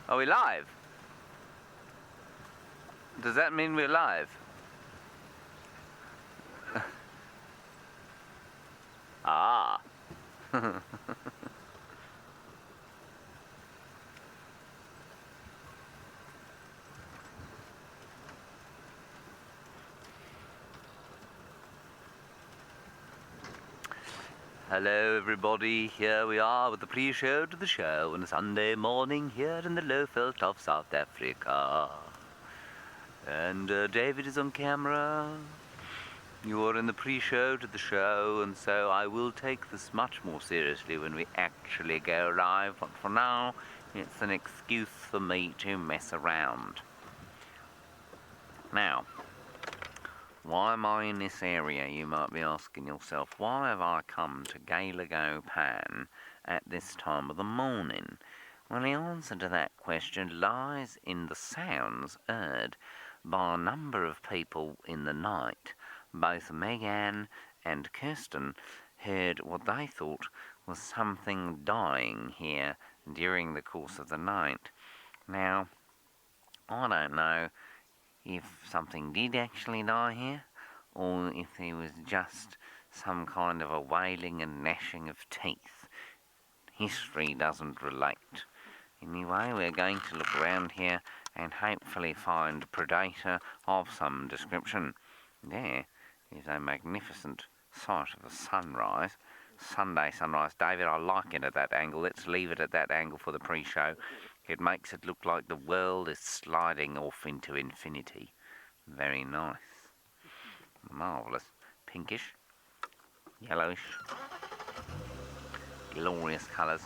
Are we live? Does that mean we're live? Ah. Hello everybody, here we are with the pre-show to the show on a Sunday morning here in the Lowveld of South Africa. And David is on camera. You're in the pre-show to the show, and so I will take this much more seriously when we actually go live, but for now it's an excuse for me to mess around. Now, why am I in this area, you might be asking yourself. Why have I come to Galago Pan at this time of the morning? Well, the answer to that question lies in the sounds heard by a number of people in the night. Both Megan and Kirsten heard what they thought was something dying here during the course of the night. Now, I don't know if something did actually die here, or if there was just some kind of a wailing and gnashing of teeth. History doesn't relate. Anyway, we're going to look around here and hopefully find a predator of some description. There is a magnificent sight of a sunrise. Sunday sunrise. David, I like it at that angle. Let's leave it at that angle for the pre-show. It makes it look like the world is sliding off into infinity. Very nice. Marvellous. Pinkish. Yellowish. Glorious colours.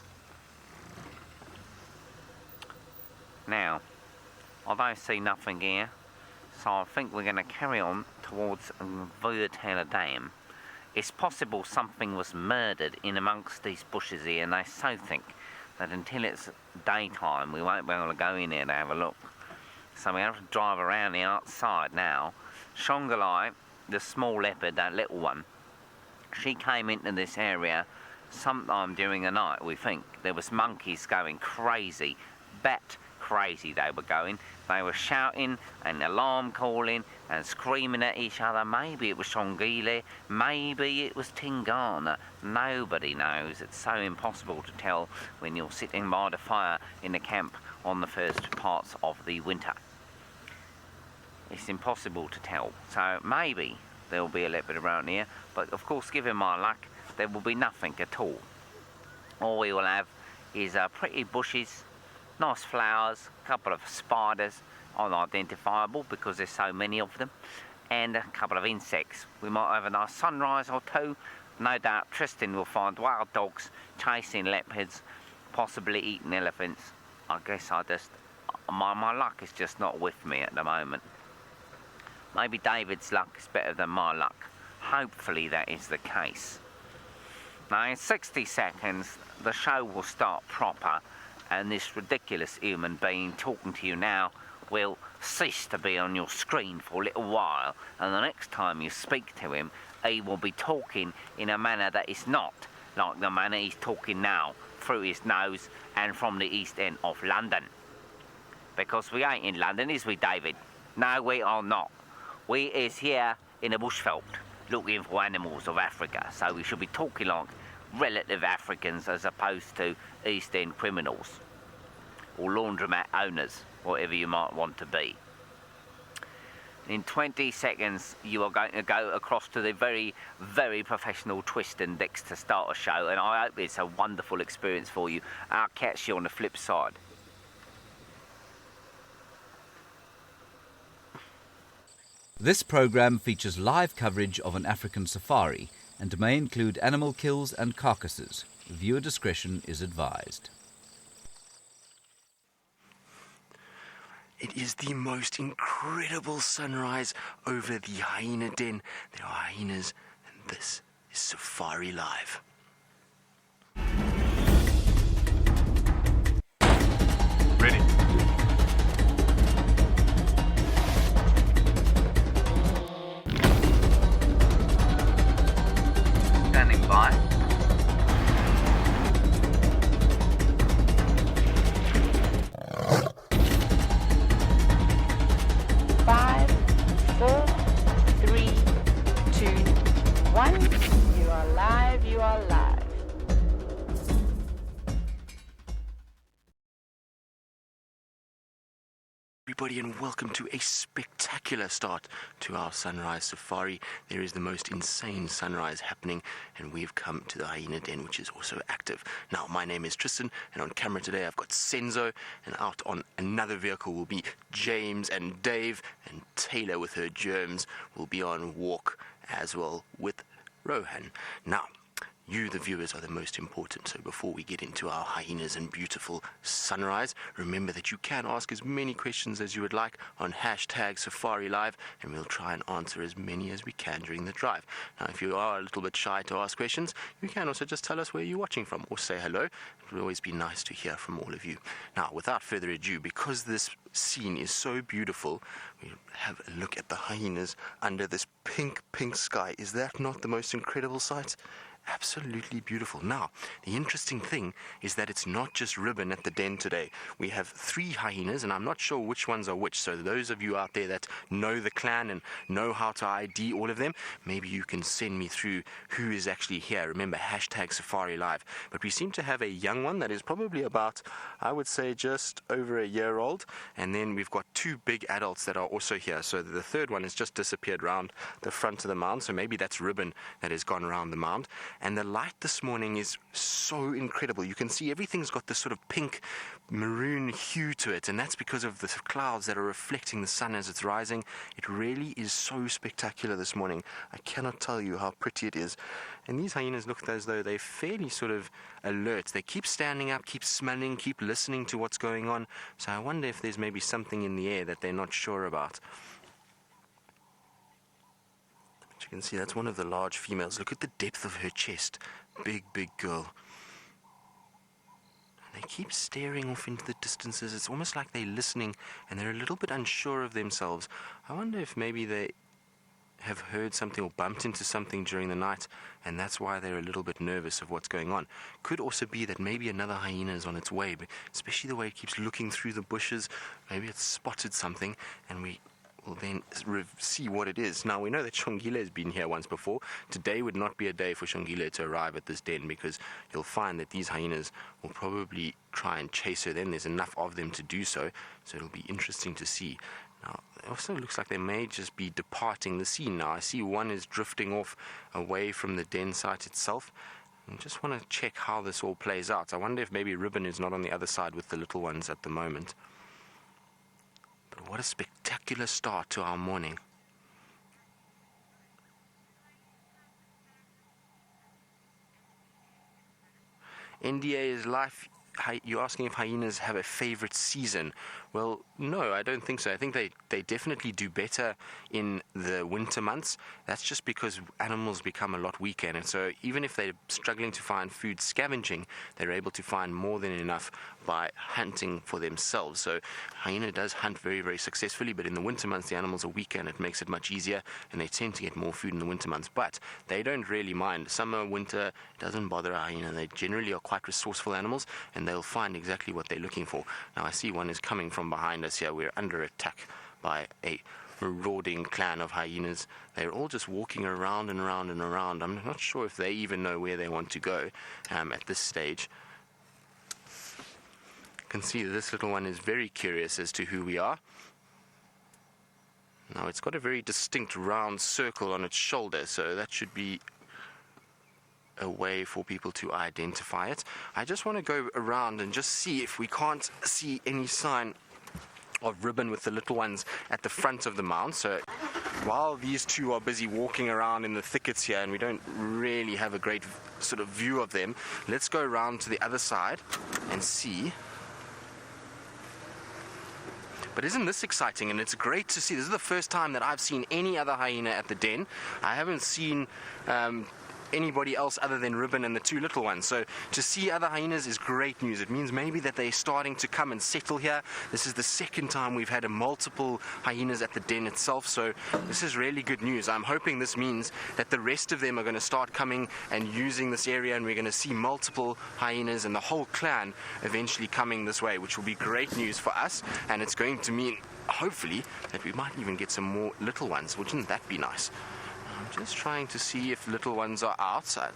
Now, I don't see nothing here, so I think we're going to carry on towards Botanical Dam. It's possible something was murdered in amongst these bushes here, and I so think that until it's daytime we won't be able to go in there to have a look. So we have to drive around the outside now. Shongalai, the small leopard, that little one, she came into this area sometime during the night, we think. There was monkeys going crazy, bat crazy they were going. They were shouting and alarm calling and screaming at each other. Maybe it was Shongile, maybe it was Tingana. Nobody knows. It's so impossible to tell when you're sitting by the fire in the camp on the first parts of the winter. It's impossible to tell. So maybe there will be a leopard around here, but of course, given my luck, there will be nothing at all. All we will have is pretty bushes, nice flowers, a couple of spiders, unidentifiable because there's so many of them, and a couple of insects. We might have a nice sunrise or two. No doubt Tristan will find wild dogs chasing leopards, possibly eating elephants. I guess my luck is just not with me at the moment. Maybe David's luck is better than my luck. Hopefully that is the case. Now in 60 seconds the show will start proper, and this ridiculous human being talking to you now will cease to be on your screen for a little while, and the next time you speak to him, he will be talking in a manner that is not like the manner he's talking now, through his nose and from the East End of London. Because we ain't in London, is we, David? No, we are not. We is here in a bushveld, looking for animals of Africa, so we should be talking like relative Africans as opposed to East End criminals or laundromat owners, whatever you might want to be. In 20 seconds you are going to go across to the very, very professional Twist and Dix to start a show, and I hope it's a wonderful experience for you. I'll catch you on the flip side. This program features live coverage of an African safari and may include animal kills and carcasses. Viewer discretion is advised. It is the most incredible sunrise over the hyena den. There are hyenas, and this is safariLIVE. Ready. Standing by. everybody, and welcome to a spectacular start to our sunrise safari. There is the most insane sunrise happening, and we've come to the hyena den, which is also active. Now, my name is Tristan, and on camera today I've got Senzo, and out on another vehicle will be James and Dave, and Taylor with her germs will be on walk as well with Rohan. Now, you, the viewers, are the most important, so before we get into our hyenas and beautiful sunrise, remember that you can ask as many questions as you would like on hashtag safariLIVE, and we'll try and answer as many as we can during the drive. Now, if you are a little bit shy to ask questions, you can also just tell us where you're watching from, or say hello. It will always be nice to hear from all of you. Now, without further ado, because this scene is so beautiful, we have a look at the hyenas under this pink sky. Is that not the most incredible sight? Absolutely beautiful. Now, the interesting thing is that it's not just Ribbon at the den today. We have 3 hyenas, and I'm not sure which ones are which, so those of you out there that know the clan and know how to ID all of them, maybe you can send me through who is actually here. Remember, hashtag safariLIVE. But we seem to have a young one that is probably about, I would say, just over a year old, and then we've got 2 big adults that are also here. So the third one has just disappeared around the front of the mound, so maybe that's Ribbon that has gone around the mound. And the light this morning is so incredible. You can see everything's got this sort of pink maroon hue to it, and that's because of the clouds that are reflecting the sun as it's rising. It really is so spectacular this morning. I cannot tell you how pretty it is. And these hyenas look as though they're fairly sort of alert. They keep standing up, keep smelling, keep listening to what's going on. So I wonder if there's maybe something in the air that they're not sure about. You can see that's one of the large females. Look at the depth of her chest. Big girl. And they keep staring off into the distances. It's almost like they're listening and they're a little bit unsure of themselves. I wonder if maybe they have heard something or bumped into something during the night, and that's why they're a little bit nervous of what's going on. Could also be that maybe another hyena is on its way, but especially the way it keeps looking through the bushes. Maybe it's spotted something, and we will then see what it is. Now, we know that Shongile has been here once before. Today would not be a day for Shongile to arrive at this den, because you'll find that these hyenas will probably try and chase her. Then there's enough of them to do so, so it'll be interesting to see. Now, it also looks like they may just be departing the scene now. I see one is drifting off away from the den site itself. I just want to check how this all plays out. I wonder if maybe Ribbon is not on the other side with the little ones at the moment. But what a spectacular start to our morning. NDA is life. You're asking if hyenas have a favorite season. Well, no, I don't think so. I think they definitely do better in the winter months. That's just because animals become a lot weaker. And so even if they're struggling to find food scavenging, they're able to find more than enough by hunting for themselves. So hyena does hunt very, very successfully, but in the winter months the animals are weaker and it makes it much easier, and they tend to get more food in the winter months. But they don't really mind. Summer, winter, it doesn't bother a hyena. They generally are quite resourceful animals, and they'll find exactly what they're looking for. Now I see one is coming from behind us here. We're under attack by a marauding clan of hyenas. They're all just walking around and around and around. I'm not sure if they even know where they want to go at this stage. You can see that this little one is very curious as to who we are. Now it's got a very distinct round circle on its shoulder, so that should be a way for people to identify it. I just want to go around and just see if we can't see any sign of Ribbon with the little ones at the front of the mound. So while these two are busy walking around in the thickets here and we don't really have a great sort of view of them, let's go around to the other side and see. But isn't this exciting? And it's great to see. This is the first time that I've seen any other hyena at the den. I haven't seen anybody else other than Ribbon and the two little ones. So to see other hyenas is great news. It means maybe that they're starting to come and settle here. This is the second time we've had multiple hyenas at the den itself, so this is really good news. I'm hoping this means that the rest of them are going to start coming and using this area, and we're going to see multiple hyenas and the whole clan eventually coming this way, which will be great news for us, and it's going to mean hopefully that we might even get some more little ones. Wouldn't that be nice? I'm just trying to see if little ones are outside.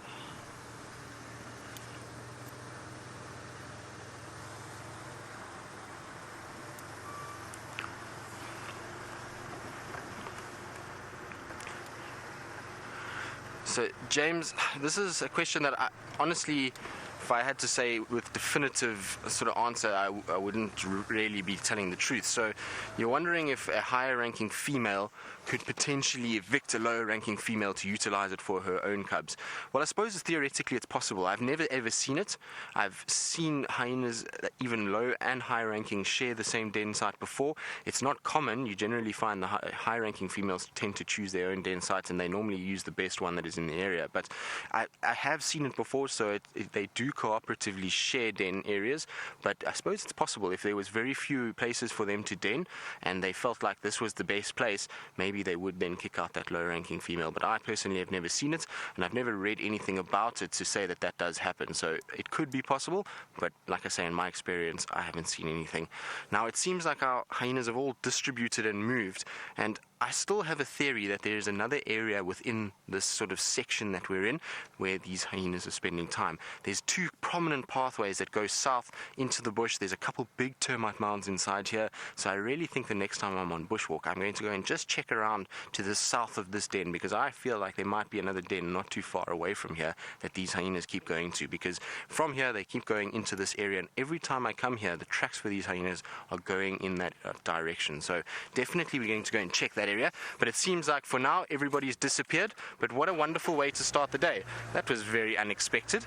So, James, this is a question that I, honestly, if I had to say with definitive sort of answer, I wouldn't really be telling the truth. So you're wondering if a higher ranking female could potentially evict a lower ranking female to utilize it for her own cubs. Well, I suppose theoretically it's possible. I've never ever seen it. I've seen hyenas, even low and high ranking, share the same den site before. It's not common. You generally find the high ranking females tend to choose their own den sites, and they normally use the best one that is in the area. But I have seen it before, so they do cooperatively share den areas. But I suppose it's possible if there was very few places for them to den and they felt like this was the best place, maybe they would then kick out that low-ranking female. But I personally have never seen it, and I've never read anything about it to say that that does happen. So it could be possible, but like I say, in my experience, I haven't seen anything. Now, it seems like our hyenas have all distributed and moved, and I still have a theory that there is another area within this sort of section that we're in where these hyenas are spending time. There's two prominent pathways that go south into the bush. There's a couple big termite mounds inside here. So I really think the next time I'm on bushwalk, I'm going to go and just check around to the south of this den, because I feel like there might be another den not too far away from here that these hyenas keep going to, because from here they keep going into this area, and every time I come here, the tracks for these hyenas are going in that direction. So definitely we're going to go and check that area. But it seems like for now everybody's disappeared. But what a wonderful way to start the day. That was very unexpected.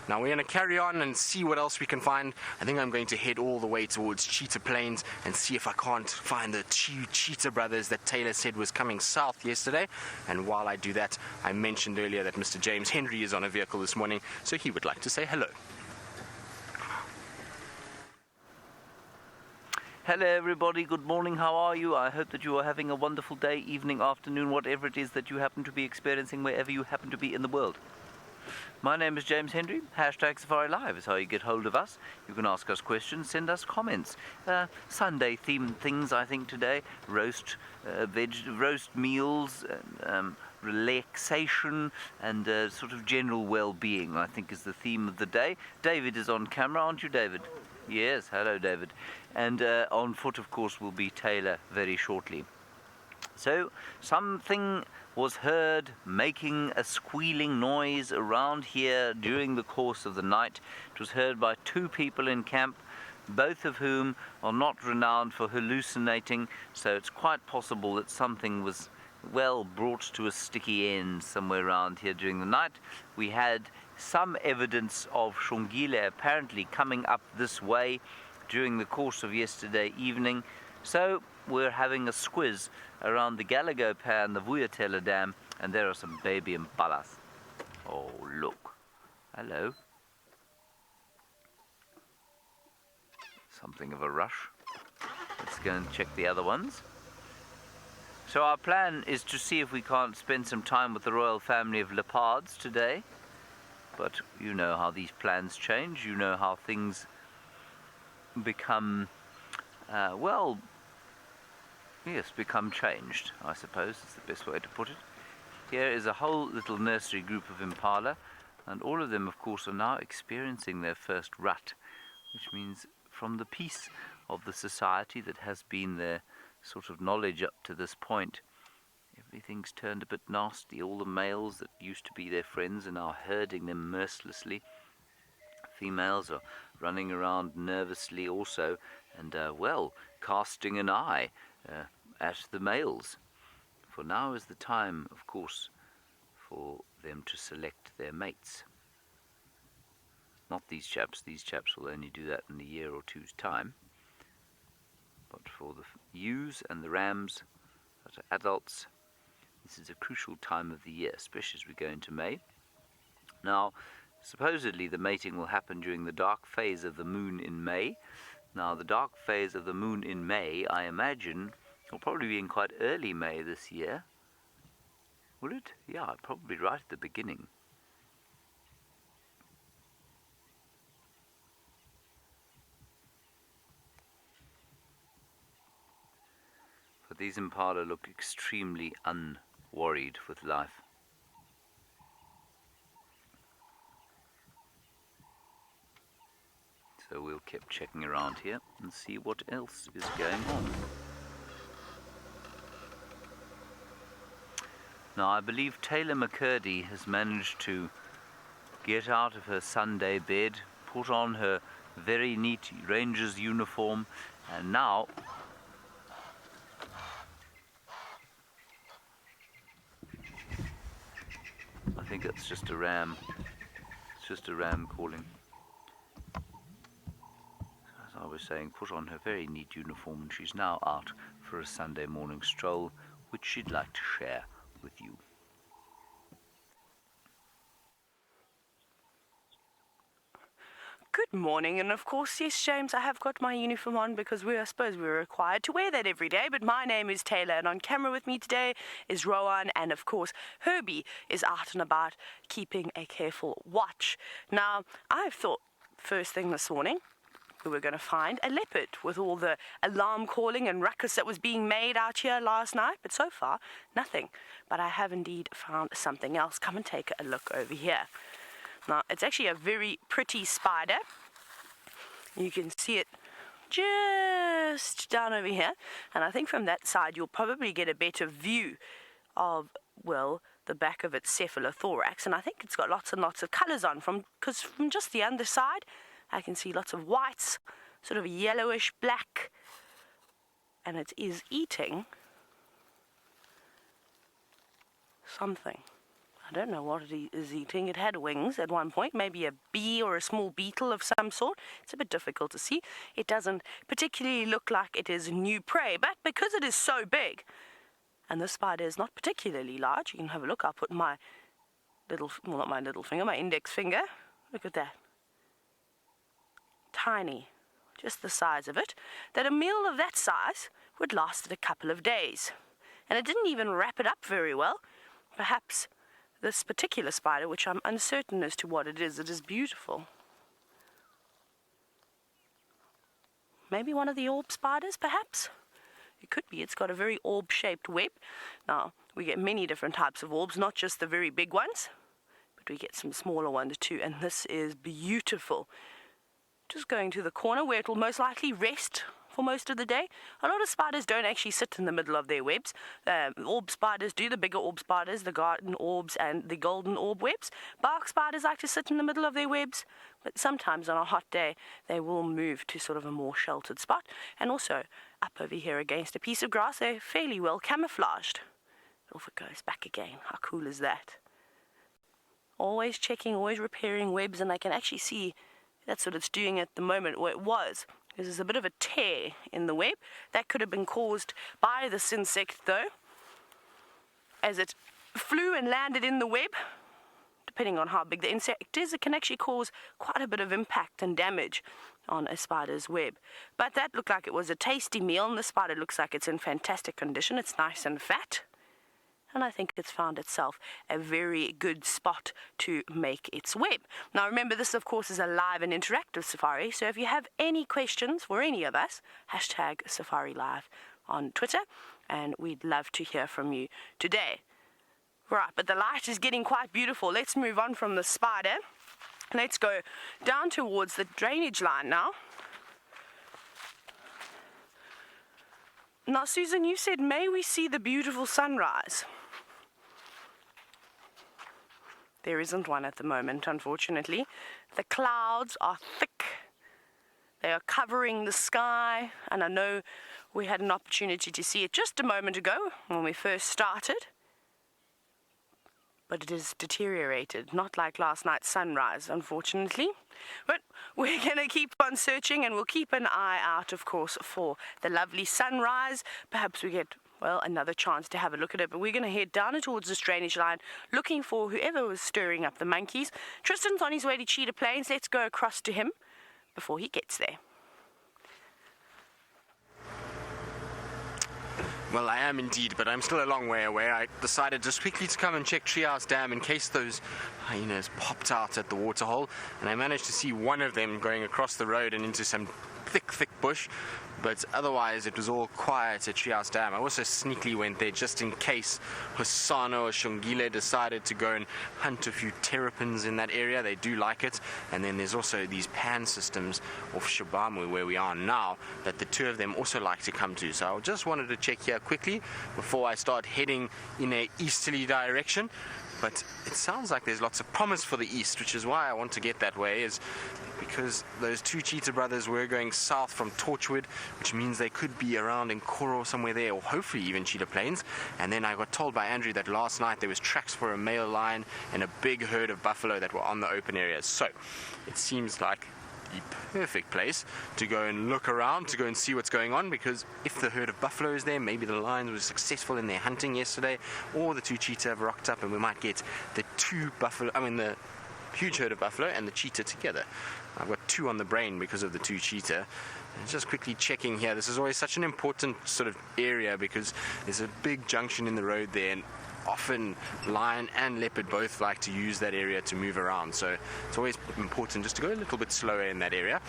Now we're going to carry on and see what else we can find. I think I'm going to head all the way towards Cheetah Plains and see if I can't find the two cheetah brothers that Taylor said was coming south yesterday. And while I do that, I mentioned earlier that Mr. James Henry is on a vehicle this morning, so he would like to say hello. Hello everybody, good morning, how are you? I hope that you are having a wonderful day, evening, afternoon, whatever it is that you happen to be experiencing wherever you happen to be in the world. My name is James Henry. #safariLIVE is how you get hold of us. You can ask us questions, send us comments. Sunday themed things, I think, today. Roast meals, relaxation, and sort of general well-being, I think, is the theme of the day. David is on camera, aren't you, David? Yes, hello, David. And on foot, of course, will be Taylor very shortly. So, something was heard making a squealing noise around here during the course of the night. It was heard by two people in camp, both of whom are not renowned for hallucinating, so it's quite possible that something was, well, brought to a sticky end somewhere around here during the night. We had some evidence of Shongile apparently coming up this way during the course of yesterday evening, so we're having a squiz around the Galago Pair and the Vuyatela Dam, and there are some baby Impalas. Oh, look. Hello. Something of a rush. Let's go and check the other ones. So our plan is to see if we can't spend some time with the royal family of leopards today. But you know how these plans change. You know how things become, become changed, I suppose is the best way to put it. Here is a whole little nursery group of impala, and all of them, of course, are now experiencing their first rut, which means from the peace of the society that has been their sort of knowledge up to this point, everything's turned a bit nasty. All the males that used to be their friends are now herding them mercilessly. Females are running around nervously also, and, casting an eye at the males. For now is the time, of course, for them to select their mates. Not these chaps. These chaps will only do that in a year or two's time. But for the ewes and the rams that are adults, this is a crucial time of the year, especially as we go into May. Now, supposedly the mating will happen during the dark phase of the moon in May. Now, the dark phase of the moon in May, I imagine, will probably be in quite early May this year. Will it? Yeah, probably right at the beginning. But these impala look extremely unworried with life. So we'll keep checking around here and see what else is going on. Now, I believe Taylor McCurdy has managed to get out of her Sunday bed, put on her very neat ranger's uniform, and now I think it's just a ram. It's just a ram calling. As I was saying, put on her very neat uniform, and she's now out for a Sunday morning stroll, which she'd like to share with you. Good morning, and of course, yes, James, I have got my uniform on because I suppose we're required to wear that every day, but my name is Taylor, and on camera with me today is Rowan, and of course, Herbie is out and about keeping a careful watch. Now, I've thought first thing this morning we were going to find a leopard with all the alarm calling and ruckus that was being made out here last night, but so far, nothing. But I have indeed found something else. Come and take a look over here. Now, it's actually a very pretty spider. You can see it just down over here. And I think from that side, you'll probably get a better view of, well, the back of its cephalothorax. And I think it's got lots and lots of colours on, because from just the underside, I can see lots of whites, sort of yellowish black. And it is eating something. I don't know what it is eating. It had wings at one point, maybe a bee or a small beetle of some sort. It's a bit difficult to see. It doesn't particularly look like it is new prey, but because it is so big, and this spider is not particularly large, you can have a look. I'll put my little, well, not my little finger, my index finger. Look at that. Tiny, just the size of it, that a meal of that size would last it a couple of days. And it didn't even wrap it up very well. Perhaps this particular spider, which I'm uncertain as to what it is beautiful. Maybe one of the orb spiders, perhaps? It could be. It's got a very orb-shaped web. Now, we get many different types of orbs, not just the very big ones, but we get some smaller ones too, and this is beautiful. Just going to the corner where it will most likely rest for most of the day. A lot of spiders don't actually sit in the middle of their webs. Orb spiders do, the bigger orb spiders, the garden orbs and the golden orb webs. Bark spiders like to sit in the middle of their webs, but sometimes on a hot day they will move to sort of a more sheltered spot. And also up over here against a piece of grass, they're fairly well camouflaged. Off it goes back again. How cool is that? Always checking, always repairing webs, and I can actually see that's what it's doing at the moment, where it was. There's a bit of a tear in the web. That could have been caused by this insect, though, as it flew and landed in the web. Depending on how big the insect is, it can actually cause quite a bit of impact and damage on a spider's web. But that looked like it was a tasty meal, and the spider looks like it's in fantastic condition. It's nice and fat. And I think it's found itself a very good spot to make its web. Now remember, this of course is a live and interactive safari, so if you have any questions for any of us, hashtag safariLIVE on Twitter, and we'd love to hear from you today. Right, but the light is getting quite beautiful. Let's move on from the spider. Let's go down towards the drainage line now. Now, Susan, you said, may we see the beautiful sunrise? There isn't one at the moment, unfortunately. The clouds are thick. They are covering the sky, and I know we had an opportunity to see it just a moment ago when we first started. But it has deteriorated, not like last night's sunrise, unfortunately. But we're going to keep on searching, and we'll keep an eye out, of course, for the lovely sunrise. Perhaps we get, well, another chance to have a look at it. But we're going to head down towards this drainage line, looking for whoever was stirring up the monkeys. Tristan's on his way to Cheetah Plains. Let's go across to him before he gets there. Well, I am indeed, but I'm still a long way away. I decided just quickly to come and check Treehouse Dam in case those hyenas popped out at the waterhole, and I managed to see one of them going across the road and into some thick bush. but otherwise it was all quiet at Treehouse Dam. I also sneakily went there just in case Hosanna or Shongile decided to go and hunt a few terrapins in that area. They do like it. And then there's also these pan systems off Shabamu where we are now that the two of them also like to come to. So I just wanted to check here quickly before I start heading in a easterly direction. But it sounds like there's lots of promise for the east, which is why I want to get that way, is because those two cheetah brothers were going south from Torchwood, which means they could be around in Koro somewhere there, or hopefully even Cheetah Plains. And then I got told by Andrew that last night there was tracks for a male lion and a big herd of buffalo that were on the open areas. So it seems like the perfect place to go and look around, to go and see what's going on, because if the herd of buffalo is there, maybe the lions were successful in their hunting yesterday, or the two cheetah have rocked up and we might get the the huge herd of buffalo and the cheetah together. I've got two on the brain because of the two cheetah. And just quickly checking here, this is always such an important sort of area because there's a big junction in the road there, and often lion and leopard both like to use that area to move around, so it's always important just to go a little bit slower in that area.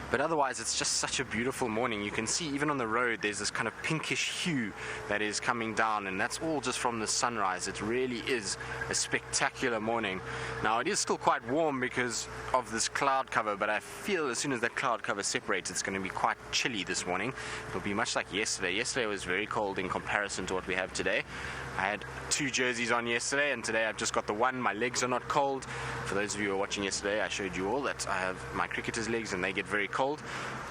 But otherwise it's just such a beautiful morning. You can see even on the road there's this kind of pinkish hue that is coming down, and that's all just from the sunrise. It really is a spectacular morning. Now it is still quite warm because of this cloud cover, but I feel as soon as that cloud cover separates it's going to be quite chilly this morning. It'll be much like yesterday. Yesterday was very cold in comparison to what we have today. I had two jerseys on yesterday, and today I've just got the one. My legs are not cold. For those of you who were watching yesterday, I showed you all that I have my cricketer's legs and they get very cold.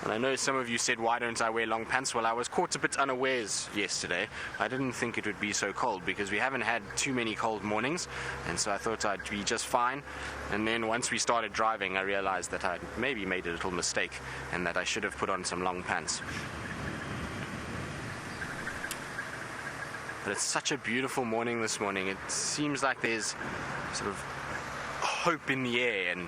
And I know some of you said, why don't I wear long pants? Well, I was caught a bit unawares yesterday. I didn't think it would be so cold because we haven't had too many cold mornings, and so I thought I'd be just fine. And then once we started driving, I realized that I'd maybe made a little mistake and that I should have put on some long pants. But it's such a beautiful morning this morning. It seems like there's sort of hope in the air and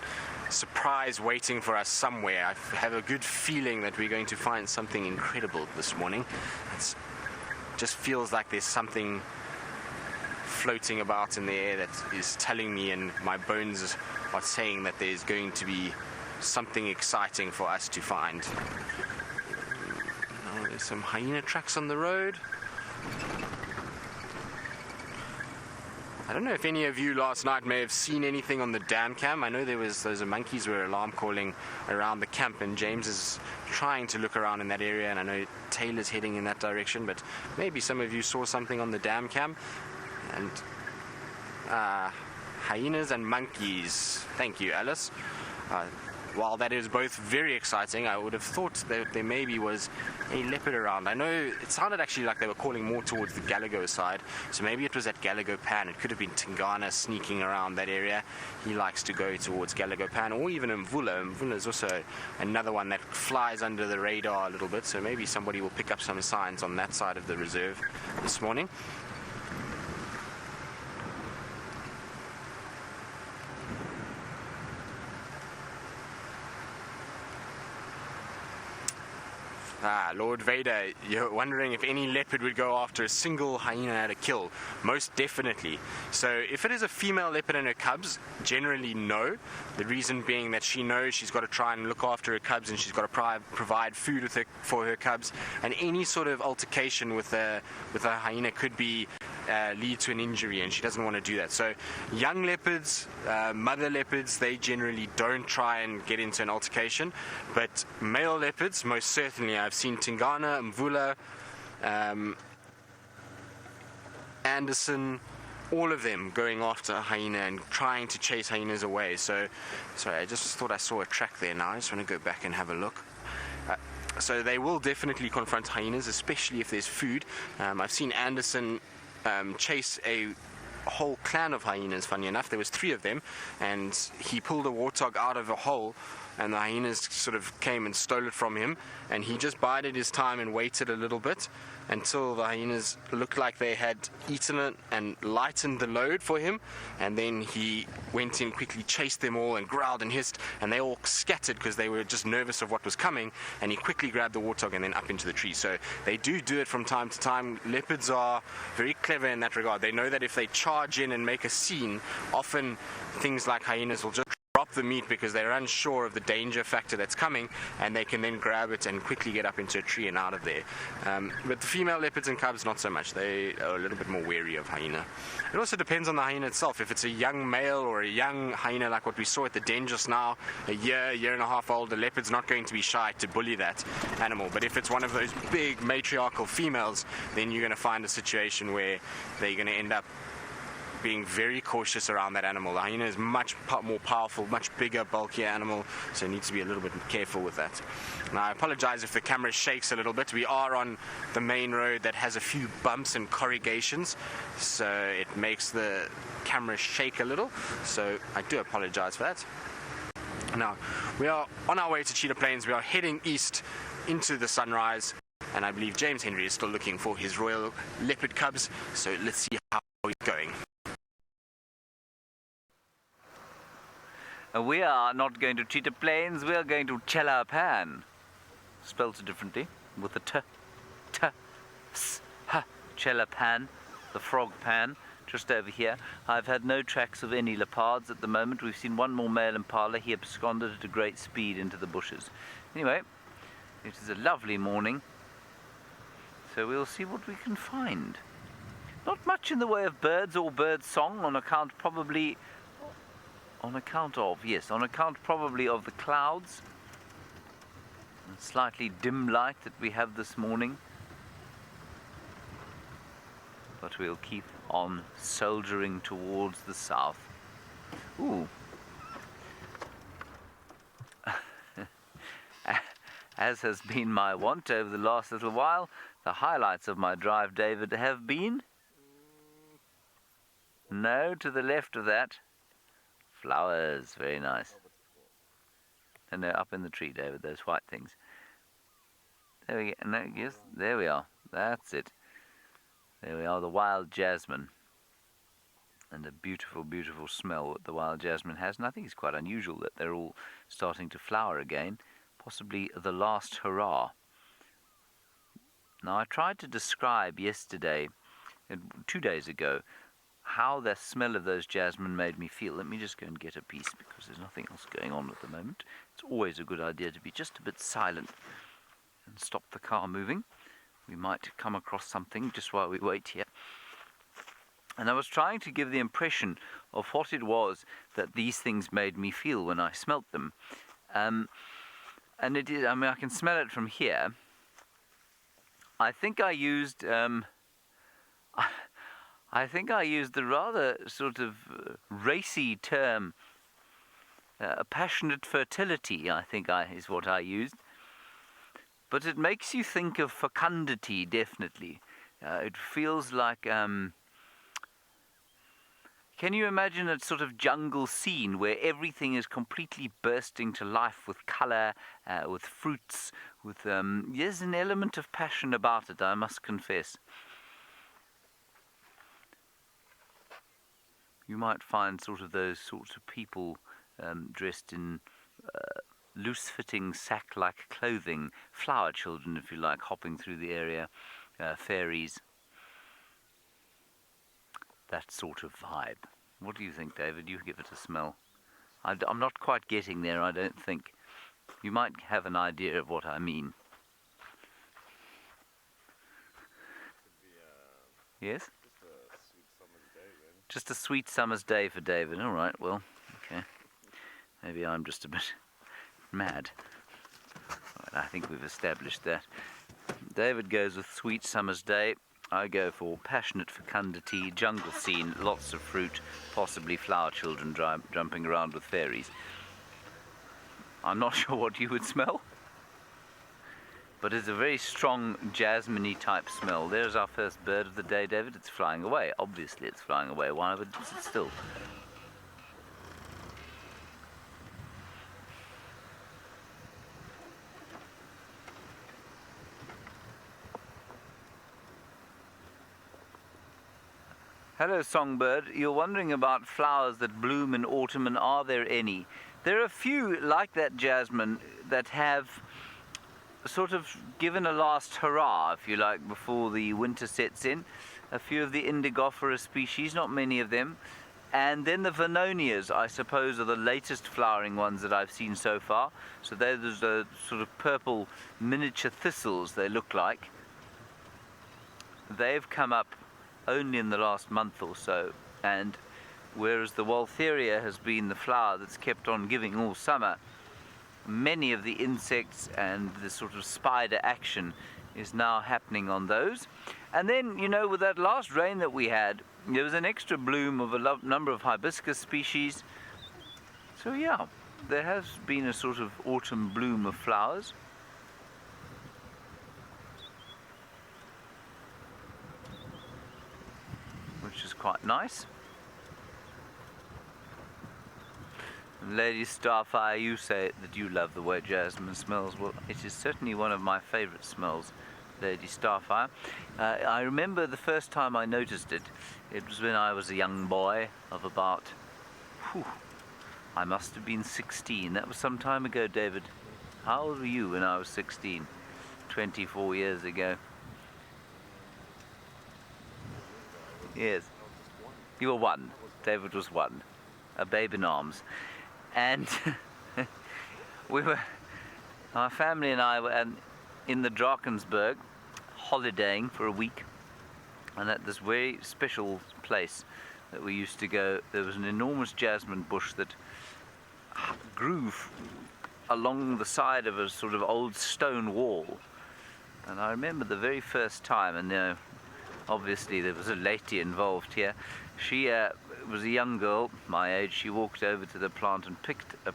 surprise waiting for us somewhere. I have a good feeling that we're going to find something incredible this morning. It just feels like there's something floating about in the air that is telling me, and my bones are saying that there's going to be something exciting for us to find. Oh, there's some hyena tracks on the road. I don't know if any of you last night may have seen anything on the dam cam. I know those monkeys were alarm calling around the camp, and James is trying to look around in that area, and I know Taylor's heading in that direction, but maybe some of you saw something on the dam cam. And hyenas and monkeys. Thank you, Alice. While that is both very exciting, I would have thought that there maybe was a leopard around. I know it sounded actually like they were calling more towards the Galago side, so maybe it was at Galago Pan. It could have been Tingana sneaking around that area. He likes to go towards Galago Pan, or even Mvula. Mvula is also another one that flies under the radar a little bit, so maybe somebody will pick up some signs on that side of the reserve this morning. Lord Vader, you're wondering if any leopard would go after a single hyena at a kill. Most definitely. So if it is a female leopard and her cubs, generally no. The reason being that she knows she's got to try and look after her cubs, and she's got to provide food for her cubs, and any sort of altercation with a hyena could be lead to an injury, and she doesn't want to do that. So young leopards, mother leopards, they generally don't try and get into an altercation, but male leopards, most certainly. I've seen Tingana, Mvula, Anderson, all of them going after a hyena and trying to chase hyenas away. So, sorry, I just thought I saw a track there now. I just want to go back and have a look. So they will definitely confront hyenas, especially if there's food. I've seen Anderson chase a whole clan of hyenas, funny enough. There was 3 of them, and he pulled a warthog out of a hole, and the hyenas sort of came and stole it from him, and he just bided his time and waited a little bit until the hyenas looked like they had eaten it and lightened the load for him, and then he went in, quickly chased them all and growled and hissed, and they all scattered because they were just nervous of what was coming, and he quickly grabbed the warthog and then up into the tree. So they do it from time to time. Leopards are very clever in that regard. They know that if they charge in and make a scene, often things like hyenas will just drop stop the meat because they're unsure of the danger factor that's coming, and they can then grab it and quickly get up into a tree and out of there. But the female leopards and cubs, not so much. They are a little bit more wary of hyena. It also depends on the hyena itself. If it's a young male or a young hyena like what we saw at the den just now, a year and a half old, the leopard's not going to be shy to bully that animal. But if it's one of those big matriarchal females, then you're going to find a situation where they're going to end up being very cautious around that animal. The hyena is much more powerful, much bigger, bulkier animal, so you need to be a little bit careful with that. Now, I apologize if the camera shakes a little bit. We are on the main road that has a few bumps and corrugations, so it makes the camera shake a little, so I do apologize for that. Now, we are on our way to Cheetah Plains. We are heading east into the sunrise, and I believe James Henry is still looking for his royal leopard cubs, so let's see how he's going. We are not going to Cheetah Plains, we are going to Chelapan. Spelled differently, with the Chelapan, the frog pan, just over here. I've had no tracks of any leopards at the moment. We've seen one more male impala. He absconded at a great speed into the bushes. Anyway, it is a lovely morning, so we'll see what we can find. Not much in the way of birds or bird song, on account probably of the clouds and slightly dim light that we have this morning. But we'll keep on soldiering towards the south. Ooh. As has been my wont over the last little while, the highlights of my drive, David, have been... No, to the left of that. Flowers, very nice. And they're up in the tree, David, those white things. There we go. No, yes, there we are. That's it. There we are, the wild jasmine. And a beautiful, beautiful smell that the wild jasmine has. And I think it's quite unusual that they're all starting to flower again. Possibly the last hurrah. Now, I tried to describe yesterday, 2 days ago, how the smell of those jasmine made me feel. Let me just go and get a piece, because there's nothing else going on at the moment. It's always a good idea to be just a bit silent and stop the car moving. We might come across something just while we wait here. And I was trying to give the impression of what it was that these things made me feel when I smelt them. And it is, I mean, I can smell it from here. I think I used the rather sort of racy term, passionate fertility, I think is what I used. But it makes you think of fecundity, definitely. It feels like... Can you imagine a sort of jungle scene where everything is completely bursting to life with colour, with fruits, with... there's an element of passion about it, I must confess. You might find sort of those sorts of people dressed in loose-fitting sack-like clothing, flower children, if you like, hopping through the area, fairies. That sort of vibe. What do you think, David? You give it a smell. I'm not quite getting there, I don't think. You might have an idea of what I mean. Yes? Just a sweet summer's day for David. All right, well, okay. Maybe I'm just a bit mad. Right, I think we've established that. David goes with sweet summer's day. I go for passionate fecundity, jungle scene, lots of fruit, possibly flower children jumping around with fairies. I'm not sure what you would smell, but it's a very strong jasmine-y type smell. There's our first bird of the day, David. It's flying away. Obviously it's flying away. Why would it sit still? Hello, songbird. You're wondering about flowers that bloom in autumn, and are there any? There are a few like that jasmine that have sort of given a last hurrah, if you like, before the winter sets in. A few of the indigophora species, not many of them, And then the Venonias, I suppose, are the latest flowering ones that I've seen so far. So there's the sort of purple miniature thistles they look like. They've come up only in the last month or so, and whereas the Waltheria has been the flower that's kept on giving all summer, many of the insects and the sort of spider action is now happening on those. And then, you know, with that last rain that we had, there was an extra bloom of a number of hibiscus species. So yeah, there has been a sort of autumn bloom of flowers. Which is quite nice. Lady Starfire, you say that you love the way jasmine smells. Well, it is certainly one of my favorite smells, Lady Starfire. I remember the first time I noticed it. It was when I was a young boy of about, I must have been 16. That was some time ago, David. How old were you when I was 16? 24 years ago. Yes. You were 1. David was 1. A babe in arms. And our family and I were in the Drakensberg, holidaying for a week. And at this very special place that we used to go, there was an enormous jasmine bush that grew along the side of a sort of old stone wall. And I remember the very first time, and obviously there was a lady involved here. She was a young girl, my age. She walked over to the plant and picked a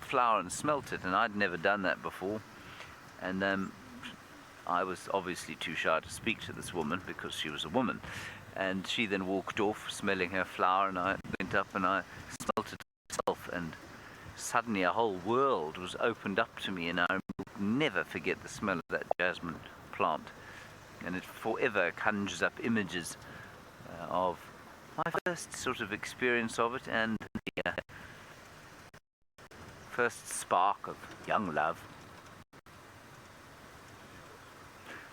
flower and smelt it, and I'd never done that before. And I was obviously too shy to speak to this woman because she was a woman. And she then walked off smelling her flower, and I went up and I smelt it myself, and suddenly a whole world was opened up to me, and I will never forget the smell of that jasmine plant. And it forever conjures up images of my first sort of experience of it, and the first spark of young love.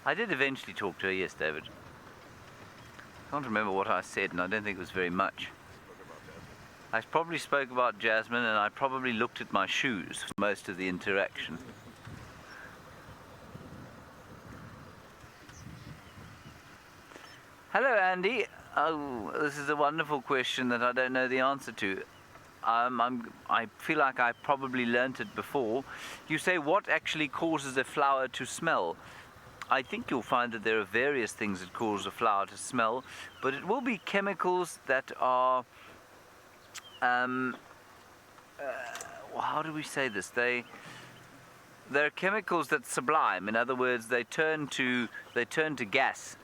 I did eventually talk to her, yes, David. I can't remember what I said, and I don't think it was very much. I probably spoke about jasmine, and I probably looked at my shoes for most of the interaction. Hello, Andy. Oh, this is a wonderful question that I don't know the answer to. I feel like I probably learnt it before. You say, what actually causes a flower to smell? I think you'll find that there are various things that cause a flower to smell, but it will be chemicals that are, how do we say this? They're chemicals that sublime. In other words, they turn to gas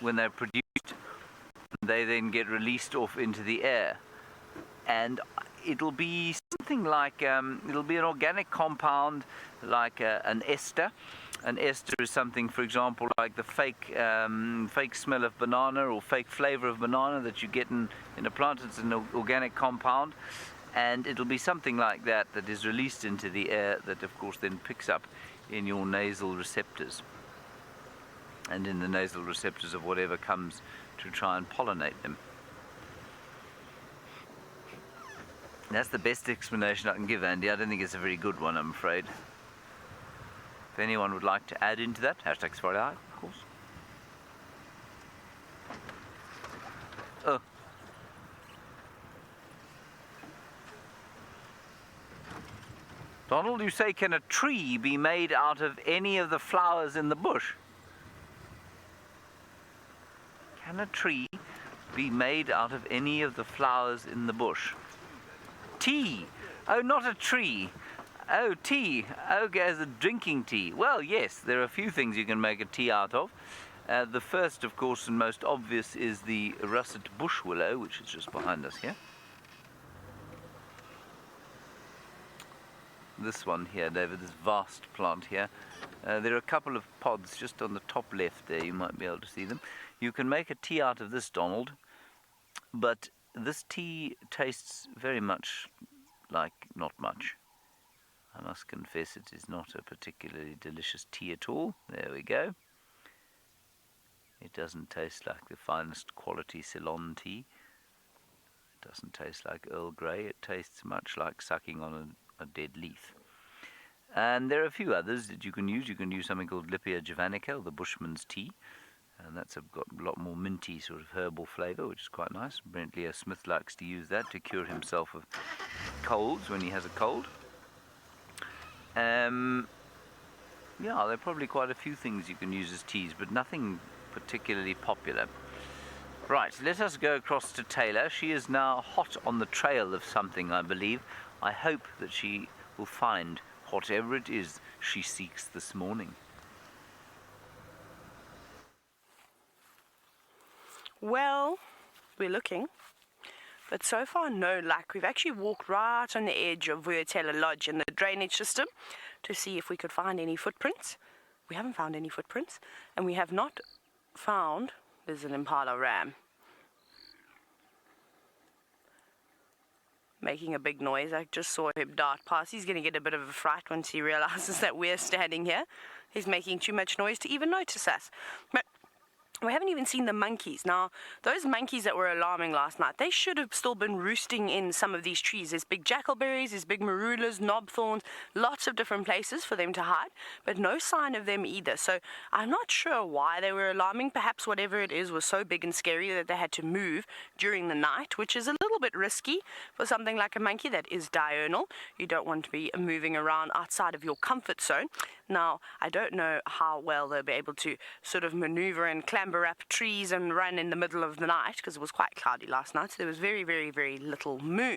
when they're produced. They then get released off into the air, and it'll be something like it'll be an organic compound like an ester. An ester is something, for example, like the fake smell of banana or fake flavor of banana that you get in a plant. It's an organic compound, and it'll be something like that is released into the air that, of course, then picks up in your nasal receptors and in the nasal receptors of whatever comes to try and pollinate them. That's the best explanation I can give, Andy. I don't think it's a very good one, I'm afraid. If anyone would like to add into that, #safariLIVE, of course. Oh. Donald, you say, can a tree be made out of any of the flowers in the bush? Can a tree be made out of any of the flowers in the bush? Tea. Oh, not a tree. Oh, tea. Okay, as a drinking tea. Well, yes, there are a few things you can make a tea out of. The first, of course, and most obvious is the russet bush willow, which is just behind us here. This one here, David, this vast plant here. There are a couple of pods just on the top left there. You might be able to see them. You can make a tea out of this, Donald, but this tea tastes very much like not much. I must confess it is not a particularly delicious tea at all. There we go. It doesn't taste like the finest quality Ceylon tea. Doesn't taste like Earl Grey. It tastes much like sucking on a dead leaf. And there are a few others that you can use. You can use something called Leopard javanica, the Bushman's tea. And that's got a lot more minty sort of herbal flavour, which is quite nice. Brent Leo Smith likes to use that to cure himself of colds when he has a cold. Yeah, there are probably quite a few things you can use as teas, but nothing particularly popular. Right, let us go across to Taylor. She is now hot on the trail of something, I believe. I hope that she will find whatever it is she seeks this morning. Well, we're looking, but so far no luck. We've actually walked right on the edge of Vuatela Lodge in the drainage system to see if we could find any footprints. We haven't found any footprints, and we have not found, there's an Impala ram making a big noise. I just saw him dart past. He's going to get a bit of a fright once he realizes that we're standing here. He's making too much noise to even notice us. But we haven't even seen the monkeys. Now, those monkeys that were alarming last night, they should have still been roosting in some of these trees. There's big jackalberries, there's big marulas, knobthorns, lots of different places for them to hide, but no sign of them either. So I'm not sure why they were alarming. Perhaps whatever it is was so big and scary that they had to move during the night, which is a little bit risky for something like a monkey that is diurnal. You don't want to be moving around outside of your comfort zone. Now, I don't know how well they'll be able to sort of maneuver and clamber up trees and run in the middle of the night, because it was quite cloudy last night, so there was very, very, very little moon.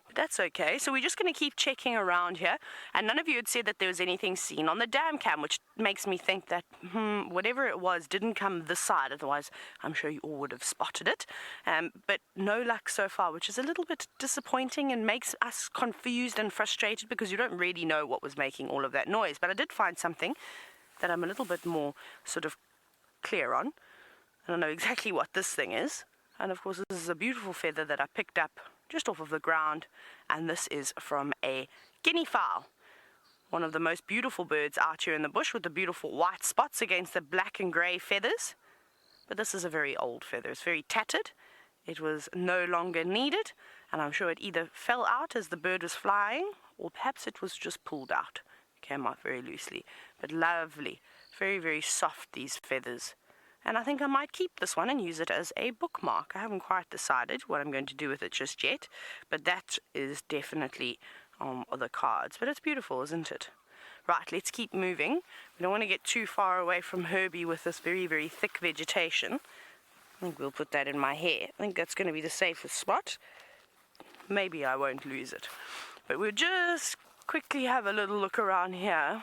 But that's okay. So we're just going to keep checking around here, and none of you had said that there was anything seen on the dam cam, which makes me think that whatever it was didn't come this side, otherwise I'm sure you all would have spotted it. But no luck so far, which is a little bit disappointing and makes us confused and frustrated, because you don't really know what was making all of that noise. But I did find something that I'm a little bit more sort of clear on. I don't know exactly what this thing is. And of course, this is a beautiful feather that I picked up just off of the ground. And this is from a guinea fowl. One of the most beautiful birds out here in the bush, with the beautiful white spots against the black and grey feathers. But this is a very old feather. It's very tattered. It was no longer needed. And I'm sure it either fell out as the bird was flying, or perhaps it was just pulled out. It came out very loosely. But lovely. Very, very soft, these feathers. And I think I might keep this one and use it as a bookmark. I haven't quite decided what I'm going to do with it just yet, but that is definitely on the cards. But it's beautiful, isn't it? Right, let's keep moving. We don't want to get too far away from Herbie with this very, very thick vegetation. I think we'll put that in my hair. I think that's going to be the safest spot. Maybe I won't lose it. But we'll just quickly have a little look around here.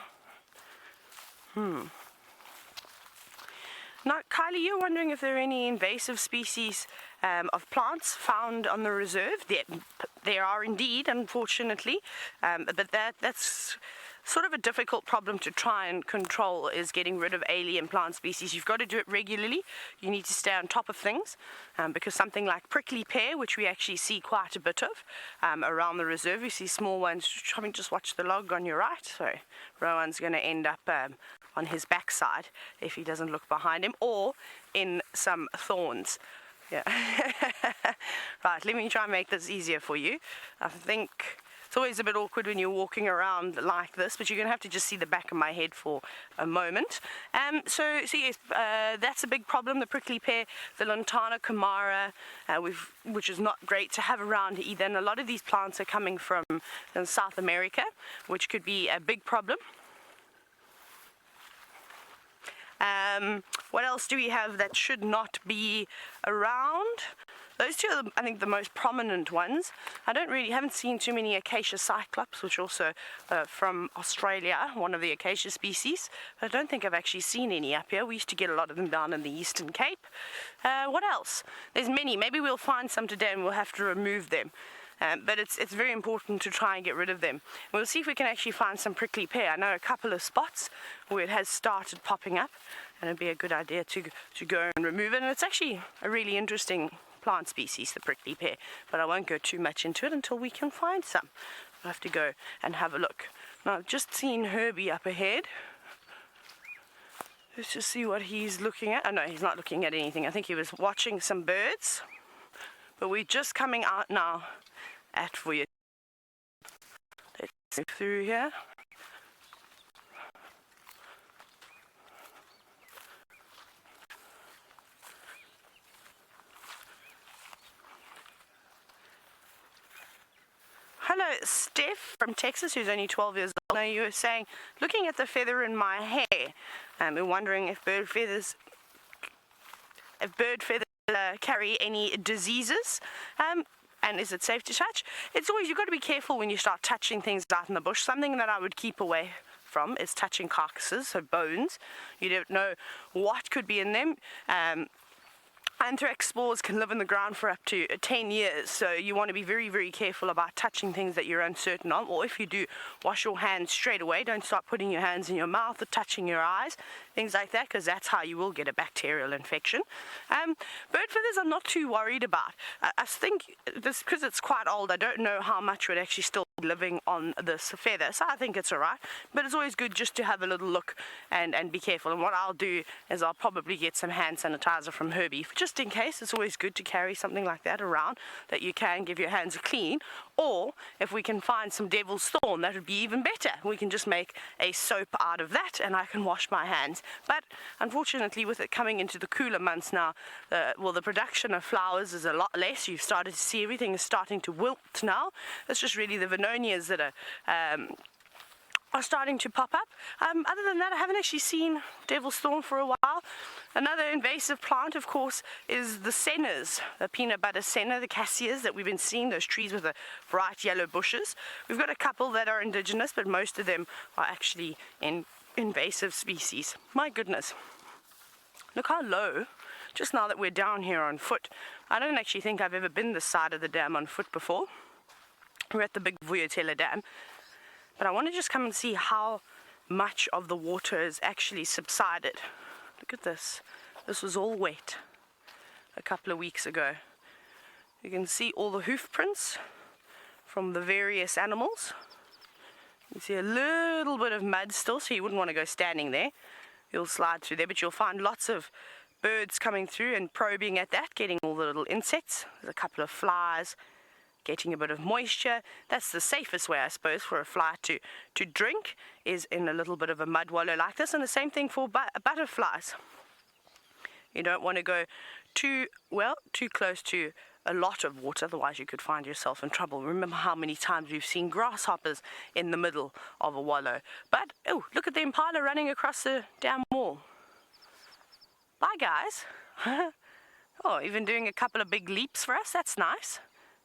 Now, Kylie, you're wondering if there are any invasive species of plants found on the reserve. There are indeed, unfortunately, but that's sort of a difficult problem to try and control, is getting rid of alien plant species. You've got to do it regularly. You need to stay on top of things, because something like prickly pear, which we actually see quite a bit of around the reserve, you see small ones. Just watch the log on your right. So Rowan's going to end up on his backside if he doesn't look behind him, or in some thorns. Yeah. Right, let me try and make this easier for you. I think it's always a bit awkward when you're walking around like this, but you're going to have to just see the back of my head for a moment. So yes, that's a big problem, the prickly pear, the Lantana camara, which is not great to have around either. And a lot of these plants are coming from South America, which could be a big problem. What else do we have that should not be around? Those two are, I think, the most prominent ones. Haven't seen too many acacia cyclops, which also from Australia, one of the acacia species. But I don't think I've actually seen any up here. We used to get a lot of them down in the Eastern Cape. What else? There's many. Maybe we'll find some today and we'll have to remove them. But it's very important to try and get rid of them. We'll see if we can actually find some prickly pear. I know a couple of spots where it has started popping up, and it'd be a good idea to go and remove it. And it's actually a really interesting plant species, the prickly pear, but I won't go too much into it until we can find some. We'll have to go and have a look. Now, I've just seen Herbie up ahead. Let's just see what he's looking at. Oh no, he's not looking at anything. I think he was watching some birds. But we're just coming out now at Vuya. Let's move through here. Hello, Steph from Texas, who's only 12 years old. Now, you were saying, looking at the feather in my hair, we're wondering if bird feathers carry any diseases, and is it safe to touch? It's always, you've got to be careful when you start touching things out in the bush. Something that I would keep away from is touching carcasses, so bones. You don't know what could be in them. Anthrax spores can live in the ground for up to 10 years, so you want to be very, very careful about touching things that you're uncertain of, or if you do, wash your hands straight away. Don't start putting your hands in your mouth or touching your eyes, things like that, because that's how you will get a bacterial infection. Bird feathers I'm not too worried about. I think this, because it's quite old, I don't know how much would actually still be living on this feather, so I think it's alright, but it's always good just to have a little look and be careful. And what I'll do is I'll probably get some hand sanitizer from Herbie, just in case. It's always good to carry something like that around that you can give your hands a clean, or if we can find some devil's thorn, that would be even better. We can just make a soap out of that and I can wash my hands. But unfortunately, with it coming into the cooler months now, the production of flowers is a lot less. You've started to see everything is starting to wilt now. It's just really the Venonias that are starting to pop up. Other than that, I haven't actually seen devil's thorn for a while. Another invasive plant, of course, is the sennas, the peanut butter senna, the cassias that we've been seeing, those trees with the bright yellow bushes. We've got a couple that are indigenous, but most of them are actually invasive species. My goodness. Look how low, just now that we're down here on foot. I don't actually think I've ever been this side of the dam on foot before. We're at the big Vuyatela Dam. But I want to just come and see how much of the water has actually subsided. Look at this. This was all wet a couple of weeks ago. You can see all the hoof prints from the various animals. You see a little bit of mud still, so you wouldn't want to go standing there. You'll slide through there, but you'll find lots of birds coming through and probing at that, getting all the little insects. There's a couple of flies, getting a bit of moisture. That's the safest way, I suppose, for a fly to drink, is in a little bit of a mud wallow like this. And the same thing for butterflies. You don't want to go too close to a lot of water, otherwise you could find yourself in trouble. Remember how many times we've seen grasshoppers in the middle of a wallow. But, oh, look at the impala running across the dam wall. Bye, guys. Oh, even doing a couple of big leaps for us. That's nice.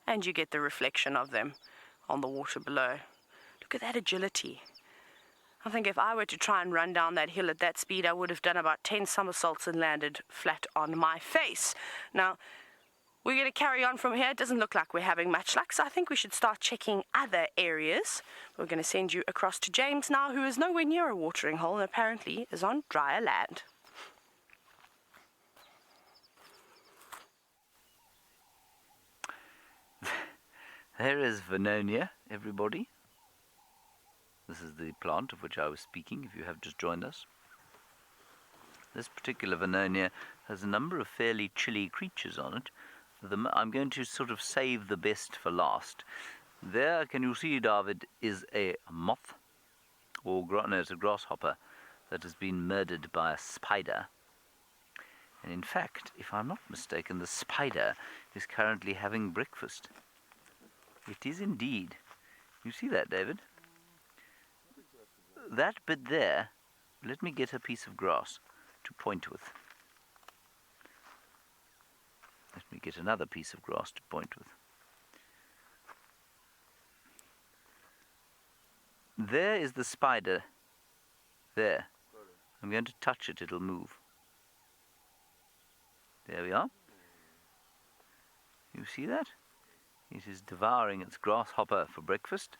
And you get the reflection of them on the water below. Look at that agility. I think if I were to try and run down that hill at that speed, I would have done about 10 somersaults and landed flat on my face. Now, we're going to carry on from here. It doesn't look like we're having much luck, so I think we should start checking other areas. We're going to send you across to James now, who is nowhere near a watering hole and apparently is on drier land. There is Vennonia, everybody. This is the plant of which I was speaking, if you have just joined us. This particular Vennonia has a number of fairly chilly creatures on it. I'm going to sort of save the best for last. There, can you see, David, is a moth, or no, it's a grasshopper, that has been murdered by a spider. And in fact, if I'm not mistaken, the spider is currently having breakfast. It is indeed. You see that, David? That bit there, let me get a piece of grass to point with. Let me get another piece of grass to point with. There is the spider. There. I'm going to touch it, it'll move. There we are. You see that? It is devouring its grasshopper for breakfast.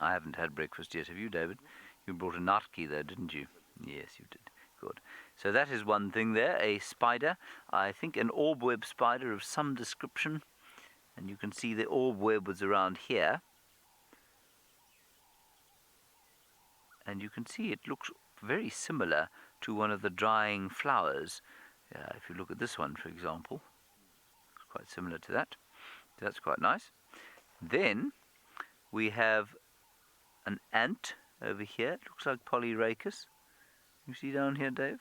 I haven't had breakfast yet, have you, David? You brought a narki there, didn't you? Yes, you did. Good. So that is one thing there, a spider. I think an orb web spider of some description. And you can see the orb web was around here. And you can see it looks very similar to one of the drying flowers. If you look at this one, for example. quite similar to that. That's quite nice. Then we have an ant over here. It looks like Polyrhacus. You see down here, Dave?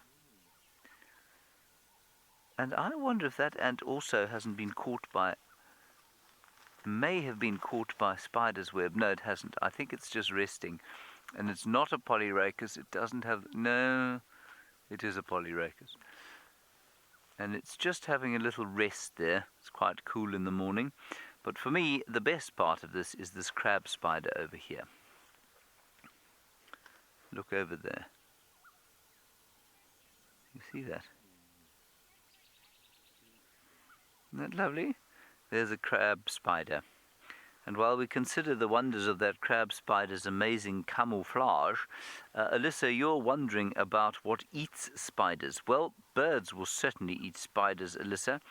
And I wonder if that ant also hasn't been caught by... may have been caught by a spider's web. No, it hasn't. I think it's just resting. And it's not a Polyrhacus. It doesn't have... no, it is a Polyrhacus. And it's just having a little rest there. It's quite cool in the morning. But for me, the best part of this is this crab spider over here. Look over there. You see that? Isn't that lovely? There's a crab spider. And while we consider the wonders of that crab spider's amazing camouflage, Alyssa, you're wondering about what eats spiders. Well, birds will certainly eat spiders, Alyssa.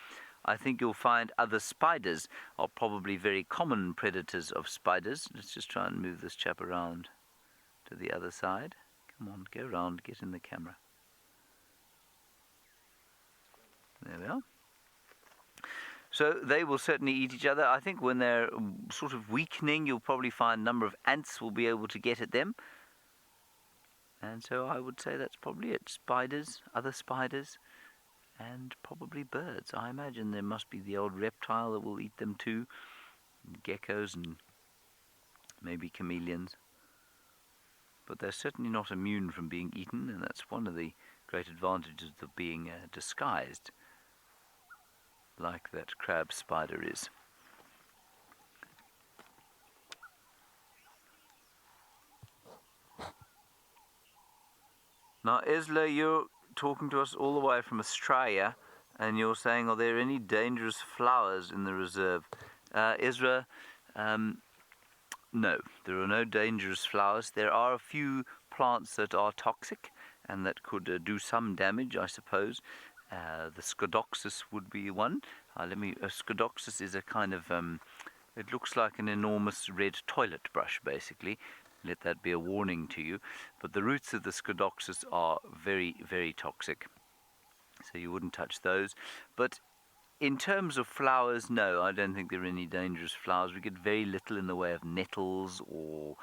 I think you'll find other spiders are probably very common predators of spiders. Let's just try and move this chap around to the other side. Come on, go around, get in the camera. There we are. So they will certainly eat each other. I think when they're sort of weakening, you'll probably find a number of ants will be able to get at them. And so I would say that's probably it. Spiders, other spiders, and probably birds. I imagine there must be the old reptile that will eat them too. Geckos and maybe chameleons. But they're certainly not immune from being eaten, and that's one of the great advantages of being disguised, like that crab spider is. Now, Isla, you're talking to us all the way from Australia, and you're saying, are there any dangerous flowers in the reserve? Ezra, no, there are no dangerous flowers. There are a few plants that are toxic and that could do some damage, I suppose. The Scodoxus would be one. Scodoxus is a kind of, it looks like an enormous red toilet brush, basically. Let that be a warning to you. But the roots of the Scodoxus are very, very toxic. So you wouldn't touch those. But in terms of flowers, no, I don't think there are any dangerous flowers. We get very little in the way of nettles or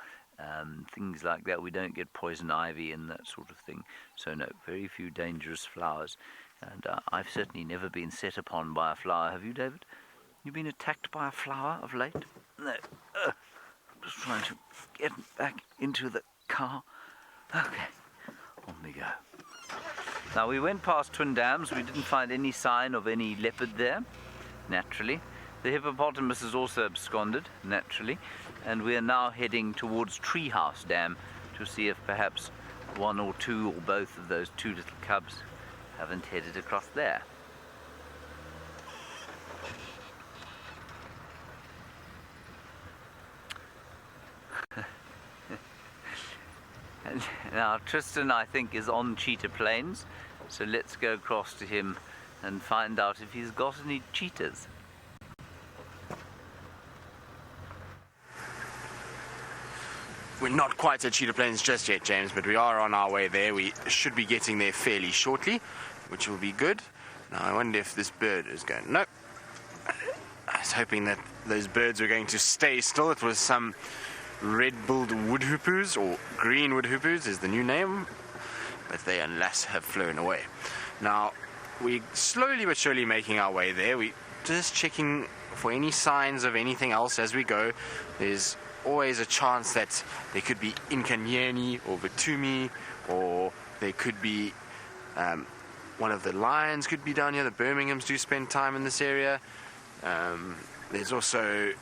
things like that. We don't get poison ivy and that sort of thing. So no, very few dangerous flowers. And I've certainly never been set upon by a flower. Have you, David? You been attacked by a flower of late? No. I'm just trying to get back into the car. Okay, on we go. Now, we went past Twin Dams. We didn't find any sign of any leopard there, naturally. The hippopotamus is also absconded, naturally. And we are now heading towards Treehouse Dam to see if perhaps one or two or both of those two little cubs haven't headed across there. And now Tristan, I think, is on Cheetah Plains, so let's go across to him and find out if he's got any cheetahs. We're not quite at Cheetah Plains just yet, James, but we are on our way there. We should be getting there fairly shortly, which will be good. Now, I wonder if this bird is going... Nope. I was hoping that those birds were going to stay still. It was some red-billed wood hippoes, or green wood hippoes is the new name, but they, alas, have flown away. Now, we're slowly but surely making our way there. We're just checking for any signs of anything else as we go. There's always a chance that there could be Inkanyeni or Vatumi, or there could be one of the lions could be down here. The Birminghams do spend time in this area. There's also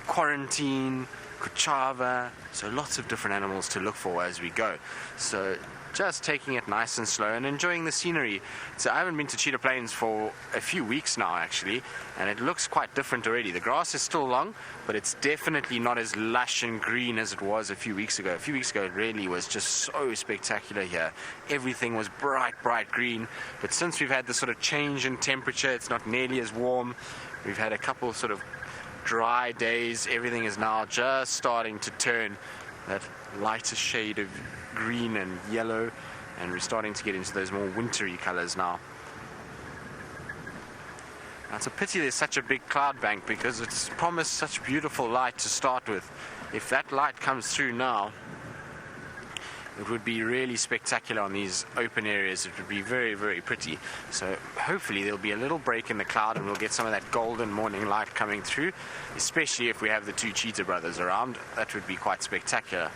Quarantine, Kuchava, so lots of different animals to look for as we go. So just taking it nice and slow and enjoying the scenery. So I haven't been to Cheetah Plains for a few weeks now, actually, and it looks quite different already. The grass is still long, but it's definitely not as lush and green as it was a few weeks ago. A few weeks ago, it really was just so spectacular here. Everything was bright, bright green, but since we've had this sort of change in temperature, it's not nearly as warm. We've had a couple sort of dry days. Everything is now just starting to turn that lighter shade of green and yellow, and we're starting to get into those more wintry colors now. It's a pity there's such a big cloud bank because it's promised such beautiful light to start with. If that light comes through now, it would be really spectacular on these open areas. It would be very, very pretty. So hopefully there'll be a little break in the cloud and we'll get some of that golden morning light coming through, especially if we have the two cheetah brothers around. That would be quite spectacular.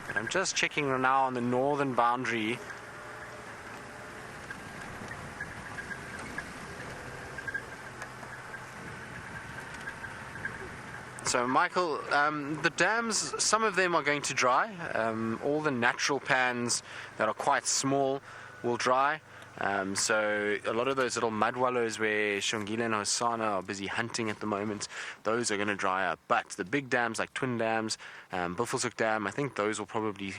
But I'm just checking now on the northern boundary. So Michael, the dams, some of them are going to dry. All the natural pans that are quite small will dry. So a lot of those little mud wallows where Shongile and Hosanna are busy hunting at the moment, those are going to dry up. But the big dams like Twin Dams, Buffelshoek Dam, I think those will probably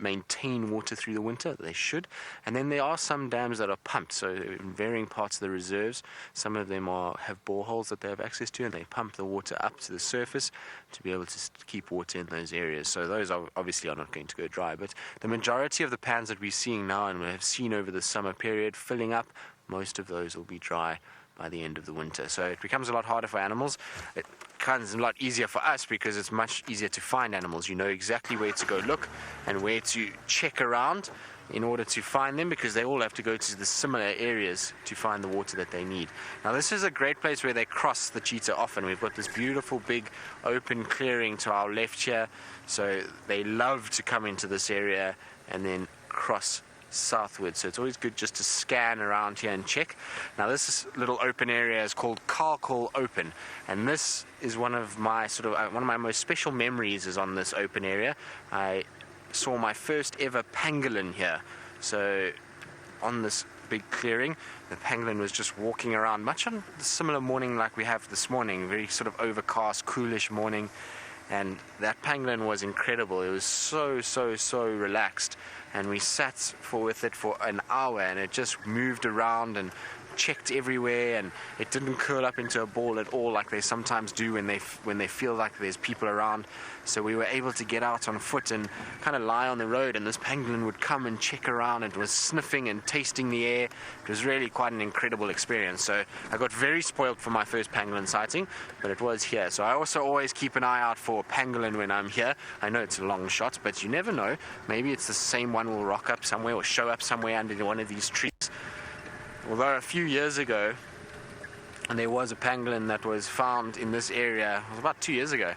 maintain water through the winter. They should. And then there are some dams that are pumped, so in varying parts of the reserves, some of them have boreholes that they have access to, and they pump the water up to the surface to be able to keep water in those areas. So those obviously are not going to go dry, but the majority of the pans that we're seeing now and we have seen over the summer period filling up, most of those will be dry by the end of the winter. So it becomes a lot harder for animals. It becomes a lot easier for us because it's much easier to find animals. You know exactly where to go look and where to check around in order to find them, because they all have to go to the similar areas to find the water that they need. Now this is a great place where they cross the cheetah often. We've got this beautiful big open clearing to our left here, so they love to come into this area and then cross southward. So it's always good just to scan around here and check. Now this little open area is called Carcall Open, and this is one of my most special memories is on this open area. I saw my first ever pangolin here. So on this big clearing, the pangolin was just walking around, much on the similar morning like we have this morning, very sort of overcast, coolish morning. And that pangolin was incredible. It was so relaxed, and we sat with it for an hour, and it just moved around and checked everywhere, and it didn't curl up into a ball at all like they sometimes do when they feel like there's people around. So we were able to get out on foot and kind of lie on the road, and this pangolin would come and check around, and it was sniffing and tasting the air. It was really quite an incredible experience. So I got very spoiled for my first pangolin sighting, but it was here. So I also always keep an eye out for pangolin when I'm here. I know it's a long shot, but you never know. Maybe it's the same one will rock up somewhere or show up somewhere under one of these trees. Although a few years ago, and there was a pangolin that was found in this area, it was about 2 years ago,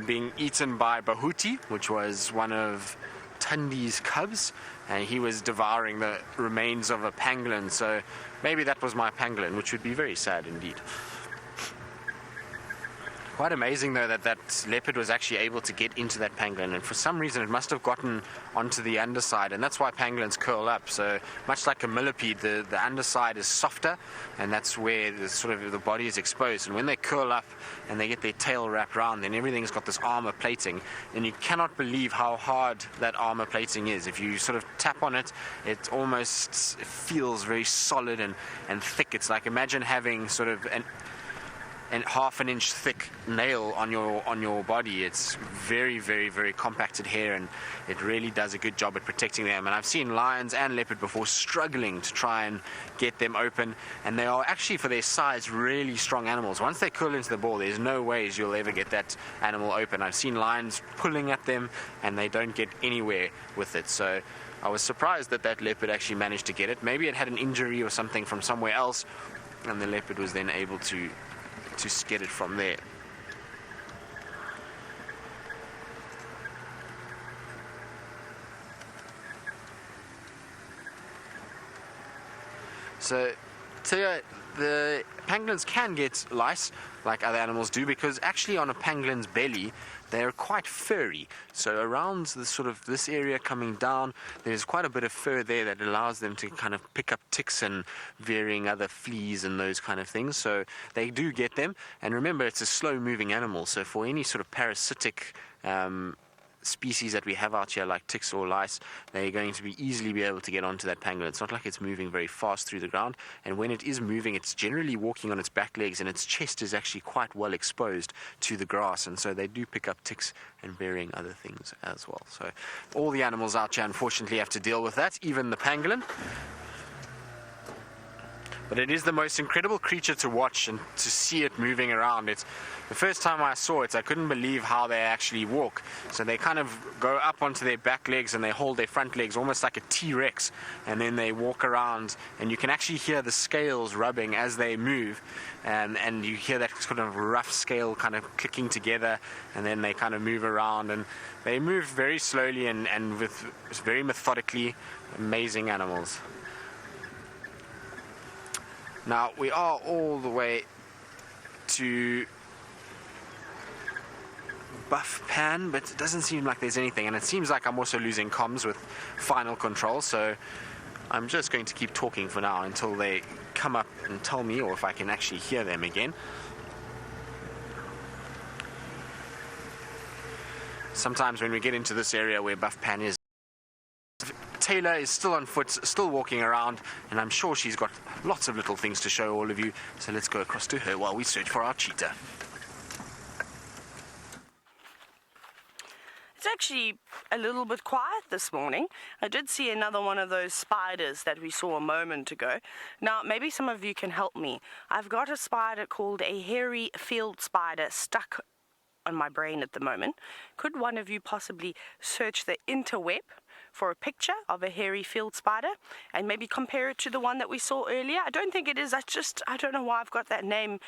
being eaten by Bahuti, which was one of Tundi's cubs, and he was devouring the remains of a pangolin. So maybe that was my pangolin, which would be very sad indeed. Quite amazing though that leopard was actually able to get into that pangolin, and for some reason it must have gotten onto the underside, and that's why pangolins curl up. So much like a millipede, the underside is softer, and that's where the body is exposed, and when they curl up and they get their tail wrapped around, then everything's got this armor plating, and you cannot believe how hard that armor plating is. If you sort of tap on it, it almost feels very solid and thick. It's like, imagine having sort of an half an inch thick nail on your body. It's very, very, very compacted hair, and it really does a good job at protecting them. And I've seen lions and leopard before struggling to try and get them open, and they are actually, for their size, really strong animals. Once they curl into the ball, there's no ways you'll ever get that animal open. I've seen lions pulling at them, and they don't get anywhere with it. So I was surprised that leopard actually managed to get it. Maybe it had an injury or something from somewhere else, and the leopard was then able to get it from there. So the pangolins can get lice like other animals do, because actually on a pangolin's belly they're quite furry. So around this area coming down, there's quite a bit of fur there that allows them to kind of pick up ticks and varying other fleas and those kind of things. So they do get them. And remember, it's a slow moving animal, so for any sort of parasitic species that we have out here, like ticks or lice, they're going to easily be able to get onto that pangolin. It's not like it's moving very fast through the ground, and when it is moving, it's generally walking on its back legs, and its chest is actually quite well exposed to the grass, and so they do pick up ticks and varying other things as well. So all the animals out here unfortunately have to deal with that, even the pangolin. But it is the most incredible creature to watch and to see it moving around. It's the first time I saw it, I couldn't believe how they actually walk. So they kind of go up onto their back legs and they hold their front legs almost like a T-Rex, and then they walk around, and you can actually hear the scales rubbing as they move, and you hear that sort of rough scale kind of clicking together, and then they kind of move around, and they move very slowly and with very methodically. Amazing animals. Now we are all the way to Buff Pan, but it doesn't seem like there's anything, and it seems like I'm also losing comms with final control, so I'm just going to keep talking for now until they come up and tell me, or if I can actually hear them again. Sometimes when we get into this area where Buff Pan is, Taylor is still on foot, still walking around, and I'm sure she's got lots of little things to show all of you, so let's go across to her while we search for our cheetah. It's actually a little bit quiet this morning. I did see another one of those spiders that we saw a moment ago. Now, maybe some of you can help me. I've got a spider called a hairy field spider stuck on my brain at the moment. Could one of you possibly search the interweb for a picture of a hairy field spider and maybe compare it to the one that we saw earlier? I don't think it is. I don't know why I've got that name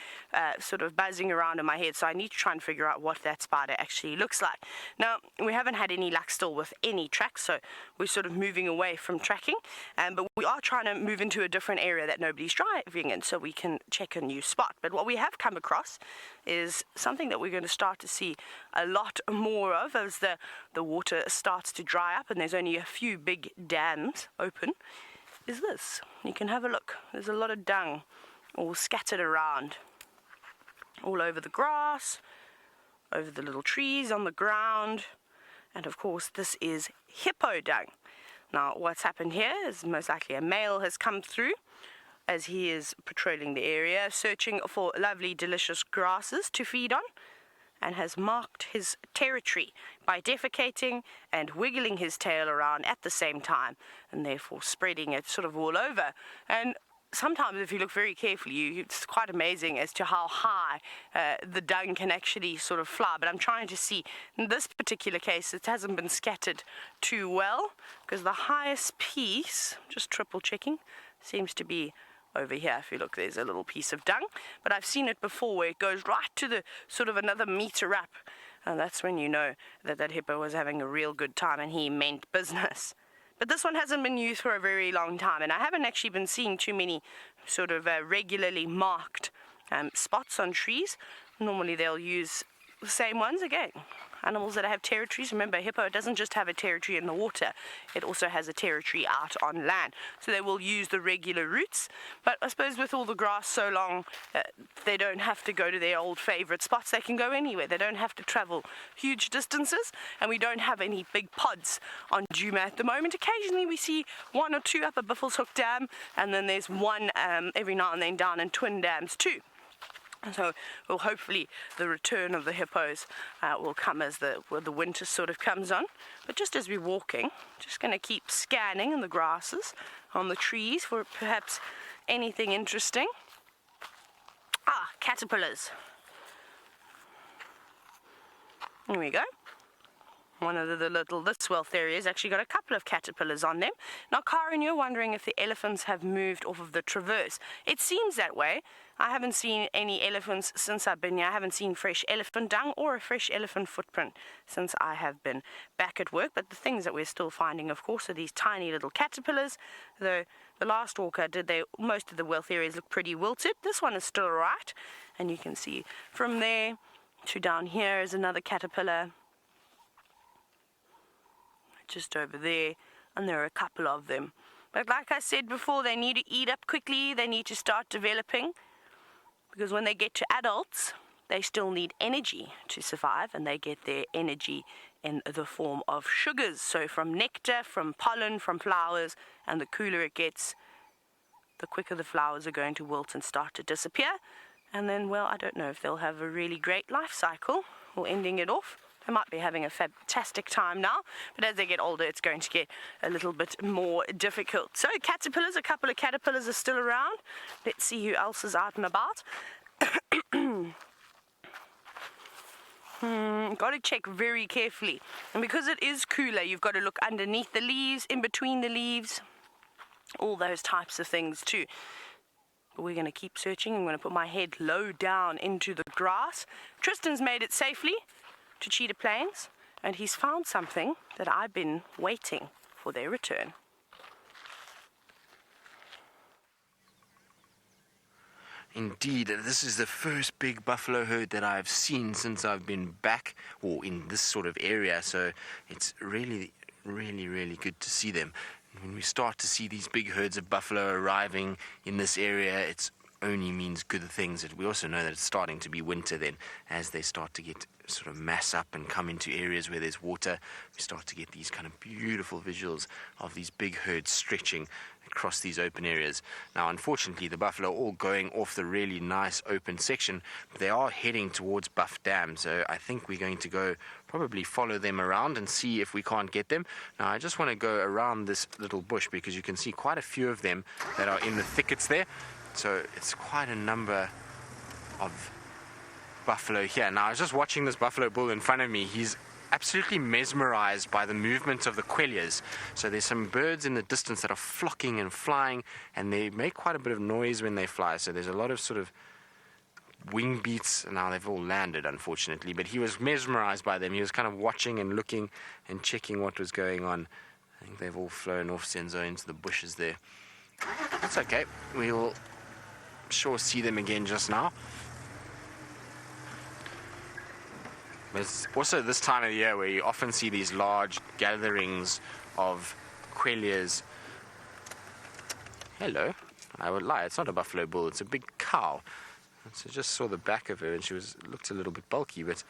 sort of buzzing around in my head, so I need to try and figure out what that spider actually looks like. Now, we haven't had any luck still with any tracks, so we're sort of moving away from tracking, but we are trying to move into a different area that nobody's driving in so we can check a new spot. But what we have come across is something that we're going to start to see a lot more of as the water starts to dry up and there's only a few big dams open, is this. You can have a look. There's a lot of dung all scattered around, all over the grass, over the little trees on the ground, and of course this is hippo dung. Now what's happened here is most likely a male has come through as he is patrolling the area, searching for lovely delicious grasses to feed on, and has marked his territory by defecating and wiggling his tail around at the same time, and therefore spreading it sort of all over. And sometimes if you look very carefully, it's quite amazing as to how high the dung can actually sort of fly. But I'm trying to see, in this particular case, it hasn't been scattered too well, because the highest piece, just triple checking, seems to be over here. If you look, there's a little piece of dung, but I've seen it before where it goes right to the sort of another meter up, and that's when you know that that hippo was having a real good time and he meant business. But this one hasn't been used for a very long time, and I haven't actually been seeing too many sort of regularly marked spots on trees. Normally they'll use the same ones again. Animals that have territories, remember, hippo doesn't just have a territory in the water, it also has a territory out on land. So they will use the regular routes, but I suppose with all the grass so long, they don't have to go to their old favorite spots. They can go anywhere. They don't have to travel huge distances, and we don't have any big pods on Djuma at the moment. Occasionally we see one or two up at Buffelshoek Dam, and then there's one every now and then down in Twin Dams too. So, well, hopefully the return of the hippos will come as the winter sort of comes on. But just as we're walking, just going to keep scanning in the grasses, on the trees for perhaps anything interesting. Ah, caterpillars. Here we go. One of the little, this wealth area has actually got a couple of caterpillars on them. Now, Karen, you're wondering if the elephants have moved off of the traverse. It seems that way. I haven't seen any elephants since I've been here. I haven't seen fresh elephant dung or a fresh elephant footprint since I have been back at work. But the things that we're still finding, of course, are these tiny little caterpillars. Though the last walk I did, most of the wealth areas look pretty wilted. This one is still right. And you can see from there to down here is another caterpillar. Just over there, and there are a couple of them. But like I said before, they need to eat up quickly. They need to start developing, because when they get to adults, they still need energy to survive, and they get their energy in the form of sugars. So from nectar, from pollen, from flowers, and the cooler it gets, the quicker the flowers are going to wilt and start to disappear. And then, well, I don't know if they'll have a really great life cycle or ending it off. They might be having a fantastic time now, but as they get older, it's going to get a little bit more difficult. So caterpillars, a couple of caterpillars are still around. Let's see who else is out and about. Got to check very carefully. And because it is cooler, you've got to look underneath the leaves, in between the leaves, all those types of things too. But we're going to keep searching. I'm going to put my head low down into the grass. Tristan's made it safely to Cheetah Plains, and he's found something that I've been waiting for their return. Indeed, this is the first big buffalo herd that I've seen since I've been back, or in this sort of area, so it's really good to see them. When we start to see these big herds of buffalo arriving in this area, it only means good things. We also know that it's starting to be winter then. As they start to get sort of mass up and come into areas where there's water, we start to get these kind of beautiful visuals of these big herds stretching across these open areas. Now, unfortunately, the buffalo are all going off the really nice open section, but they are heading towards Buff Dam, so I think we're going to go probably follow them around and see if we can't get them. Now, I just want to go around this little bush because you can see quite a few of them that are in the thickets there, so it's quite a number of buffalo here. Now, I was just watching this buffalo bull in front of me. He's absolutely mesmerized by the movement of the quellias. So there's some birds in the distance that are flocking and flying, and they make quite a bit of noise when they fly. So there's a lot of sort of wing beats. Now they've all landed, unfortunately, but he was mesmerized by them. He was kind of watching and looking and checking what was going on. I think they've all flown off, Senzo, into the bushes there. That's okay. We'll sure see them again just now. It's also this time of the year where you often see these large gatherings of quellias. Hello. I would lie, it's not a buffalo bull, it's a big cow. So I just saw the back of her and she looked a little bit bulky, but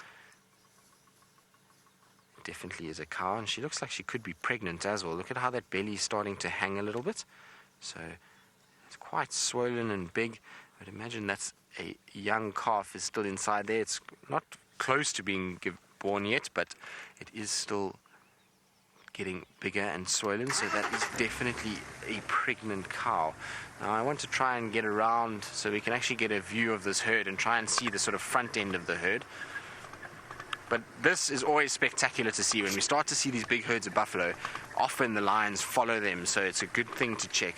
definitely is a cow, and she looks like she could be pregnant as well. Look at how that belly is starting to hang a little bit. So it's quite swollen and big. I'd imagine that's a young calf is still inside there. It's not close to being born yet, but it is still getting bigger and swollen, so that is definitely a pregnant cow. Now I want to try and get around so we can actually get a view of this herd and try and see the sort of front end of the herd. But this is always spectacular to see. When we start to see these big herds of buffalo, often the lions follow them, so it's a good thing to check.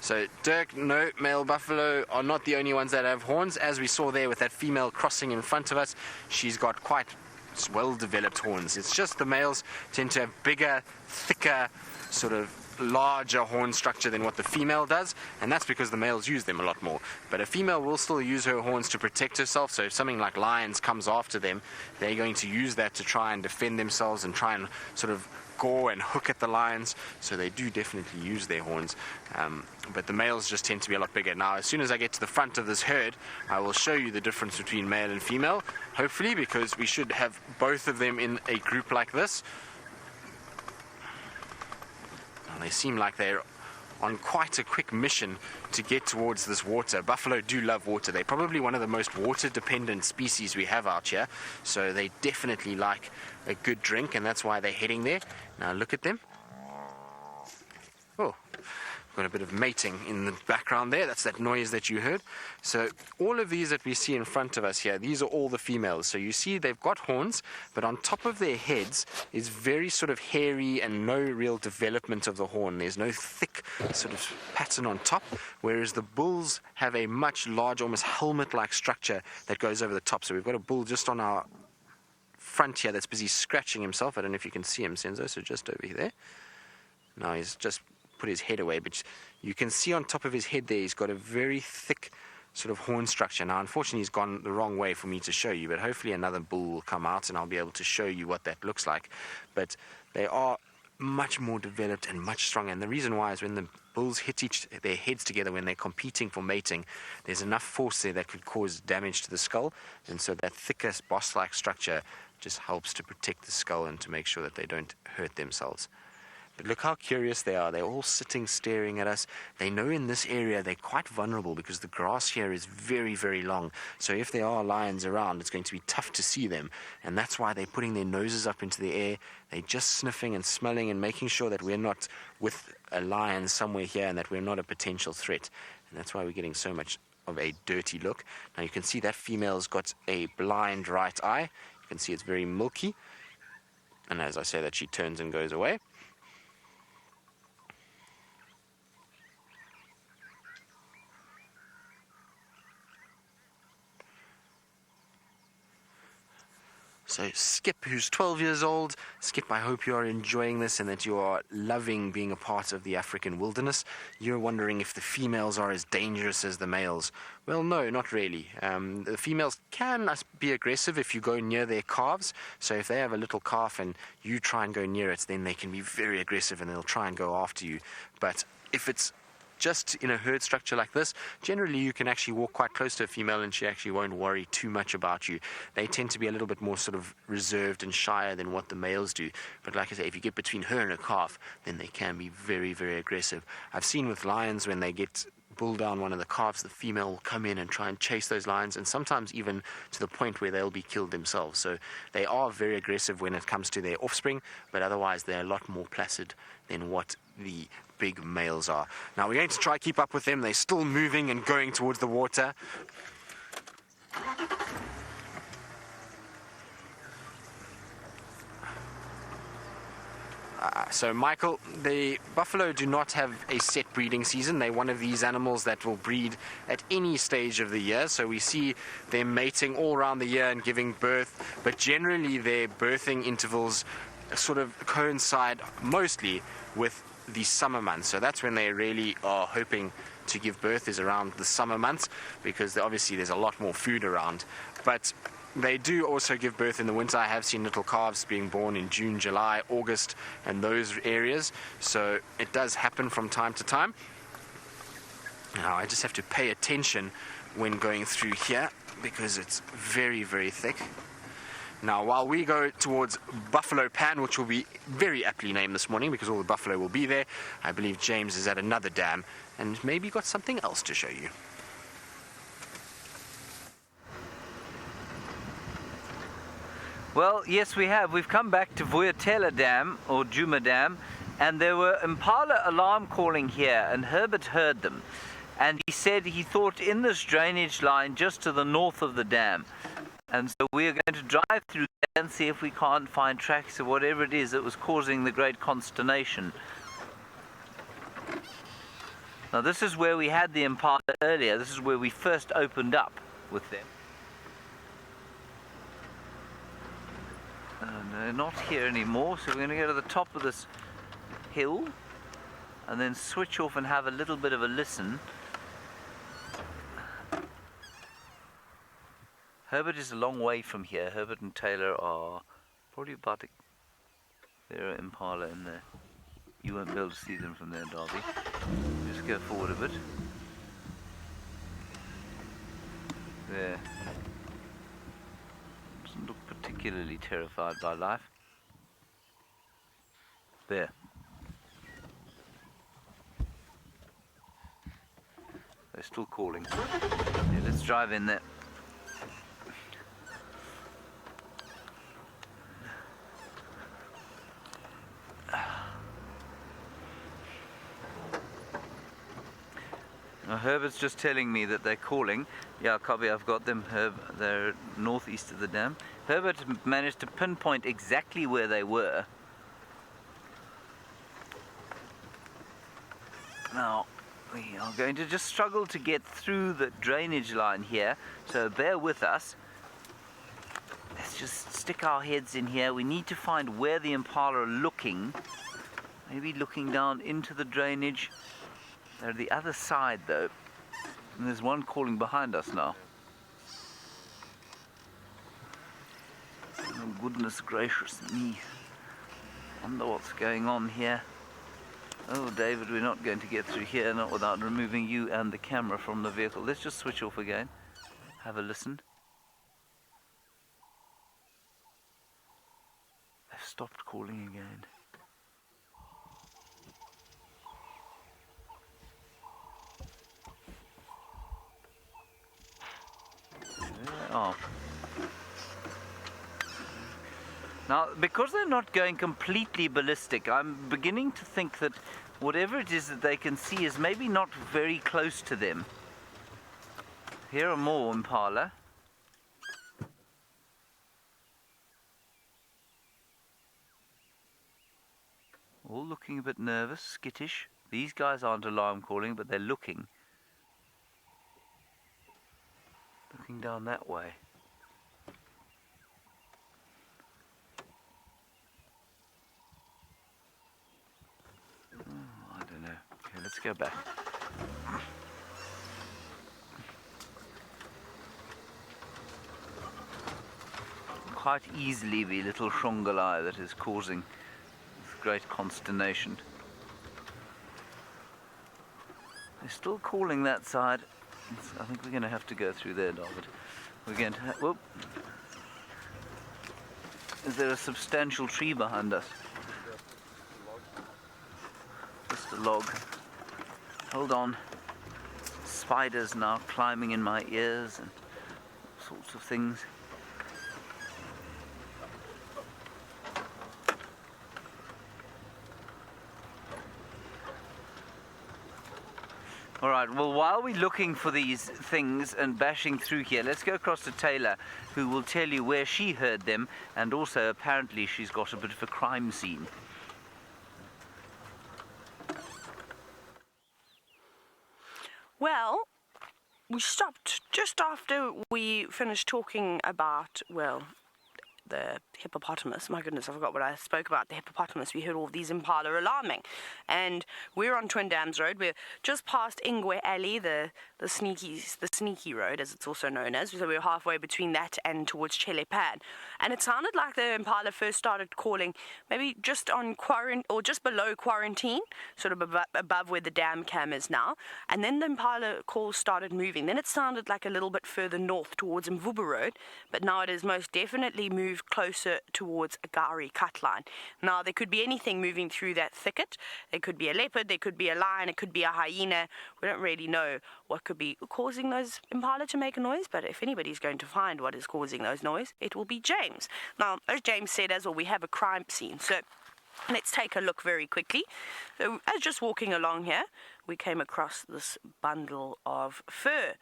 So, Dirk, no, male buffalo are not the only ones that have horns. As we saw there with that female crossing in front of us, she's got quite well-developed horns. It's just the males tend to have bigger, thicker, sort of larger horn structure than what the female does, and that's because the males use them a lot more. But a female will still use her horns to protect herself, so if something like lions comes after them, they're going to use that to try and defend themselves and try and sort of gore and hook at the lions, so they do definitely use their horns, but the males just tend to be a lot bigger. Now, as soon as I get to the front of this herd, I will show you the difference between male and female, hopefully, because we should have both of them in a group like this. Now, they seem like they're on quite a quick mission to get towards this water. Buffalo do love water. They're probably one of the most water-dependent species we have out here, so they definitely like a good drink, and that's why they're heading there. Now look at them. Oh, got a bit of mating in the background there. That's that noise that you heard. So all of these that we see in front of us here, these are all the females. So you see they've got horns, but on top of their heads is very sort of hairy and no real development of the horn. There's no thick sort of pattern on top, whereas the bulls have a much larger, almost helmet-like structure that goes over the top. So we've got a bull just on our front here that's busy scratching himself. I don't know if you can see him, Senzo, so just over there. Now he's just put his head away, but you can see on top of his head there he's got a very thick sort of horn structure. Now unfortunately he's gone the wrong way for me to show you, but hopefully another bull will come out and I'll be able to show you what that looks like. But they are much more developed and much stronger, and the reason why is when the bulls hit their heads together when they're competing for mating, there's enough force there that could cause damage to the skull, and so that thicker boss-like structure just helps to protect the skull and to make sure that they don't hurt themselves. But look how curious they are. They're all sitting, staring at us. They know in this area they're quite vulnerable because the grass here is very, very long. So if there are lions around, it's going to be tough to see them. And that's why they're putting their noses up into the air. They're just sniffing and smelling and making sure that we're not with a lion somewhere here and that we're not a potential threat. And that's why we're getting so much of a dirty look. Now you can see that female's got a blind right eye. You can see it's very milky. And as I say that, she turns and goes away. So Skip, who's 12 years old. Skip, I hope you are enjoying this and that you are loving being a part of the African wilderness. You're wondering if the females are as dangerous as the males. Well, no, not really. The females can be aggressive if you go near their calves. So if they have a little calf and you try and go near it, then they can be very aggressive and they'll try and go after you. But if it's just in a herd structure like this, generally you can actually walk quite close to a female and she actually won't worry too much about you. They tend to be a little bit more sort of reserved and shyer than what the males do. But like I say, if you get between her and a calf, then they can be very, very aggressive. I've seen with lions when they get bull down one of the calves, the female will come in and try and chase those lions, and sometimes even to the point where they'll be killed themselves. So they are very aggressive when it comes to their offspring, but otherwise they're a lot more placid than what the big males are. Now we're going to try keep up with them. They're still moving and going towards the water. So Michael, the buffalo do not have a set breeding season. They're one of these animals that will breed at any stage of the year. So we see them mating all around the year and giving birth, but generally their birthing intervals sort of coincide mostly with the summer months. So that's when they really are hoping to give birth, is around the summer months, because obviously there's a lot more food around. But they do also give birth in the winter. I have seen little calves being born in June, July, August, and those areas. So it does happen from time to time. Now I just have to pay attention when going through here because it's very, very thick. Now while we go towards Buffalo Pan, which will be very aptly named this morning because all the buffalo will be there, I believe James is at another dam and maybe got something else to show you. Well, yes, we have. We've come back to Vuyatela Dam, or Djuma Dam, and there were Impala alarm calling here, and Herbert heard them. And he said he thought in this drainage line just to the north of the dam. And so we are going to drive through there and see if we can't find tracks of whatever it is that was causing the great consternation. Now this is where we had the Impala earlier. This is where we first opened up with them. They're not here anymore, so we're going to go to the top of this hill and then switch off and have a little bit of a listen. Herbert is a long way from here. Herbert and Taylor are probably about to... There are Impala in there. You won't be able to see them from there, Darby. Just go forward a bit. There. Doesn't look particularly terrified by life. There. They're still calling. Yeah, let's drive in there. Now, Herbert's just telling me that they're calling. Yeah, copy, I've got them. They're northeast of the dam. Herbert managed to pinpoint exactly where they were. Now, we are going to just struggle to get through the drainage line here, so bear with us. Let's just stick our heads in here. We need to find where the Impala are looking. Maybe looking down into the drainage. They're the other side though, and there's one calling behind us now. Oh goodness gracious me, wonder what's going on here. Oh David, we're not going to get through here, not without removing you and the camera from the vehicle. Let's just switch off again, have a listen. They've stopped calling again. Oh. Now, because they're not going completely ballistic, I'm beginning to think that whatever it is that they can see is maybe not very close to them. Here are more impala. All looking a bit nervous, skittish. These guys aren't alarm calling, but they're looking. Looking down that way. Oh, I don't know. Okay, let's go back. Quite easily the little shongalai that is causing great consternation. They're still calling that side. I think we're going to have to go through there, David. We're going to whoop. Is there a substantial tree behind us? Just a log. Hold on. Spiders now climbing in my ears and all sorts of things. Alright, well, while we're looking for these things and bashing through here, let's go across to Taylor, who will tell you where she heard them, and also apparently she's got a bit of a crime scene. Well, we stopped just after we finished talking about, well, the hippopotamus. My goodness, I forgot what I spoke about. The hippopotamus. We heard all of these impala alarming. And we're on Twin Dams Road. We're just past Ingwe Alley, the sneaky road, as it's also known as. So we're halfway between that and towards Leopard. And it sounded like the impala first started calling maybe just on quarantine, or just below quarantine, sort of above where the dam cam is now. And then the impala calls started moving. Then it sounded like a little bit further north towards Mvubu Road. But now it has most definitely moved closer towards a Gari cut line. Now, there could be anything moving through that thicket. There could be a leopard, there could be a lion, it could be a hyena. We don't really know what could be causing those impala to make a noise, but if anybody's going to find what is causing those noise, it will be James. Now, as James said as well, we have a crime scene. So let's take a look very quickly. So, as just walking along here, we came across this bundle of fur,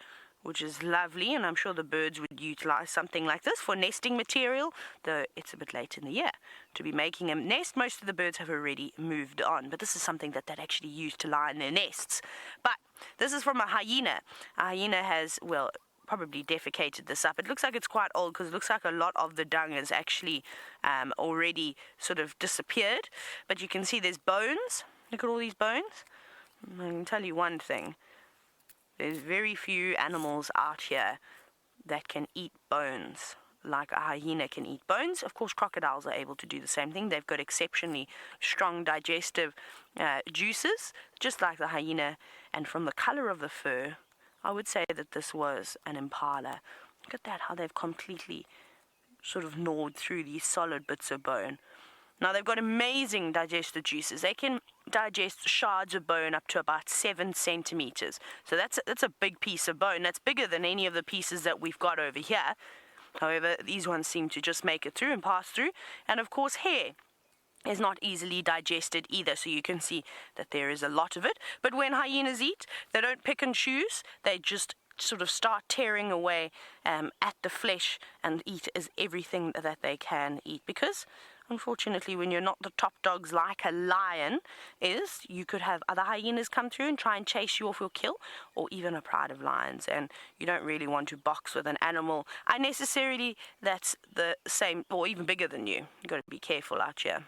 which is lovely, and I'm sure the birds would utilize something like this for nesting material, though it's a bit late in the year to be making a nest. Most of the birds have already moved on, but this is something that they'd actually use to lie in their nests. But this is from a hyena. A hyena has, well, probably defecated this up. It looks like it's quite old because it looks like a lot of the dung has actually already sort of disappeared. But you can see there's bones. Look at all these bones. I can tell you one thing. There's very few animals out here that can eat bones like a hyena can eat bones. Of course, crocodiles are able to do the same thing. They've got exceptionally strong digestive juices, just like the hyena. And from the color of the fur, I would say that this was an impala. Look at that, how they've completely sort of gnawed through these solid bits of bone. Now, they've got amazing digestive juices. They can digest shards of bone up to about 7 centimeters. So that's a big piece of bone. That's bigger than any of the pieces that we've got over here. However, these ones seem to just make it through and pass through. And, of course, hair is not easily digested either, so you can see that there is a lot of it. But when hyenas eat, they don't pick and choose. They just sort of start tearing away at the flesh and eat as everything that they can eat, because unfortunately, when you're not the top dogs like a lion is, you could have other hyenas come through and try and chase you off your kill, or even a pride of lions, and you don't really want to box with an animal unnecessarily that's the same or even bigger than you. You've got to be careful out here.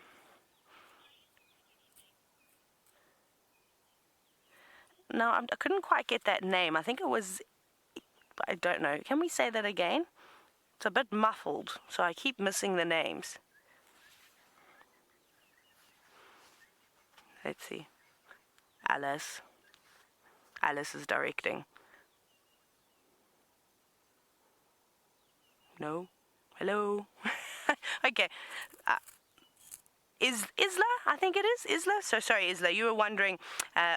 No, I couldn't quite get that name. I think it was, I don't know. Can we say that again? It's a bit muffled, so I keep missing the names. Let's see. Alice. Alice is directing. No? Hello? Okay. Isla, I think it is, Isla. So sorry, Isla, you were wondering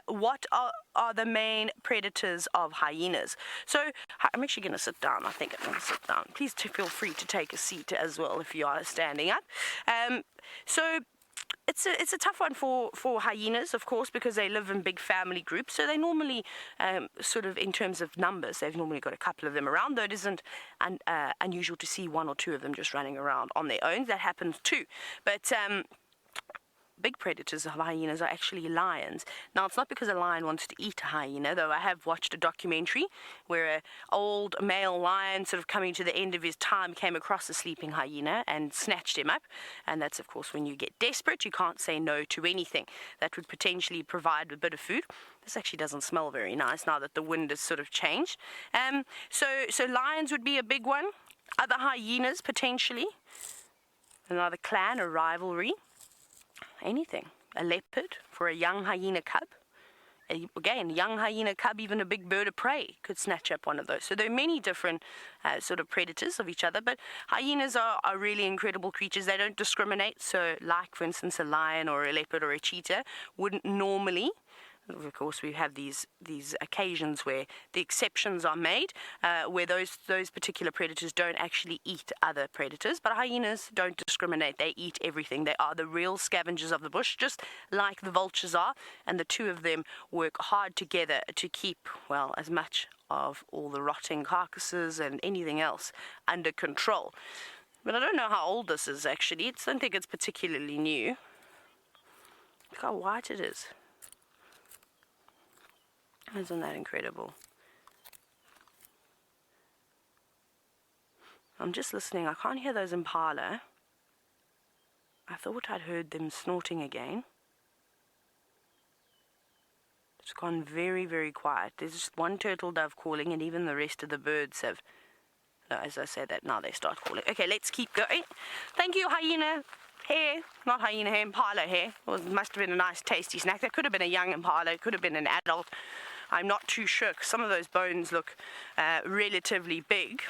what are the main predators of hyenas. So I'm actually going to sit down. I think I'm going to sit down. Please feel free to take a seat as well if you are standing up. So it's a tough one for hyenas, of course, because they live in big family groups. So they normally, sort of in terms of numbers, they've normally got a couple of them around, though it isn't unusual to see one or two of them just running around on their own. That happens too. But big predators of hyenas are actually lions. Now, it's not because a lion wants to eat a hyena, though I have watched a documentary where an old male lion, sort of coming to the end of his time, came across a sleeping hyena and snatched him up. And that's, of course, when you get desperate, you can't say no to anything that would potentially provide a bit of food. This actually doesn't smell very nice now that the wind has sort of changed. So lions would be a big one. Other hyenas, potentially. Another clan, a rivalry. Anything. A leopard for a young hyena cub. Again, young hyena cub, even a big bird of prey could snatch up one of those. So there are many different sort of predators of each other, but hyenas are really incredible creatures. They don't discriminate. So like, for instance, a lion or a leopard or a cheetah wouldn't normally. Of course, we have these occasions where the exceptions are made, where those particular predators don't actually eat other predators. But hyenas don't discriminate. They eat everything. They are the real scavengers of the bush, just like the vultures are. And the two of them work hard together to keep, well, as much of all the rotting carcasses and anything else under control. But I don't know how old this is, actually. I don't think it's particularly new. Look how white it is. Isn't that incredible? I'm just listening. I can't hear those impala. I thought I'd heard them snorting again. It's gone very, very quiet. There's just one turtle dove calling, and even the rest of the birds have... No, as I say that, now they start calling. Okay, let's keep going. Thank you, hyena hair. Not hyena hair, impala hair. Well, it must have been a nice, tasty snack. That could have been a young impala. It could have been an adult. I'm not too sure, 'cause some of those bones look relatively big.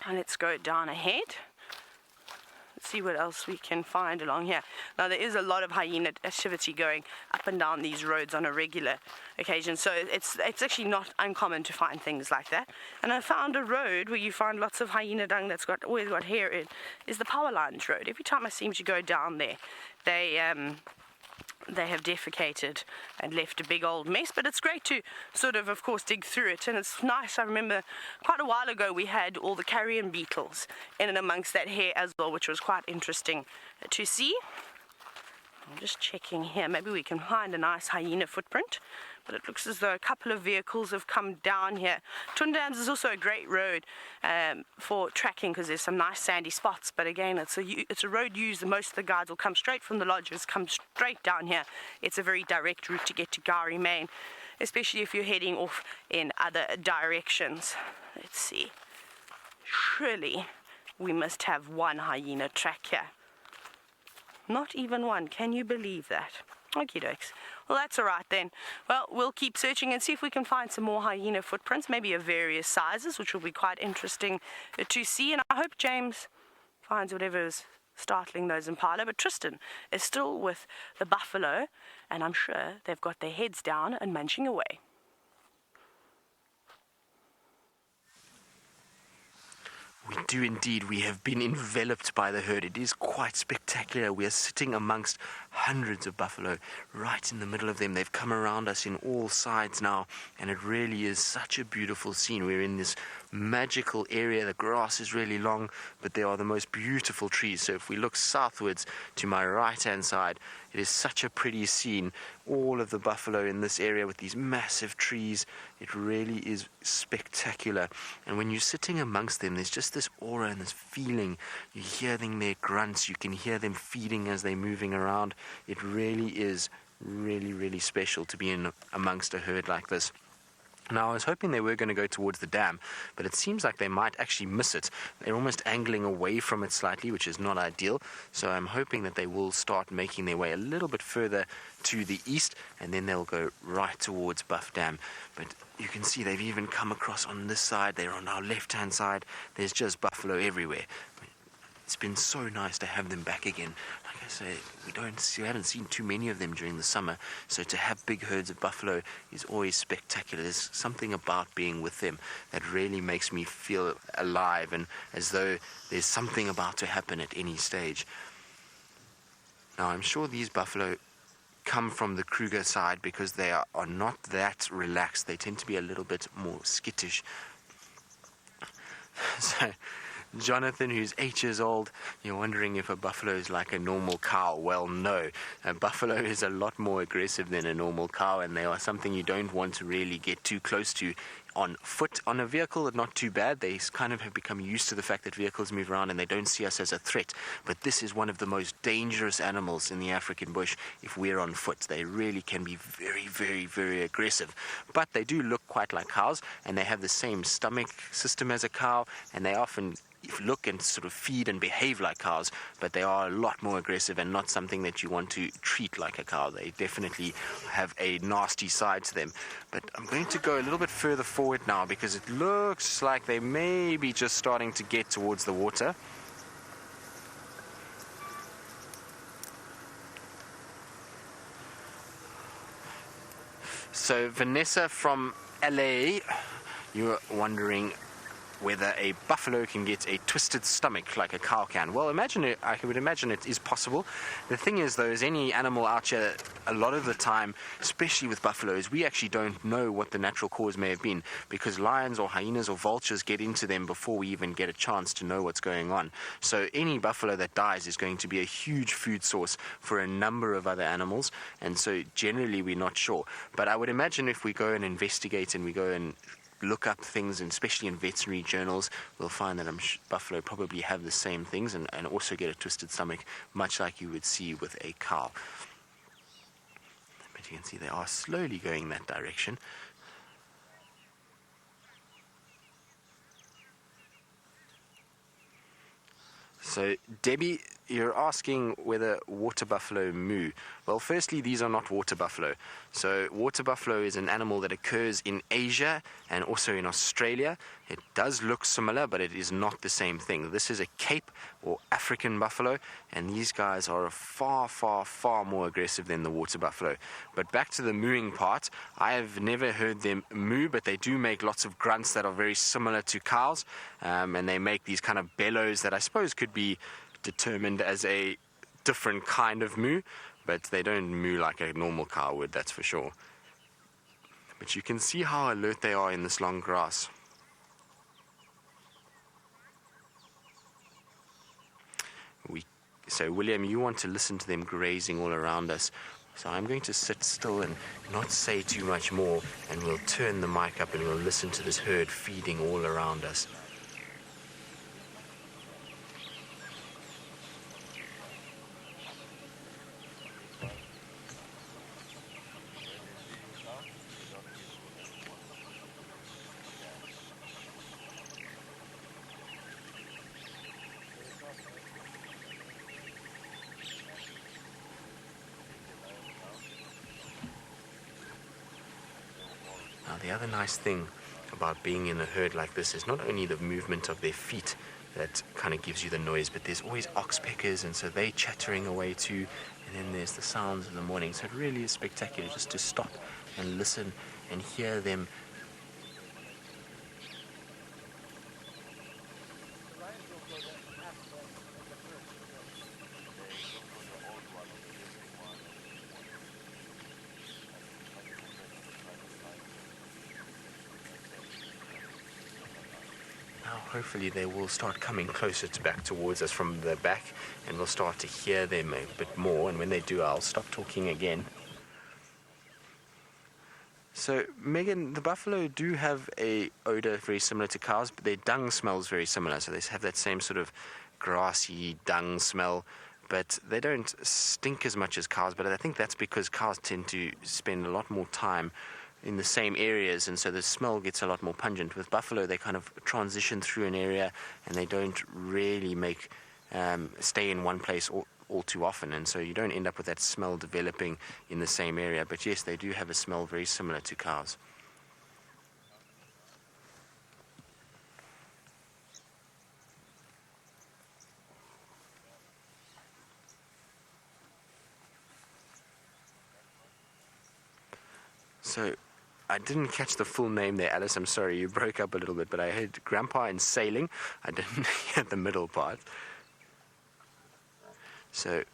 And let's go down ahead. Let's see what else we can find along here. Now, there is a lot of hyena activity going up and down these roads on a regular occasion, so it's actually not uncommon to find things like that. And I found a road where you find lots of hyena dung that's always got hair in, is the Power Lines Road. Every time I seem to go down there, they have defecated and left a big old mess, but it's great to sort of course, dig through it, and it's nice. I remember quite a while ago we had all the carrion beetles in and amongst that hair as well, which was quite interesting to see. I'm just checking here. Maybe we can find a nice hyena footprint, but it looks as though a couple of vehicles have come down here. Tundams is also a great road for tracking because there's some nice sandy spots, but again, it's a road used. Most of the guides will come straight from the lodges, come straight down here. It's a very direct route to get to Gowrie, Main, especially if you're heading off in other directions. Let's see. Surely we must have one hyena track here. Not even one. Can you believe that? Okie dokes. Well, that's alright then. Well, we'll keep searching and see if we can find some more hyena footprints, maybe of various sizes, which will be quite interesting to see. And I hope James finds whatever is startling those impala. But Tristan is still with the buffalo, and I'm sure they've got their heads down and munching away. We do indeed. We have been enveloped by the herd. It is quite spectacular. We are sitting amongst hundreds of buffalo right in the middle of them. They've come around us in all sides now, and it really is such a beautiful scene. We're in this magical area. The grass is really long, but there are the most beautiful trees. So if we look southwards to my right-hand side, it is such a pretty scene. All of the buffalo in this area with these massive trees. It really is spectacular. And when you're sitting amongst them, there's just this aura and this feeling. You hear their grunts. You can hear them feeding as they're moving around. It really is really, really special to be in amongst a herd like this. Now, I was hoping they were going to go towards the dam, but it seems like they might actually miss it. They're almost angling away from it slightly, which is not ideal. So I'm hoping that they will start making their way a little bit further to the east, and then they'll go right towards Buff Dam. But you can see they've even come across on this side. They're on our left-hand side. There's just buffalo everywhere. it's been so nice to have them back again. Like I say, we haven't seen too many of them during the summer, so to have big herds of buffalo is always spectacular. There's something about being with them that really makes me feel alive and as though there's something about to happen at any stage. Now, I'm sure these buffalo come from the Kruger side because they are not that relaxed. They tend to be a little bit more skittish. So, Jonathan, who's 8 years old, you're wondering if a buffalo is like a normal cow. Well, no. A buffalo is a lot more aggressive than a normal cow, and they are something you don't want to really get too close to on foot. On a vehicle, not too bad. They kind of have become used to the fact that vehicles move around and they don't see us as a threat. But this is one of the most dangerous animals in the African bush if we're on foot. They really can be very, very, very aggressive. But they do look quite like cows, and they have the same stomach system as a cow, and they often look and sort of feed and behave like cows, but they are a lot more aggressive and not something that you want to treat like a cow. They definitely have a nasty side to them. But I'm going to go a little bit further forward now because it looks like they may be just starting to get towards the water. So Vanessa from LA, you're wondering whether a buffalo can get a twisted stomach like a cow can. Well, I would imagine it is possible. The thing is, though, is any animal out here, a lot of the time, especially with buffaloes, we actually don't know what the natural cause may have been because lions or hyenas or vultures get into them before we even get a chance to know what's going on. So any buffalo that dies is going to be a huge food source for a number of other animals, and so generally we're not sure. But I would imagine if we go and investigate and we go and look up things, and especially in veterinary journals, we'll find that buffalo probably have the same things and also get a twisted stomach, much like you would see with a cow. But you can see they are slowly going that direction. So, Debbie, you're asking whether water buffalo moo. Well, firstly, these are not water buffalo. So, water buffalo is an animal that occurs in Asia and also in Australia. It does look similar, but it is not the same thing. This is a Cape or African buffalo, and these guys are far, far, far more aggressive than the water buffalo. But back to the mooing part, I have never heard them moo, but they do make lots of grunts that are very similar to cows, and they make these kind of bellows that I suppose could be determined as a different kind of moo, but they don't moo like a normal cow would, that's for sure. But you can see how alert they are in this long grass. So William, you want to listen to them grazing all around us, so I'm going to sit still and not say too much more, and we'll turn the mic up and we'll listen to this herd feeding all around us. The other nice thing about being in a herd like this is not only the movement of their feet that kind of gives you the noise, but there's always oxpeckers, and so they're chattering away too, and then there's the sounds of the morning. So it really is spectacular just to stop and listen and hear them. Hopefully they will start coming closer back towards us from the back, and we'll start to hear them a bit more, and when they do, I'll stop talking again. So, Megan, the buffalo do have a odor very similar to cows, but their dung smells very similar, so they have that same sort of grassy dung smell, but they don't stink as much as cows. But I think that's because cows tend to spend a lot more time in the same areas, and so the smell gets a lot more pungent. With buffalo, they kind of transition through an area, and they don't really stay in one place all too often, and so you don't end up with that smell developing in the same area. But yes, they do have a smell very similar to cows. So I didn't catch the full name there, Alice. I'm sorry, you broke up a little bit, but I heard Grandpa in sailing. I didn't hear the middle part. So,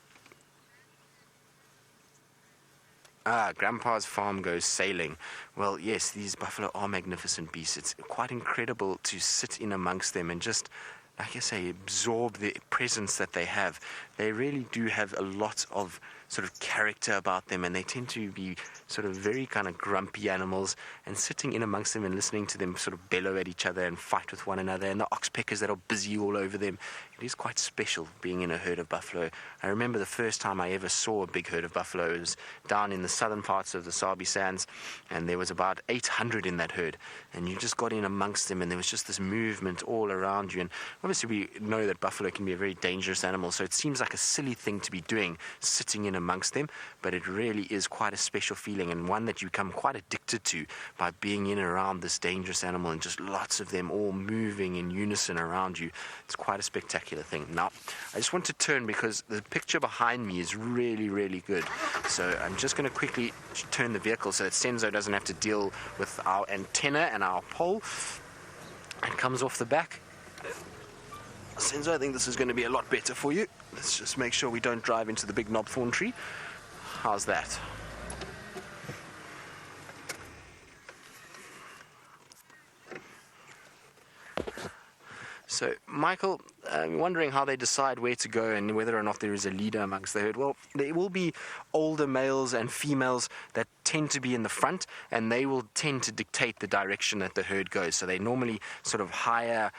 Grandpa's farm goes sailing. Well, yes, these buffalo are magnificent beasts. It's quite incredible to sit in amongst them and just, like I say, absorb the presence that they have. They really do have a lot of sort of character about them, and they tend to be sort of very kind of grumpy animals, and sitting in amongst them and listening to them sort of bellow at each other and fight with one another, and the oxpeckers that are busy all over them. It is quite special being in a herd of buffalo. I remember the first time I ever saw a big herd of buffalo. It was down in the southern parts of the Sabi Sands, and there was about 800 in that herd, and you just got in amongst them, and there was just this movement all around you. And obviously we know that buffalo can be a very dangerous animal, so it seems like a silly thing to be doing, sitting in amongst them, but it really is quite a special feeling, and one that you become quite addicted to by being in and around this dangerous animal, and just lots of them all moving in unison around you. It's quite a spectacular thing. Now, I just want to turn because the picture behind me is really, really good. So I'm just going to quickly turn the vehicle so that Senzo doesn't have to deal with our antenna and our pole. It comes off the back. Senzo, I think this is going to be a lot better for you. Let's just make sure we don't drive into the big knobthorn tree. How's that? So, Michael, I'm wondering how they decide where to go and whether or not there is a leader amongst the herd. Well, there will be older males and females that tend to be in the front, and they will tend to dictate the direction that the herd goes. So they normally sort of hire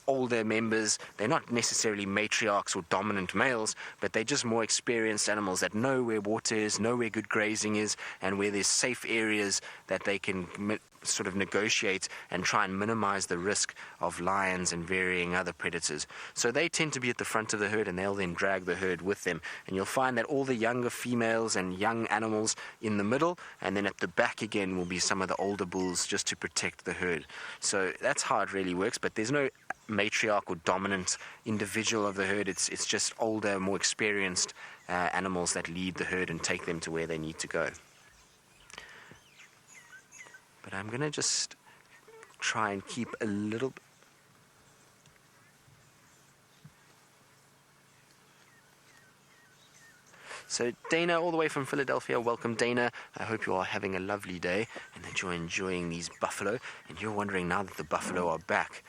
older members. They're not necessarily matriarchs or dominant males, but they're just more experienced animals that know where water is, know where good grazing is, and where there's safe areas that they can sort of negotiate and try and minimize the risk of lions and varying other predators. So they tend to be at the front of the herd, and they'll then drag the herd with them. And you'll find that all the younger females and young animals in the middle, and then at the back again will be some of the older bulls just to protect the herd. So that's how it really works, but there's no matriarch or dominant individual of the herd. It's just older, more experienced animals that lead the herd and take them to where they need to go. But I'm going to just try and keep a little... So Dana, all the way from Philadelphia, welcome Dana. I hope you are having a lovely day and that you're enjoying these buffalo. And you're wondering, now that the buffalo are back,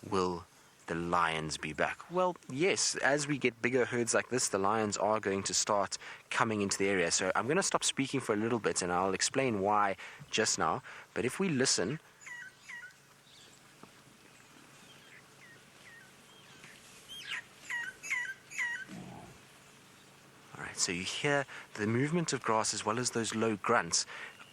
will the lions be back? Well, yes, as we get bigger herds like this, the lions are going to start coming into the area. So I'm going to stop speaking for a little bit and I'll explain why just now. But if we listen... Alright, so you hear the movement of grass as well as those low grunts.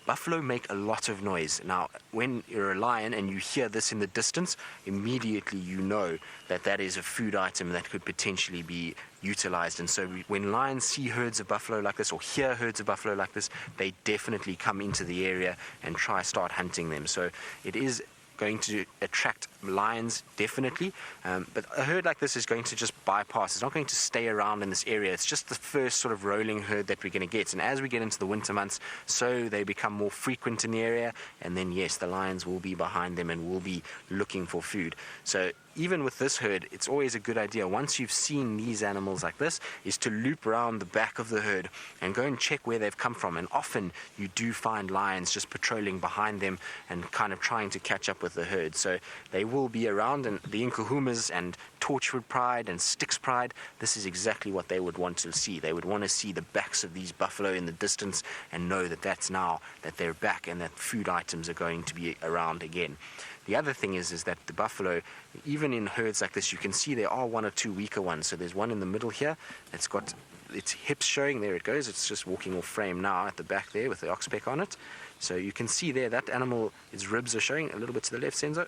Buffalo make a lot of noise. Now, when you're a lion and you hear this in the distance, immediately you know that that is a food item that could potentially be utilized. And so when lions see herds of buffalo like this or hear herds of buffalo like this, they definitely come into the area and start hunting them. So it is going to attract lions, definitely, but a herd like this is going to just bypass. It's not going to stay around in this area. It's just the first sort of rolling herd that we're going to get, and as we get into the winter months, so they become more frequent in the area, and then yes, the lions will be behind them and will be looking for food. So even with this herd, it's always a good idea, once you've seen these animals like this, is to loop around the back of the herd and go and check where they've come from. And often you do find lions just patrolling behind them and kind of trying to catch up with the herd. So they will be around, and the Inkahumas and Torchwood Pride and Styx Pride, this is exactly what they would want to see. They would want to see the backs of these buffalo in the distance and know that that's now that they're back and that food items are going to be around again. The other thing is that the buffalo, even in herds like this, you can see there are one or two weaker ones. So there's one in the middle here that's got its hips showing. There it goes. It's just walking off frame now at the back there with the oxpeck on it. So you can see there that animal, its ribs are showing a little bit to the left, Senzo.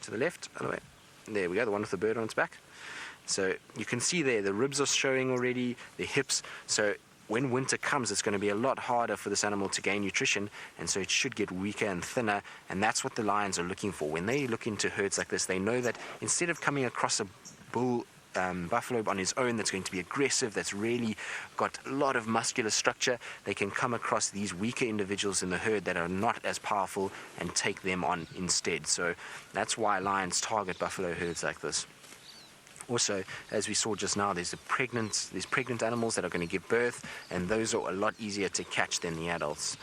To the left, other way. There we go, the one with the bird on its back. So you can see there the ribs are showing already, the hips. So when winter comes, it's going to be a lot harder for this animal to gain nutrition, and so it should get weaker and thinner, and that's what the lions are looking for. When they look into herds like this, they know that instead of coming across a bull buffalo on his own that's going to be aggressive, that's really got a lot of muscular structure, they can come across these weaker individuals in the herd that are not as powerful and take them on instead. So that's why lions target buffalo herds like this. Also, as we saw just now, there's pregnant animals that are going to give birth, and those are a lot easier to catch than the adults.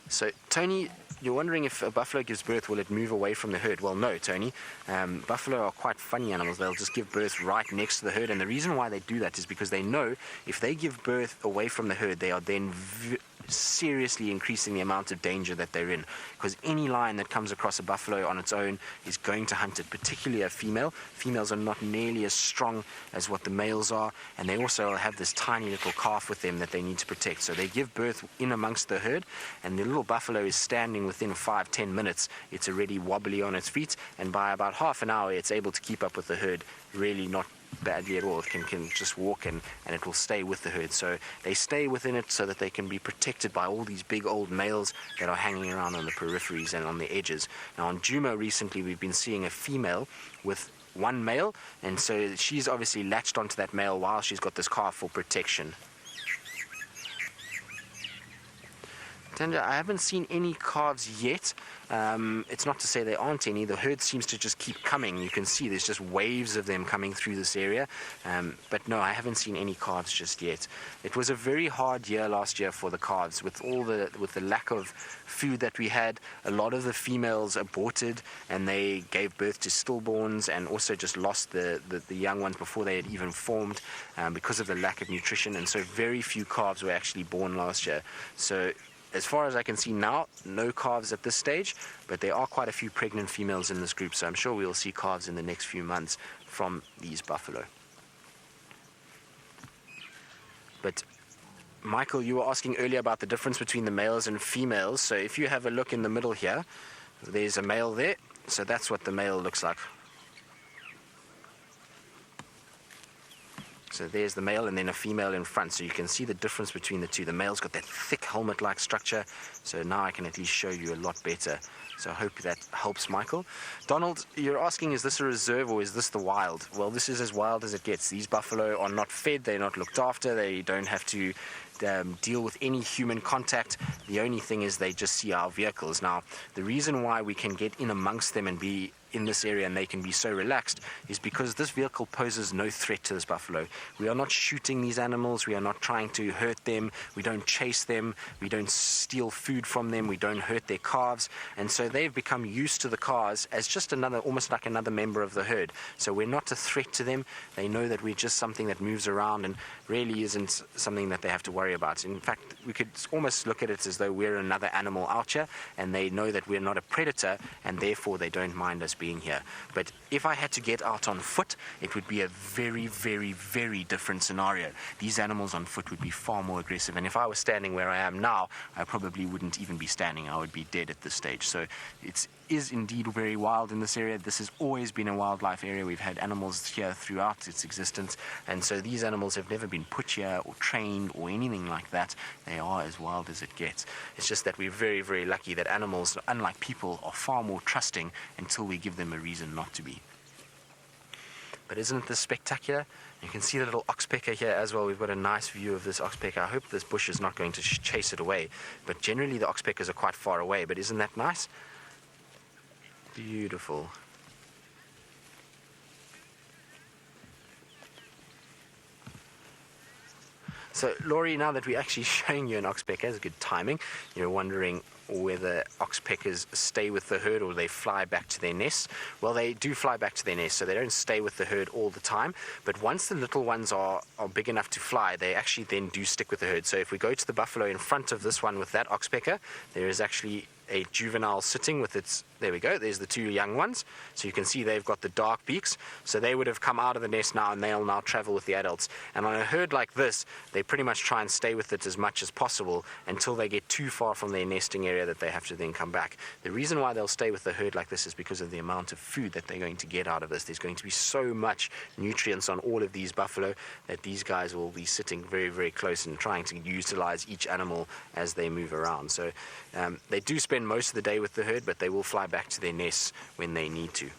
So, Tony, you're wondering if a buffalo gives birth, will it move away from the herd? Well, no, Tony. Buffalo are quite funny animals. They'll just give birth right next to the herd, and the reason why they do that is because they know if they give birth away from the herd, they are then seriously increasing the amount of danger that they're in, because any lion that comes across a buffalo on its own is going to hunt it, particularly a female. Females are not nearly as strong as what the males are, and they also have this tiny little calf with them that they need to protect. So they give birth in amongst the herd, and the little buffalo is standing within 5-10 minutes. It's already wobbly on its feet, and by about half an hour it's able to keep up with the herd, really not badly at all. It can just walk and it will stay with the herd. So they stay within it so that they can be protected by all these big old males that are hanging around on the peripheries and on the edges. Now on Djuma recently we've been seeing a female with one male, and so she's obviously latched onto that male while she's got this calf for protection. Tanja, I haven't seen any calves yet. It's not to say there aren't any. The herd seems to just keep coming. You can see there's just waves of them coming through this area. But no, I haven't seen any calves just yet. It was a very hard year last year for the calves with the lack of food that we had. A lot of the females aborted and they gave birth to stillborns and also just lost the young ones before they had even formed because of the lack of nutrition. And so very few calves were actually born last year. So as far as I can see now, no calves at this stage, but there are quite a few pregnant females in this group, so I'm sure we'll see calves in the next few months from these buffalo. But Michael, you were asking earlier about the difference between the males and females. So if you have a look in the middle here, there's a male there, so that's what the male looks like. So there's the male and then a female in front. So you can see the difference between the two. The male's got that thick helmet-like structure. So now I can at least show you a lot better. So I hope that helps, Michael. Donald, you're asking, is this a reserve or is this the wild? Well, this is as wild as it gets. These buffalo are not fed. They're not looked after. They don't have to deal with any human contact. The only thing is they just see our vehicles. Now, the reason why we can get in amongst them and be in this area and they can be so relaxed is because this vehicle poses no threat to this buffalo. We are not shooting these animals. We are not trying to hurt them. We don't chase them. We don't steal food from them. We don't hurt their calves. And so they've become used to the cars as just almost like another member of the herd. So we're not a threat to them. They know that we're just something that moves around and really isn't something that they have to worry about. In fact, we could almost look at it as though we're another animal out here, and they know that we're not a predator, and therefore they don't mind us being here. But if I had to get out on foot, it would be a very, very, very different scenario. These animals on foot would be far more aggressive, and if I was standing where I am now, I probably wouldn't even be standing. I would be dead at this stage. So it is indeed very wild in this area. This has always been a wildlife area. We've had animals here throughout its existence, and so these animals have never been put here or trained or anything like that. They are as wild as it gets. It's just that we're very, very lucky that animals, unlike people, are far more trusting until we give them a reason not to be. But isn't this spectacular? You can see the little oxpecker here as well. We've got a nice view of this oxpecker. I hope this bush is not going to chase it away, but generally the oxpeckers are quite far away. But isn't that nice? Beautiful. So, Laurie, now that we're actually showing you an oxpecker, it's good timing. You're wondering whether oxpeckers stay with the herd or they fly back to their nests. Well, they do fly back to their nests, so they don't stay with the herd all the time. But once the little ones are big enough to fly, they actually then do stick with the herd. So if we go to the buffalo in front of this one with that oxpecker, there is actually a juvenile sitting with its, there we go, there's the two young ones. So you can see they've got the dark beaks. So they would have come out of the nest now and they'll now travel with the adults. And on a herd like this, they pretty much try and stay with it as much as possible until they get too far from their nesting area that they have to then come back. The reason why they'll stay with the herd like this is because of the amount of food that they're going to get out of this. There's going to be so much nutrients on all of these buffalo that these guys will be sitting very, very close and trying to utilize each animal as they move around. So they do spend most of the day with the herd, but they will fly back to their nests when they need to.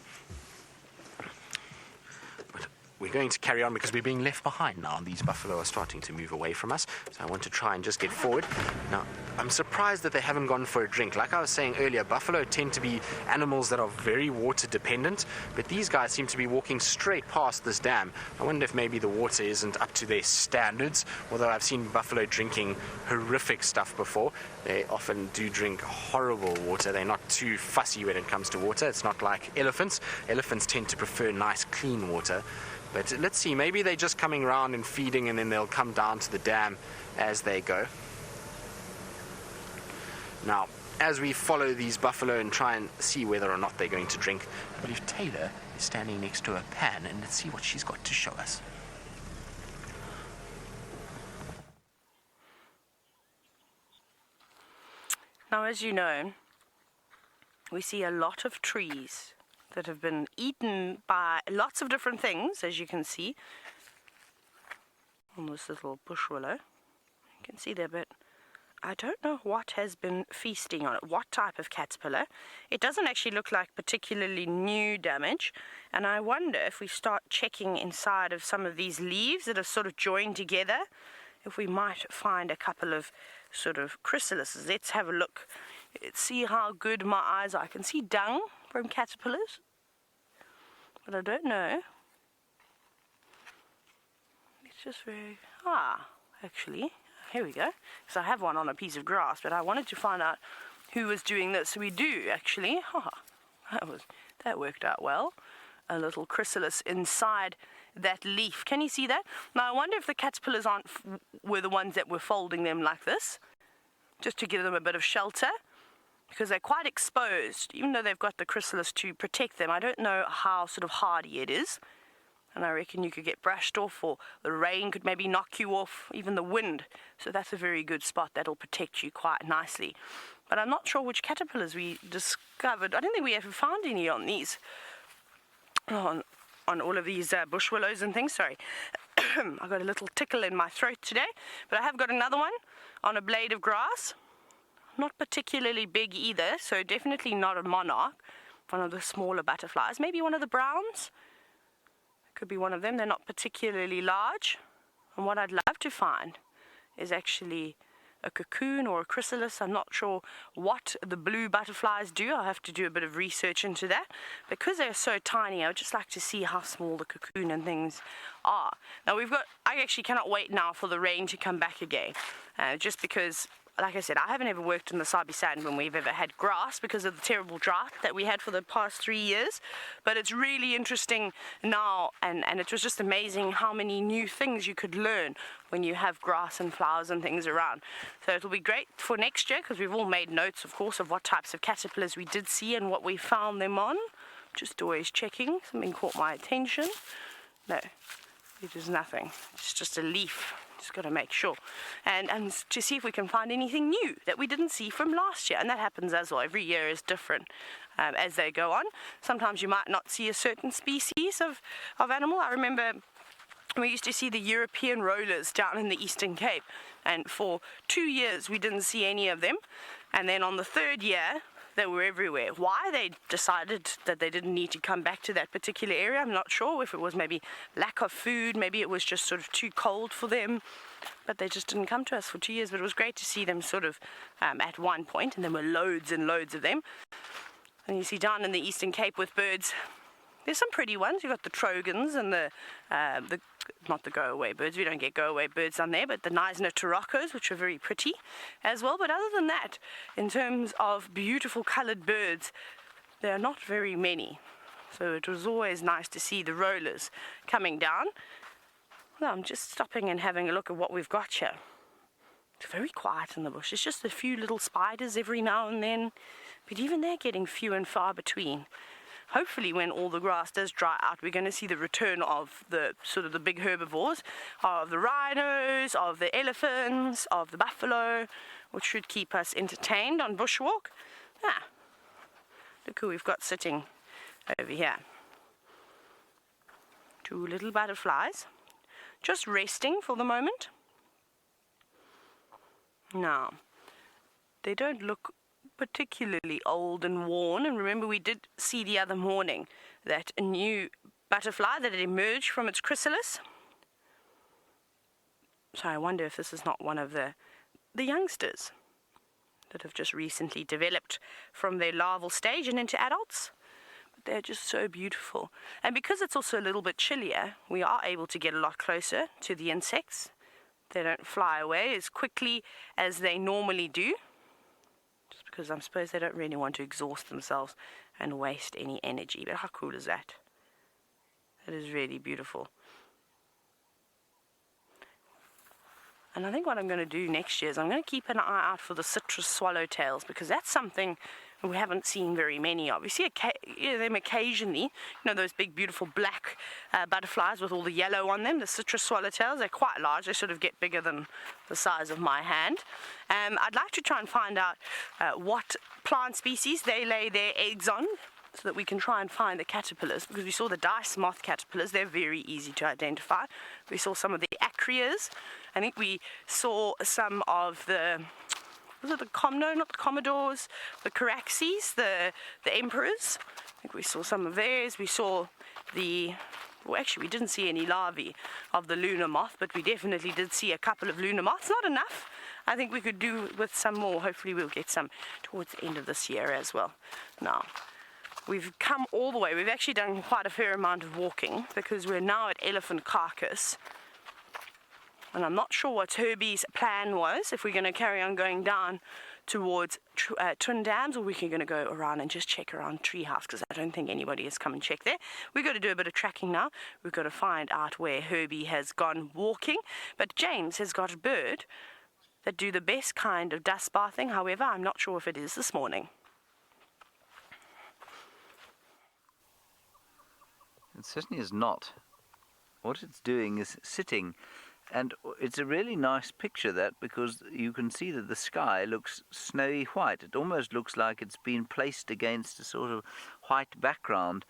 But we're going to carry on because we're being left behind now, and these buffalo are starting to move away from us. So I want to try and just get forward. Now, I'm surprised that they haven't gone for a drink. Like I was saying earlier, buffalo tend to be animals that are very water dependent, but these guys seem to be walking straight past this dam. I wonder if maybe the water isn't up to their standards, although I've seen buffalo drinking horrific stuff before. They often do drink horrible water. They're not too fussy when it comes to water. It's not like elephants. Elephants tend to prefer nice, clean water. But let's see, maybe they're just coming around and feeding, and then they'll come down to the dam as they go. Now, as we follow these buffalo and try and see whether or not they're going to drink, I believe Taylor is standing next to a pan, and let's see what she's got to show us. Now, as you know, we see a lot of trees that have been eaten by lots of different things, as you can see on this little bush willow. You can see there, but I don't know what has been feasting on it, what type of caterpillar. It doesn't actually look like particularly new damage, and I wonder if we start checking inside of some of these leaves that have sort of joined together, if we might find a couple of sort of chrysalises. Let's have a look. Let's see how good my eyes are. I can see dung from caterpillars, but I don't know. It's just very... actually, here we go. So I have one on a piece of grass, but I wanted to find out who was doing this. So we do, actually. That worked out well. A little chrysalis inside that leaf. Can you see that? Now I wonder if the caterpillars were the ones that were folding them like this, just to give them a bit of shelter, because they're quite exposed, even though they've got the chrysalis to protect them. I don't know how sort of hardy it is, and I reckon you could get brushed off, or the rain could maybe knock you off, even the wind. So that's a very good spot that'll protect you quite nicely. But I'm not sure which caterpillars we discovered. I don't think we ever found any on these, on all of these bush willows and things. Sorry, I got a little tickle in my throat today, but I have got another one on a blade of grass. Not particularly big either, so definitely not a monarch. One of the smaller butterflies, maybe one of the browns. Could be one of them. They're not particularly large. And what I'd love to find is actually a cocoon or a chrysalis. I'm not sure what the blue butterflies do. I'll have to do a bit of research into that. Because they're so tiny, I would just like to see how small the cocoon and things are. Now I actually cannot wait now for the rain to come back again. Just because, like I said, I haven't ever worked in the Sabi Sand when we've ever had grass because of the terrible drought that we had for the past 3 years. But it's really interesting now, and it was just amazing how many new things you could learn when you have grass and flowers and things around. So it'll be great for next year, because we've all made notes, of course, of what types of caterpillars we did see and what we found them on. Just always checking. Something caught my attention. No, it is nothing. It's just a leaf. Just got to make sure, and to see if we can find anything new that we didn't see from last year. And that happens as well. Every year is different as they go on. Sometimes you might not see a certain species of animal. I remember we used to see the European rollers down in the Eastern Cape, and for 2 years we didn't see any of them, and then on the third year they were everywhere. Why they decided that they didn't need to come back to that particular area, I'm not sure. If it was maybe lack of food, maybe it was just sort of too cold for them, but they just didn't come to us for 2 years. But it was great to see them sort of at one point, and there were loads and loads of them. And you see down in the Eastern Cape with birds, there's some pretty ones. You've got the trogons and the not the go-away birds. We don't get go-away birds on there, but the Neisner Tarocos, which are very pretty as well. But other than that, in terms of beautiful coloured birds, there are not very many. So it was always nice to see the rollers coming down. Well, I'm just stopping and having a look at what we've got here. It's very quiet in the bush. It's just a few little spiders every now and then, but even they're getting few and far between. Hopefully when all the grass does dry out, we're going to see the return of the sort of the big herbivores, of the rhinos, of the elephants, of the buffalo, which should keep us entertained on bushwalk. Look who we've got sitting over here. 2 little butterflies, just resting for the moment. Now, they don't look particularly old and worn. And remember, we did see the other morning that a new butterfly that had emerged from its chrysalis. So I wonder if this is not one of the youngsters that have just recently developed from their larval stage and into adults. But they're just so beautiful. And because it's also a little bit chillier, we are able to get a lot closer to the insects. They don't fly away as quickly as they normally do, just because I suppose they don't really want to exhaust themselves and waste any energy. But how cool is that? That is really beautiful. And I think what I'm going to do next year is I'm going to keep an eye out for the citrus swallowtails, because that's something we haven't seen very many of. You see them occasionally, you know, those big beautiful black butterflies with all the yellow on them, the citrus swallowtails. They're quite large. They sort of get bigger than the size of my hand. I'd like to try and find out what plant species they lay their eggs on, so that we can try and find the caterpillars, because we saw the dice moth caterpillars. They're very easy to identify. We saw some of the acrias. I think we saw some of the, was it not the commodores, the caraxes, the emperors. I think we saw some of theirs. We saw well, actually we didn't see any larvae of the lunar moth, but we definitely did see a couple of lunar moths. Not enough. I think we could do with some more. Hopefully we'll get some towards the end of this year as well. Now, we've come all the way. We've actually done quite a fair amount of walking, because we're now at Elephant Carcass. And I'm not sure what Herbie's plan was, if we're going to carry on going down towards Twin Dams, or we're going to go around and just check around Treehouse, because I don't think anybody has come and checked there. We've got to do a bit of tracking now. We've got to find out where Herbie has gone walking. But James has got a bird that do the best kind of dust bathing. However, I'm not sure if it is this morning. It certainly is not. What it's doing is sitting, and it's a really nice picture, that, because you can see that the sky looks snowy white. It almost looks like it's been placed against a sort of white background.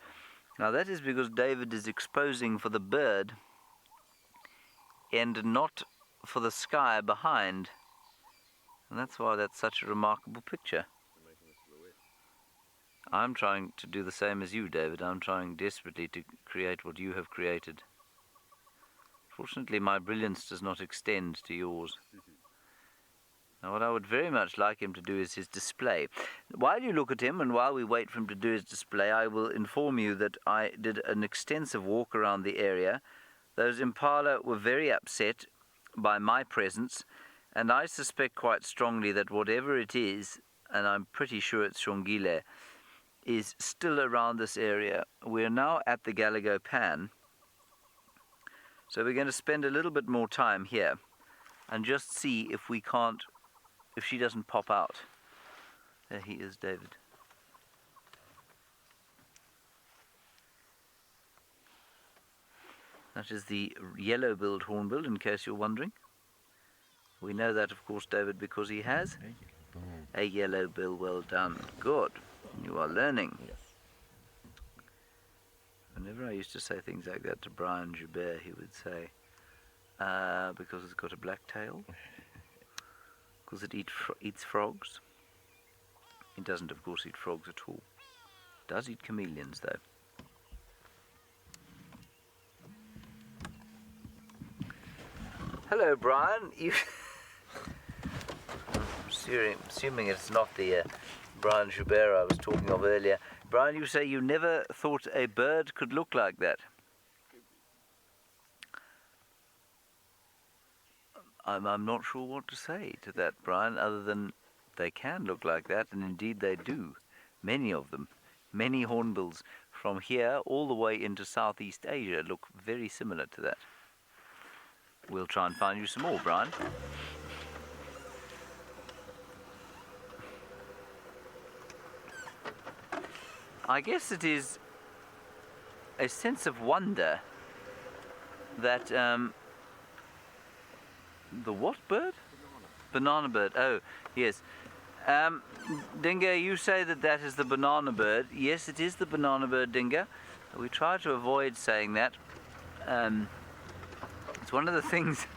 Now that is because David is exposing for the bird and not for the sky behind. And that's why that's such a remarkable picture. I'm trying to do the same as you, David. I'm trying desperately to create what you have created. Fortunately, my brilliance does not extend to yours. Now, what I would very much like him to do is his display. While you look at him, and while we wait for him to do his display, I will inform you that I did an extensive walk around the area. Those impala were very upset by my presence, and I suspect quite strongly that whatever it is, and I'm pretty sure it's Shongile, is still around this area. We're now at the Galago Pan, so we're going to spend a little bit more time here and just see if she doesn't pop out. There he is, David. That is the yellow-billed hornbill, in case you're wondering. We know that, of course, David, because he has a yellow bill. Well done. Good. You are learning. Yes. Whenever I used to say things like that to Brian Joubert, he would say, because it's got a black tail, because it eats frogs. It doesn't, of course, eat frogs at all. It does eat chameleons, though. Hello, Brian. You assuming it's not the Brian Joubert I was talking of earlier. Brian, you say you never thought a bird could look like that. I'm not sure what to say to that, Brian, other than they can look like that, and indeed they do. Many of them. Many hornbills from here all the way into Southeast Asia look very similar to that. We'll try and find you some more, Brian. I guess it is a sense of wonder that the what bird? Banana bird. Oh, yes. Dinga, you say that is the banana bird. Yes, it is the banana bird, Dinga. We try to avoid saying that. It's one of the things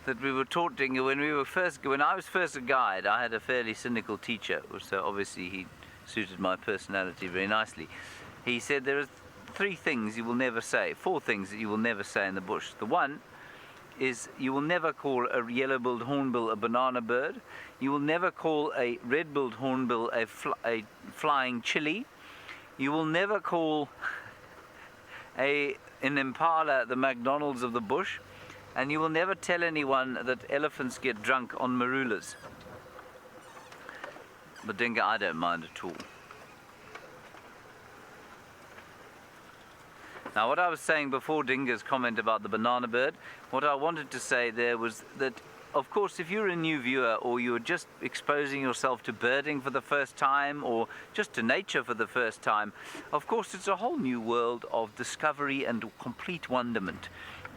that we were taught, Dinga, when I was first a guide. I had a fairly cynical teacher, so obviously he suited my personality very nicely. He said there are 3 things you will never say, 4 things that you will never say in the bush. The one is you will never call a yellow-billed hornbill a banana bird. You will never call a red-billed hornbill a flying chili. You will never call an impala the McDonald's of the bush. And you will never tell anyone that elephants get drunk on marulas. But Dinga, I don't mind at all. Now, what I was saying before Dinga's comment about the banana bird, what I wanted to say there was that, of course, if you're a new viewer or you're just exposing yourself to birding for the first time or just to nature for the first time, of course, it's a whole new world of discovery and complete wonderment.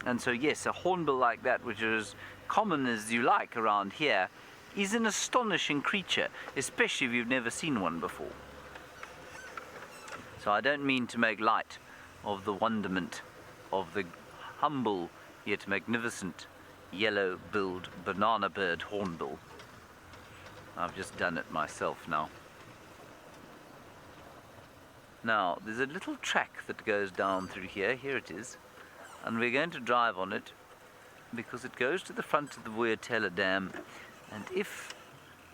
And so, yes, a hornbill like that, which is as common as you like around here, is an astonishing creature, especially if you've never seen one before. So I don't mean to make light of the wonderment of the humble yet magnificent yellow-billed banana bird hornbill. I've just done it myself now. Now, there's a little track that goes down through here. Here it is. And we're going to drive on it because it goes to the front of the Vuyatela Dam. And if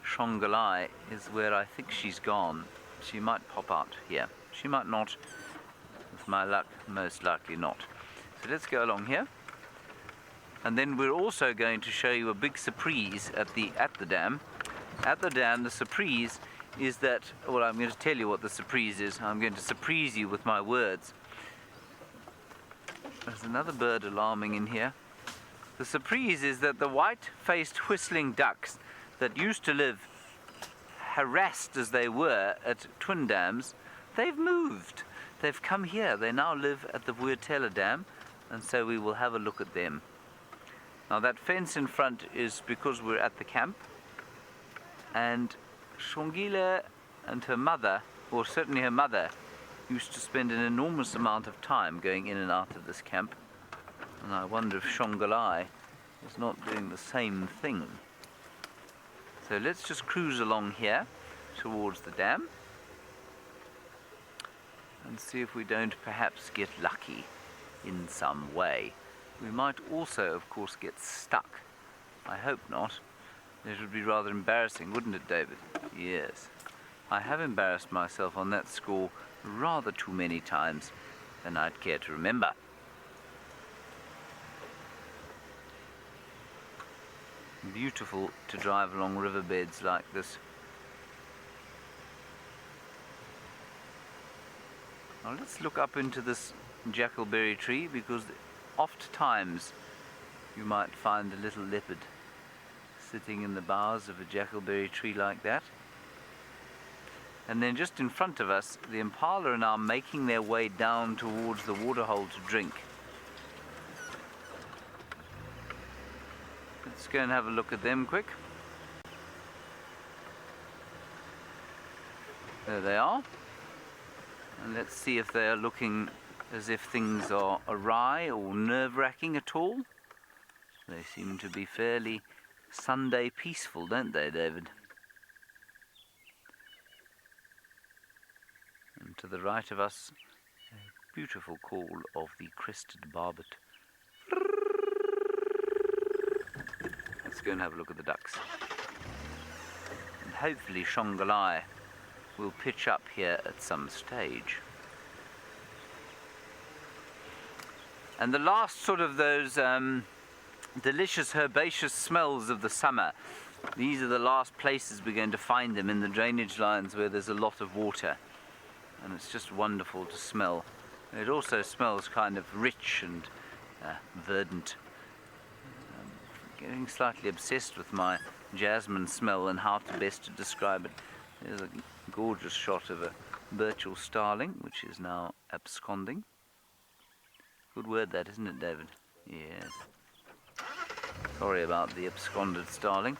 Shongalai is where I think she's gone, she might pop out here. She might not. With my luck, most likely not. So let's go along here. And then we're also going to show you a big surprise at the dam. At the dam, the surprise is that, well, I'm going to tell you what the surprise is. I'm going to surprise you with my words. There's another bird alarming in here. The surprise is that the white-faced whistling ducks that used to live, harassed as they were at Twin Dams, they've moved. They've come here. They now live at the Vuyatela Dam, and so we will have a look at them. Now that fence in front is because we're at the camp, and Shongile and her mother, or certainly her mother, used to spend an enormous amount of time going in and out of this camp, and I wonder if Shongalai is not doing the same thing. So let's just cruise along here towards the dam and see if we don't perhaps get lucky in some way. We might also, of course, get stuck. I hope not. It would be rather embarrassing, wouldn't it, David? Yes. I have embarrassed myself on that score rather too many times than I'd care to remember. Beautiful to drive along riverbeds like this. Now let's look up into this jackalberry tree, because oft times you might find a little leopard sitting in the boughs of a jackalberry tree like that. And then just in front of us, the impala are now making their way down towards the waterhole to drink. Let's go and have a look at them quick. There they are. And let's see if they are looking as if things are awry or nerve-wracking at all. They seem to be fairly Sunday peaceful, don't they, David? And to the right of us, a beautiful call of the crested barbet. Let's go and have a look at the ducks. And hopefully Shongalai will pitch up here at some stage. And the last sort of those delicious herbaceous smells of the summer, these are the last places we're going to find them, in the drainage lines where there's a lot of water. And it's just wonderful to smell. It also smells kind of rich and verdant. I'm getting slightly obsessed with my jasmine smell and how to best to describe it. There's a gorgeous shot of a Birchall starling, which is now absconding. Good word that, isn't it, David? Yes. Sorry about the absconded starling.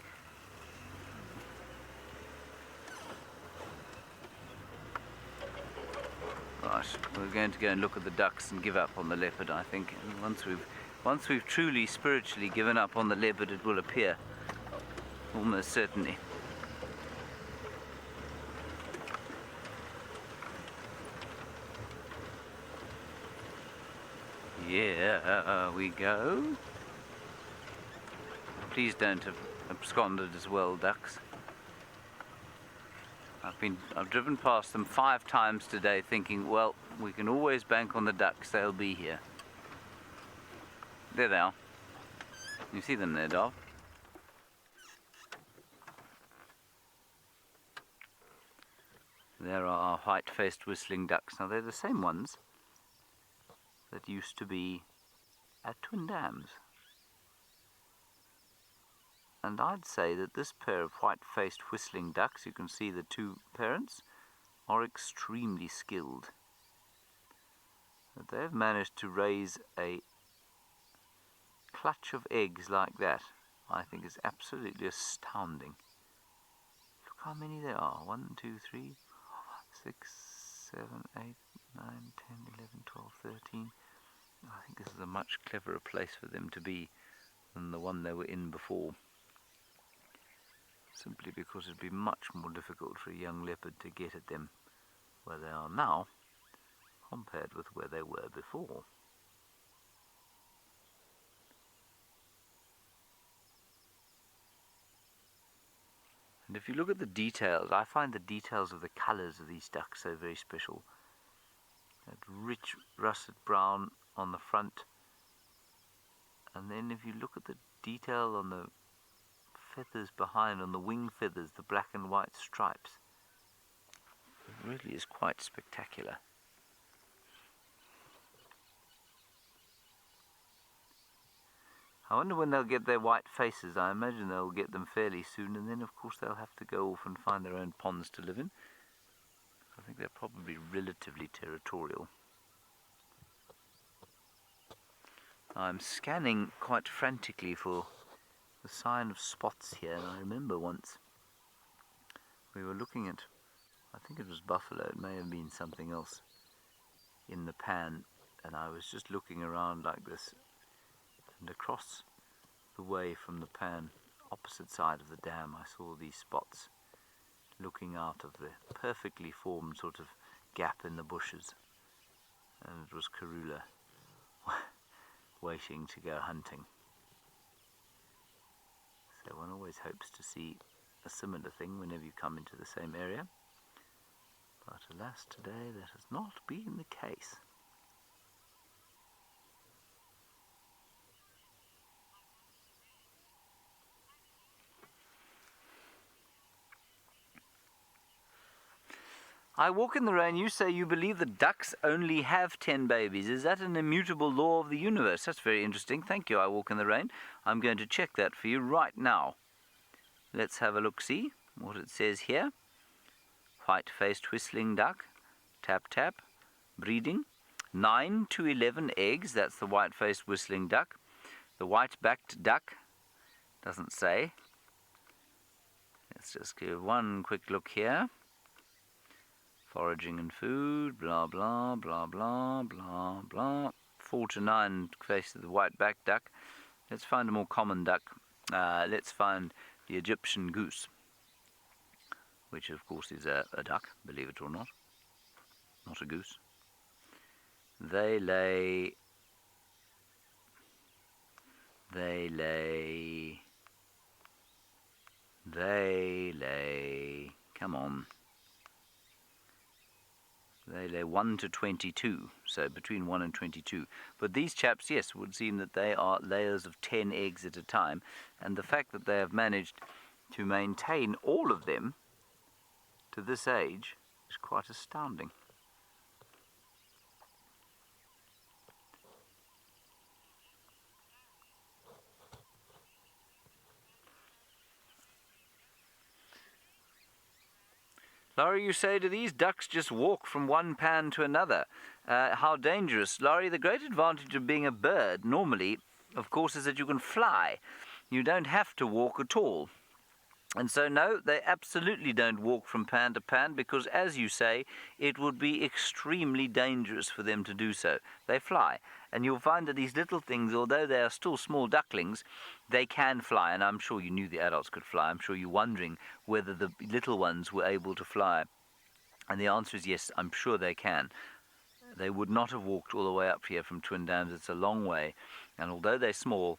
Right, we're going to go and look at the ducks and give up on the leopard, I think. And Once we've truly spiritually given up on the leopard, it will appear, almost certainly. Yeah, we go. Please don't have absconded as well, ducks. I've driven past them 5 times today thinking, well, we can always bank on the ducks, they'll be here. There they are. You see them there, Dov? There are our white-faced whistling ducks. Now they're the same ones that used to be at Twin Dams. And I'd say that this pair of white-faced whistling ducks, you can see the 2 parents, are extremely skilled. That they've managed to raise a clutch of eggs like that, I think is absolutely astounding. Look how many there are. 1, 2, 3, 6, 7, 8, 9, 10, 11, 12, 13. I think this is a much cleverer place for them to be than the one they were in before. Simply because it'd be much more difficult for a young leopard to get at them where they are now compared with where they were before. And if you look at the details, I find the details of the colours of these ducks so very special. That rich russet brown on the front, and then if you look at the detail on the feathers behind, on the wing feathers, the black and white stripes, it really is quite spectacular. I wonder when they'll get their white faces. I imagine they'll get them fairly soon, and then of course they'll have to go off and find their own ponds to live in. I think they're probably relatively territorial. I'm scanning quite frantically for the sign of spots here, and I remember once we were looking at, I think it was buffalo, it may have been something else in the pan, and I was just looking around like this, and across the way from the pan, opposite side of the dam, I saw these spots looking out of the perfectly formed sort of gap in the bushes, and it was Karula waiting to go hunting. So one always hopes to see a similar thing whenever you come into the same area, but alas, today that has not been the case. I walk in the rain. You say you believe that ducks only have 10 babies. Is that an immutable law of the universe? That's very interesting. Thank you, I walk in the rain. I'm going to check that for you right now. Let's have a look-see what it says here. White-faced whistling duck. Tap, tap. Breeding. 9 to 11 eggs. That's the white-faced whistling duck. The white-backed duck. Doesn't say. Let's just give one quick look here. Foraging and food, blah, blah, blah, blah, blah, blah. 4 to 9 face of the white-backed duck. Let's find a more common duck. Let's find the Egyptian goose, which of course is a duck, believe it or not. Not a goose. They lay, come on. They lay 1 to 22, so between 1 and 22. But these chaps, yes, would seem that they are layers of 10 eggs at a time. And the fact that they have managed to maintain all of them to this age is quite astounding. Laurie, you say, do these ducks just walk from one pan to another? How dangerous. Laurie, the great advantage of being a bird, normally, of course, is that you can fly. You don't have to walk at all. And so, no, they absolutely don't walk from pan to pan because, as you say, it would be extremely dangerous for them to do so. They fly. And you'll find that these little things, although they are still small ducklings, they can fly. And I'm sure you knew the adults could fly. I'm sure you're wondering whether the little ones were able to fly. And the answer is yes, I'm sure they can. They would not have walked all the way up here from Twin Dams. It's a long way. And although they're small,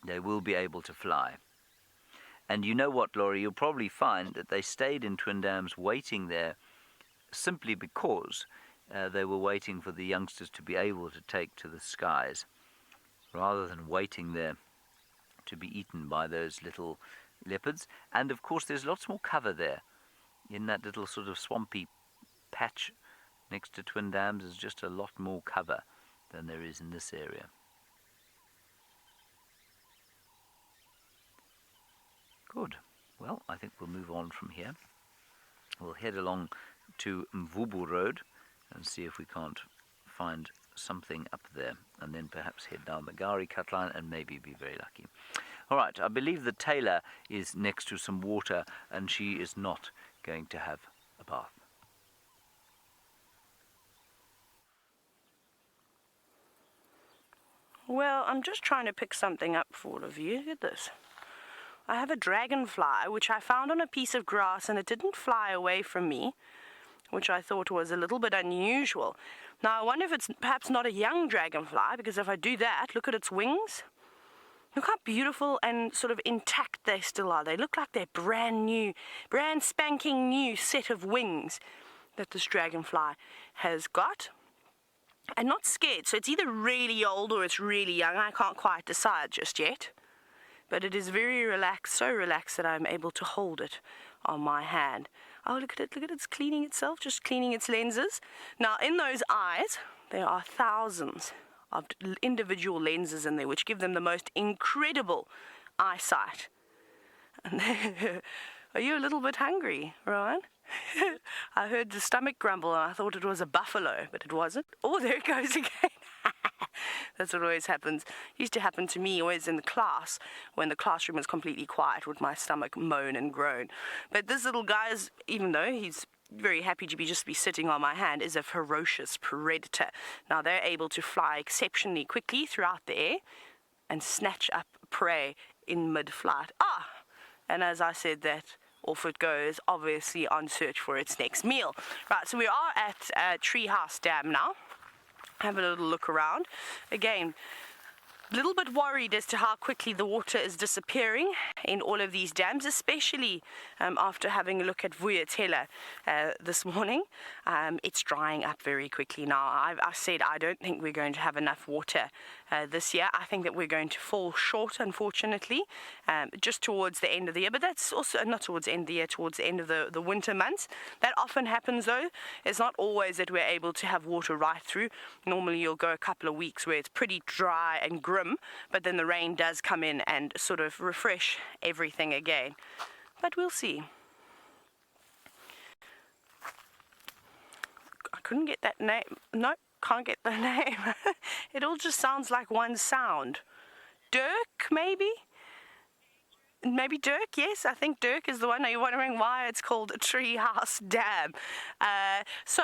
they will be able to fly. And you know what, Laurie, you'll probably find that they stayed in Twin Dams waiting there simply because they were waiting for the youngsters to be able to take to the skies, rather than waiting there to be eaten by those little leopards. And of course there's lots more cover there. In that little sort of swampy patch next to Twin Dams, there's just a lot more cover than there is in this area. Good. Well, I think we'll move on from here. We'll head along to Mvubu Road and see if we can't find something up there, and then perhaps head down the Gari cut line and maybe be very lucky. All right, I believe the tailor is next to some water and she is not going to have a bath. Well, I'm just trying to pick something up for all of you. Look at this. I have a dragonfly, which I found on a piece of grass, and it didn't fly away from me, which I thought was a little bit unusual. Now, I wonder if it's perhaps not a young dragonfly, because if I do that, look at its wings. Look how beautiful and sort of intact they still are. They look like they're brand new, brand spanking new set of wings that this dragonfly has got. And not scared, so it's either really old or it's really young. I can't quite decide just yet. But it is very relaxed, so relaxed that I'm able to hold it on my hand. Oh, look at it, it's cleaning itself, just cleaning its lenses. Now, in those eyes, there are thousands of individual lenses in there, which give them the most incredible eyesight. Are you a little bit hungry, Rowan? I heard the stomach grumble and I thought it was a buffalo, but it wasn't. Oh, there it goes again. That's what always happens. It used to happen to me always in the class when the classroom was completely quiet, would my stomach moan and groan. But this little guy is, even though he's very happy to just be sitting on my hand, is a ferocious predator. Now they're able to fly exceptionally quickly throughout the air and snatch up prey in mid-flight. And as I said, that off it goes, obviously on search for its next meal. Right, so we are at Treehouse Dam now. Have a little look around. Again, a little bit worried as to how quickly the water is disappearing in all of these dams, especially after having a look at Vuyatela this morning. It's drying up very quickly now. I said I don't think we're going to have enough water this year. I think that we're going to fall short, unfortunately, just towards the end of the year. But that's also not towards the end of the year, towards the end of the winter months. That often happens, though. It's not always that we're able to have water right through. Normally you'll go a couple of weeks where it's pretty dry and grim, but then the rain does come in and sort of refresh everything again. But we'll see. I couldn't get that name. Nope, can't get the name. It all just sounds like one sound. Dirk, maybe? Maybe Dirk, yes, I think Dirk is the one. Are you wondering why it's called a Treehouse Dam? So,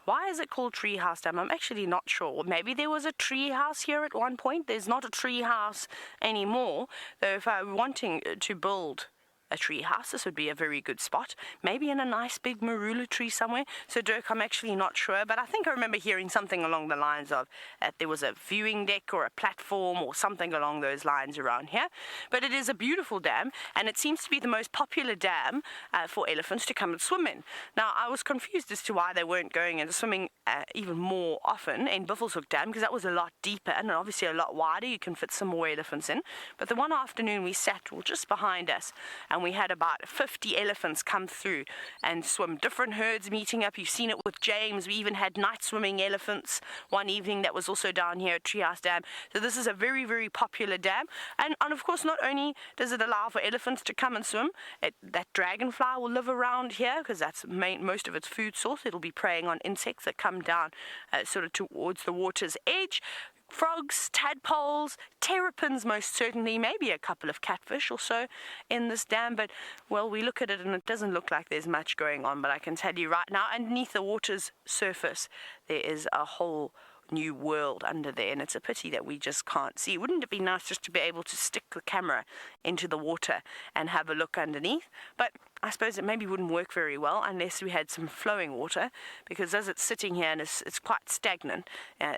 why is it called Treehouse Dam? I'm actually not sure. Maybe there was a tree house here at one point. There's not a tree house anymore. Though if I were wanting to build a tree house, this would be a very good spot. Maybe in a nice big marula tree somewhere. So Dirk, I'm actually not sure, but I think I remember hearing something along the lines of there was a viewing deck or a platform or something along those lines around here. But it is a beautiful dam, and it seems to be the most popular dam for elephants to come and swim in. Now, I was confused as to why they weren't going and swimming even more often in Buffelshoek Dam, because that was a lot deeper and obviously a lot wider. You can fit some more elephants in. But the one afternoon we sat just behind us, and we had about 50 elephants come through and swim. Different herds meeting up. You've seen it with James. We even had night swimming elephants one evening that was also down here at Treehouse Dam. So this is a very, very popular dam. And of course, not only does it allow for elephants to come and swim, that dragonfly will live around here because that's most of its food source. It'll be preying on insects that come down sort of towards the water's edge. frogs, tadpoles, terrapins most certainly, maybe a couple of catfish or so in this dam, but well, we look at it and it doesn't look like there's much going on. But I can tell you right now, underneath the water's surface there is a whole new world under there, and it's a pity that we just can't see. Wouldn't it be nice just to be able to stick the camera into the water and have a look underneath? But I suppose it maybe wouldn't work very well unless we had some flowing water, because as it's sitting here and it's quite stagnant,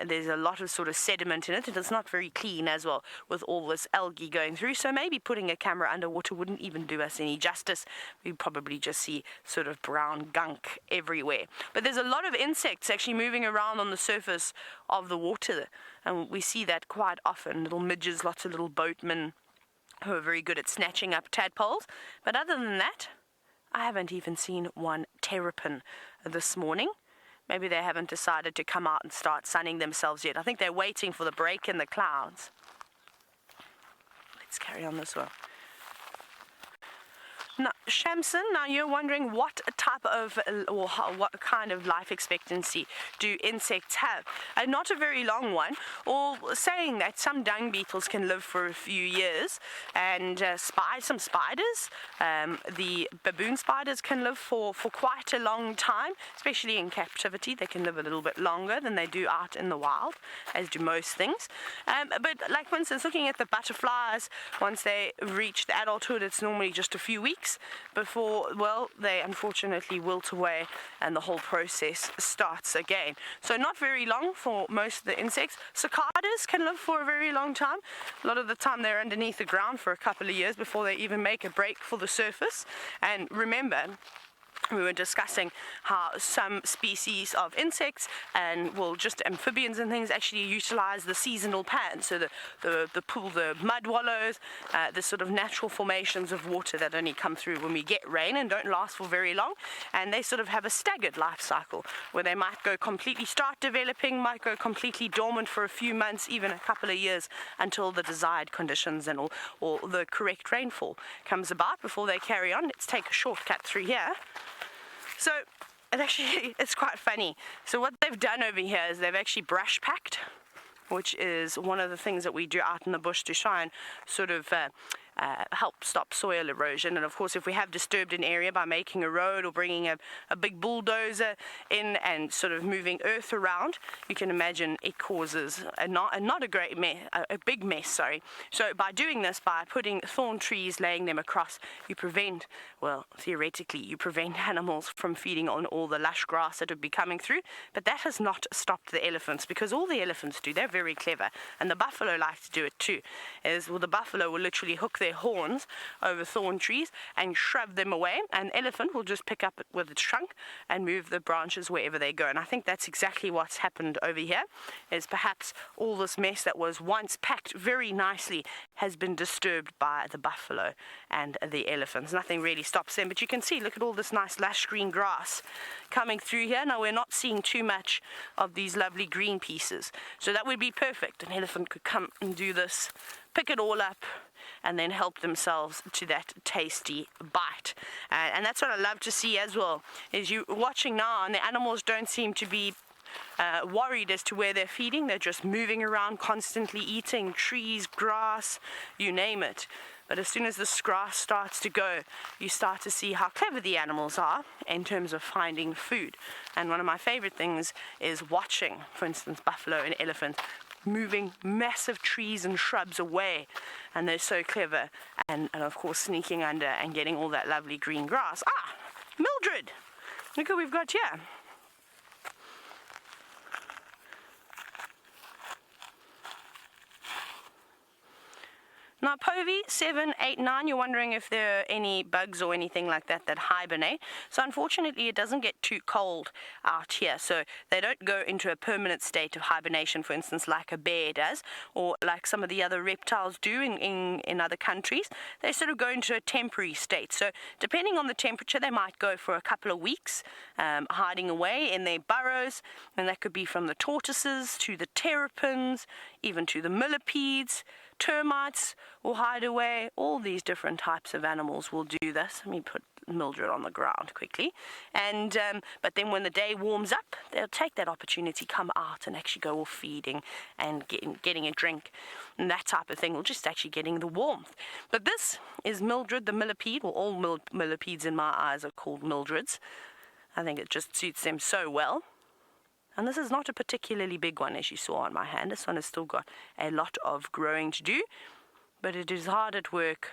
there's a lot of sort of sediment in it, and it's not very clean as well with all this algae going through. So maybe putting a camera underwater wouldn't even do us any justice. We'd probably just see sort of brown gunk everywhere. But there's a lot of insects actually moving around on the surface of the water, and we see that quite often. Little midges, lots of little boatmen who are very good at snatching up tadpoles. But other than that, I haven't even seen one terrapin this morning. Maybe they haven't decided to come out and start sunning themselves yet. I think they're waiting for the break in the clouds. Let's carry on this one. Now, Shamson, now you're wondering what type of, or what kind of life expectancy do insects have? Not a very long one, or saying that some dung beetles can live for a few years, and some spiders, the baboon spiders can live for quite a long time, especially in captivity. They can live a little bit longer than they do out in the wild, as do most things. But like, for instance, looking at the butterflies, once they reach the adulthood, it's normally just a few weeks before, well, they unfortunately wilt away and the whole process starts again. So not very long for most of the insects. Cicadas can live for a very long time. A lot of the time they're underneath the ground for a couple of years before they even make a break for the surface. And remember, we were discussing how some species of insects and, well, just amphibians and things actually utilize the seasonal pan. So the pool, the mud wallows, the sort of natural formations of water that only come through when we get rain and don't last for very long. And they sort of have a staggered life cycle where they might go completely start developing, might go completely dormant for a few months, even a couple of years, until the desired conditions and or the correct rainfall comes about before they carry on. Let's take a shortcut through here. So it's quite funny. So what they've done over here is they've actually brush packed, which is one of the things that we do out in the bush to try and sort of help stop soil erosion. And of course, if we have disturbed an area by making a road or bringing a big bulldozer in and sort of moving earth around, you can imagine it causes not a great mess, a big mess, sorry. So by doing this, by putting thorn trees, laying them across, you prevent, well, theoretically, you prevent animals from feeding on all the lush grass that would be coming through. But that has not stopped the elephants, because all the elephants do, they're very clever, and the buffalo like to do it too, the buffalo will literally hook their horns over thorn trees and shove them away, and elephant will just pick up it with its trunk and move the branches wherever they go. And I think that's exactly what's happened over here, is perhaps all this mess that was once packed very nicely has been disturbed by the buffalo and the elephants. Nothing really stops them, but you can see, look at all this nice lush green grass coming through here. Now we're not seeing too much of these lovely green pieces, so that would be perfect. An elephant could come and do this, pick it all up, and then help themselves to that tasty bite. And that's what I love to see as well, is you watching now, and the animals don't seem to be worried as to where they're feeding. They're just moving around, constantly eating trees, grass, you name it. But as soon as this grass starts to go, you start to see how clever the animals are in terms of finding food. And one of my favorite things is watching, for instance, buffalo and elephants moving massive trees and shrubs away, and they're so clever, and of course sneaking under and getting all that lovely green grass. Mildred, look what we've got here. Now, Povey 789, you're wondering if there are any bugs or anything like that that hibernate. So unfortunately, it doesn't get too cold out here. So they don't go into a permanent state of hibernation, for instance, like a bear does, or like some of the other reptiles do in other countries. They sort of go into a temporary state. So depending on the temperature, they might go for a couple of weeks, hiding away in their burrows. And that could be from the tortoises to the terrapins, even to the millipedes. Termites will hide away. All these different types of animals will do this. Let me put mildred on the ground quickly. And but then when the day warms up, they'll take that opportunity, come out and actually go off feeding and getting a drink and that type of thing, or just actually getting the warmth. But this is mildred, the millipede. Well, all millipedes in my eyes are called mildreds. I think it just suits them so well. And this is not a particularly big one, as you saw on my hand. This one has still got a lot of growing to do, but it is hard at work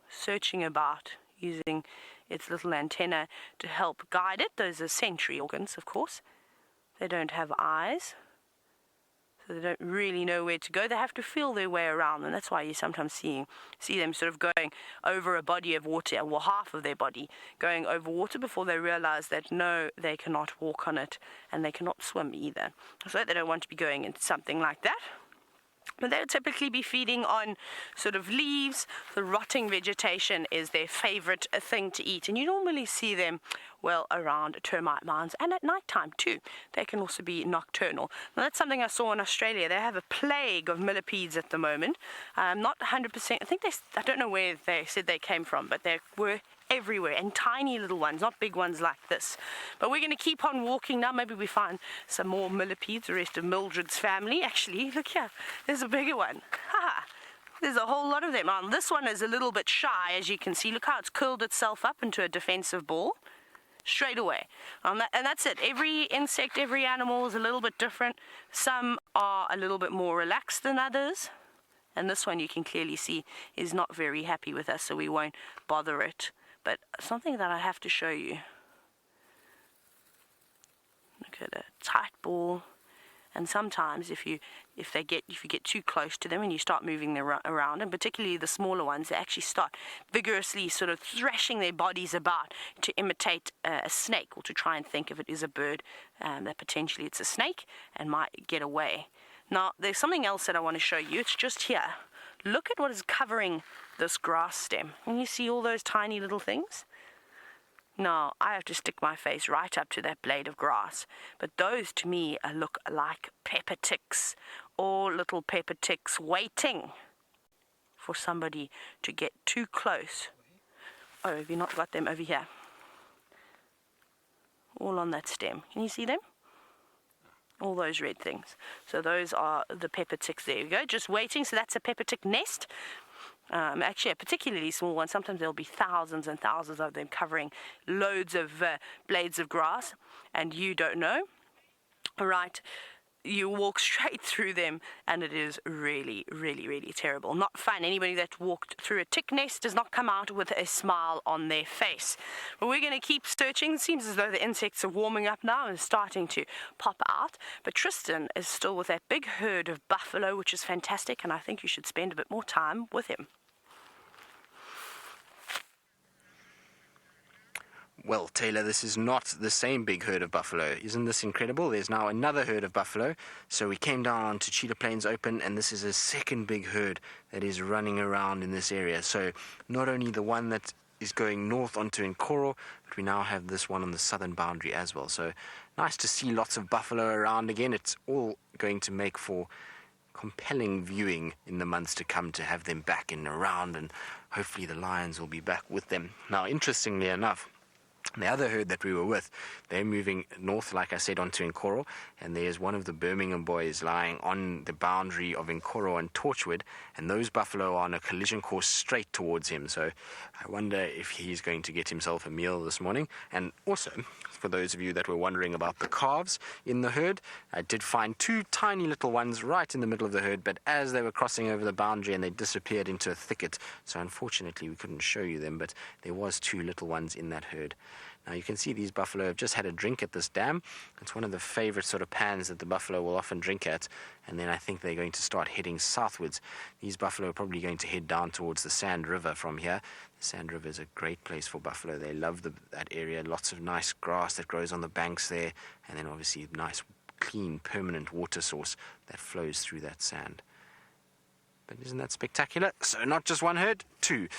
searching about, using its little antenna to help guide it. Those are sensory organs, of course. They don't have eyes, so they don't really know where to go. They have to feel their way around, and that's why you sometimes see them sort of going over a body of water, or half of their body going over water before they realize that no, they cannot walk on it, and they cannot swim either. So they don't want to be going into something like that. But they'll typically be feeding on sort of leaves. The rotting vegetation is their favorite thing to eat, and you normally see them well around termite mounds and at night time too. They can also be nocturnal. Now that's something I saw in Australia. They have a plague of millipedes at the moment. Not 100%. I think I don't know where they said they came from, but they were everywhere, and tiny little ones, not big ones like this. But we're going to keep on walking now. Maybe we find some more millipedes, the rest of Mildred's family. Actually, look here, there's a bigger one. Ha! There's a whole lot of them. Now, this one is a little bit shy, as you can see. Look how it's curled itself up into a defensive ball straight away. And that's it. Every insect, every animal is a little bit different. Some are a little bit more relaxed than others. And this one, you can clearly see, is not very happy with us, so we won't bother it. But something that I have to show you. Look at a tight ball. And sometimes if you get too close to them and you start moving them around, and particularly the smaller ones, they actually start vigorously sort of thrashing their bodies about to imitate a snake, or to try and think if it is a bird, that potentially it's a snake and might get away. Now, there's something else that I want to show you. It's just here. Look at what is covering this grass stem. Can you see all those tiny little things? Now, I have to stick my face right up to that blade of grass. But those, to me, look like pepper ticks, or little pepper ticks waiting for somebody to get too close. Oh, have you not got them over here? All on that stem. Can you see them? All those red things. So those are the pepper ticks. There you go, just waiting. So that's a pepper tick nest. Actually a particularly small one. Sometimes there'll be thousands and thousands of them covering loads of blades of grass, and you don't know. All right, you walk straight through them, and it is really, really, really terrible. Not fun. Anybody that walked through a tick nest does not come out with a smile on their face. But we're going to keep searching. It seems as though the insects are warming up now and starting to pop out. But Tristan is still with that big herd of buffalo, which is fantastic, and I think you should spend a bit more time with him. Well, Taylor, this is not the same big herd of buffalo. Isn't this incredible? There's now another herd of buffalo. So we came down to Cheetah Plains Open, and this is a second big herd that is running around in this area. So not only the one that is going north onto Nkoro, but we now have this one on the southern boundary as well. So nice to see lots of buffalo around again. It's all going to make for compelling viewing in the months to come, to have them back and around, and hopefully the lions will be back with them. Now, interestingly enough, the other herd that we were with, they're moving north, like I said, onto Nkoro, and there's one of the Birmingham boys lying on the boundary of Nkoro and Torchwood, and those buffalo are on a collision course straight towards him. So I wonder if he's going to get himself a meal this morning. And also, for those of you that were wondering about the calves in the herd, I did find two tiny little ones right in the middle of the herd, but as they were crossing over the boundary, and they disappeared into a thicket, so unfortunately we couldn't show you them, but there was two little ones in that herd. Now you can see these buffalo have just had a drink at this dam. It's one of the favorite sort of pans that the buffalo will often drink at, and then I think they're going to start heading southwards. These buffalo are probably going to head down towards the Sand River from here. The Sand River is a great place for buffalo. They love that area. Lots of nice grass that grows on the banks there, and then obviously nice, clean, permanent water source that flows through that sand. But isn't that spectacular? So not just one herd, two.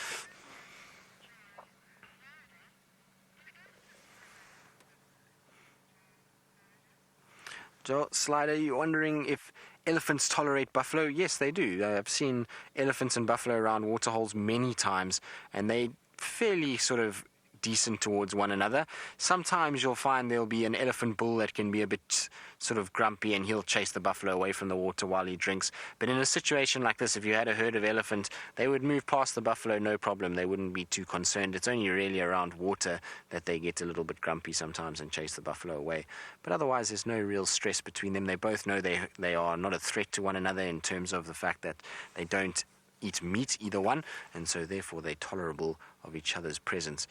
Joel Slider, you're wondering if elephants tolerate buffalo? Yes, they do. I've seen elephants and buffalo around waterholes many times, and they fairly sort of decent towards one another. Sometimes you'll find there'll be an elephant bull that can be a bit sort of grumpy, and he'll chase the buffalo away from the water while he drinks. But in a situation like this, if you had a herd of elephant, they would move past the buffalo no problem. They wouldn't be too concerned. It's only really around water that they get a little bit grumpy sometimes and chase the buffalo away. But otherwise, there's no real stress between them. They both know they are not a threat to one another in terms of the fact that they don't eat meat, either one, and so therefore they're tolerable of each other's presence.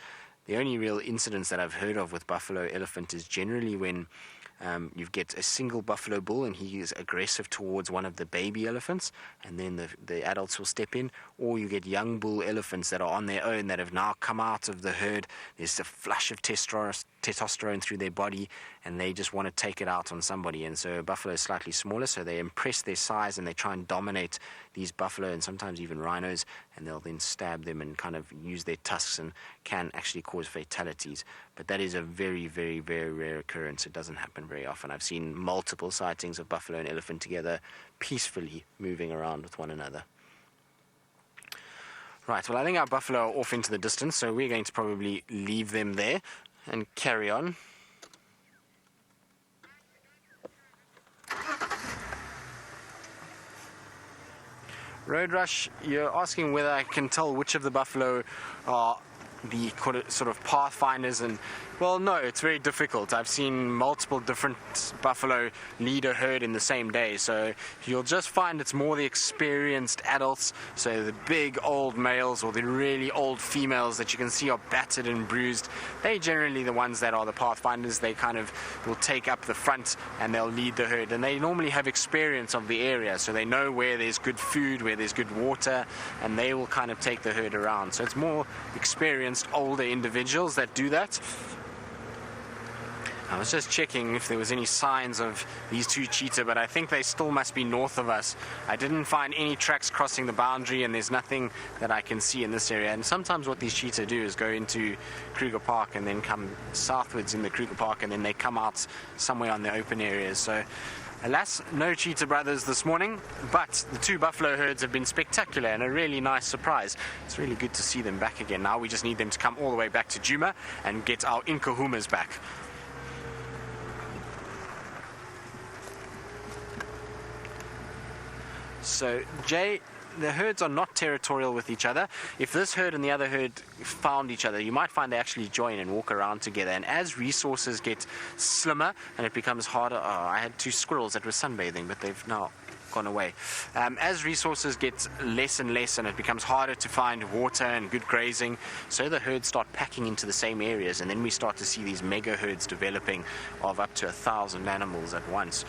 The only real incidents that I've heard of with buffalo elephant is generally when you get a single buffalo bull and he is aggressive towards one of the baby elephants, and then the adults will step in, or you get young bull elephants that are on their own that have now come out of the herd. There's a flush of testosterone through their body, and they just want to take it out on somebody. And so buffalo is slightly smaller, so they impress their size and they try and dominate these buffalo and sometimes even rhinos, and they'll then stab them and kind of use their tusks and can actually cause fatalities. But that is a very, very, very rare occurrence. It doesn't happen very often. I've seen multiple sightings of buffalo and elephant together, peacefully moving around with one another. Right, well, I think our buffalo are off into the distance, so we're going to probably leave them there and carry on. Road Rush, you're asking whether I can tell which of the buffalo are the sort of pathfinders, and well, no, it's very difficult. I've seen multiple different buffalo lead a herd in the same day, so you'll just find it's more the experienced adults, so the big old males or the really old females that you can see are battered and bruised. They're generally the ones that are the pathfinders. They kind of will take up the front and they'll lead the herd, and they normally have experience of the area, so they know where there's good food, where there's good water, and they will kind of take the herd around. So it's more experienced older individuals that do that. I was just checking if there was any signs of these two cheetah, but I think they still must be north of us. I didn't find any tracks crossing the boundary, and there's nothing that I can see in this area. And sometimes what these cheetah do is go into Kruger Park and then come southwards in the Kruger Park, and then they come out somewhere on the open areas. So alas, no cheetah brothers this morning, but the two buffalo herds have been spectacular and a really nice surprise. It's really good to see them back again. Now we just need them to come all the way back to Djuma and get our inkahumas back. So, Jay, the herds are not territorial with each other. If this herd and the other herd found each other, you might find they actually join and walk around together. And as resources get slimmer and it becomes harder... Oh, I had two squirrels that were sunbathing, but they've now gone away. As resources get less and less and it becomes harder to find water and good grazing, so the herds start packing into the same areas, and then we start to see these mega herds developing of up to 1,000 animals at once.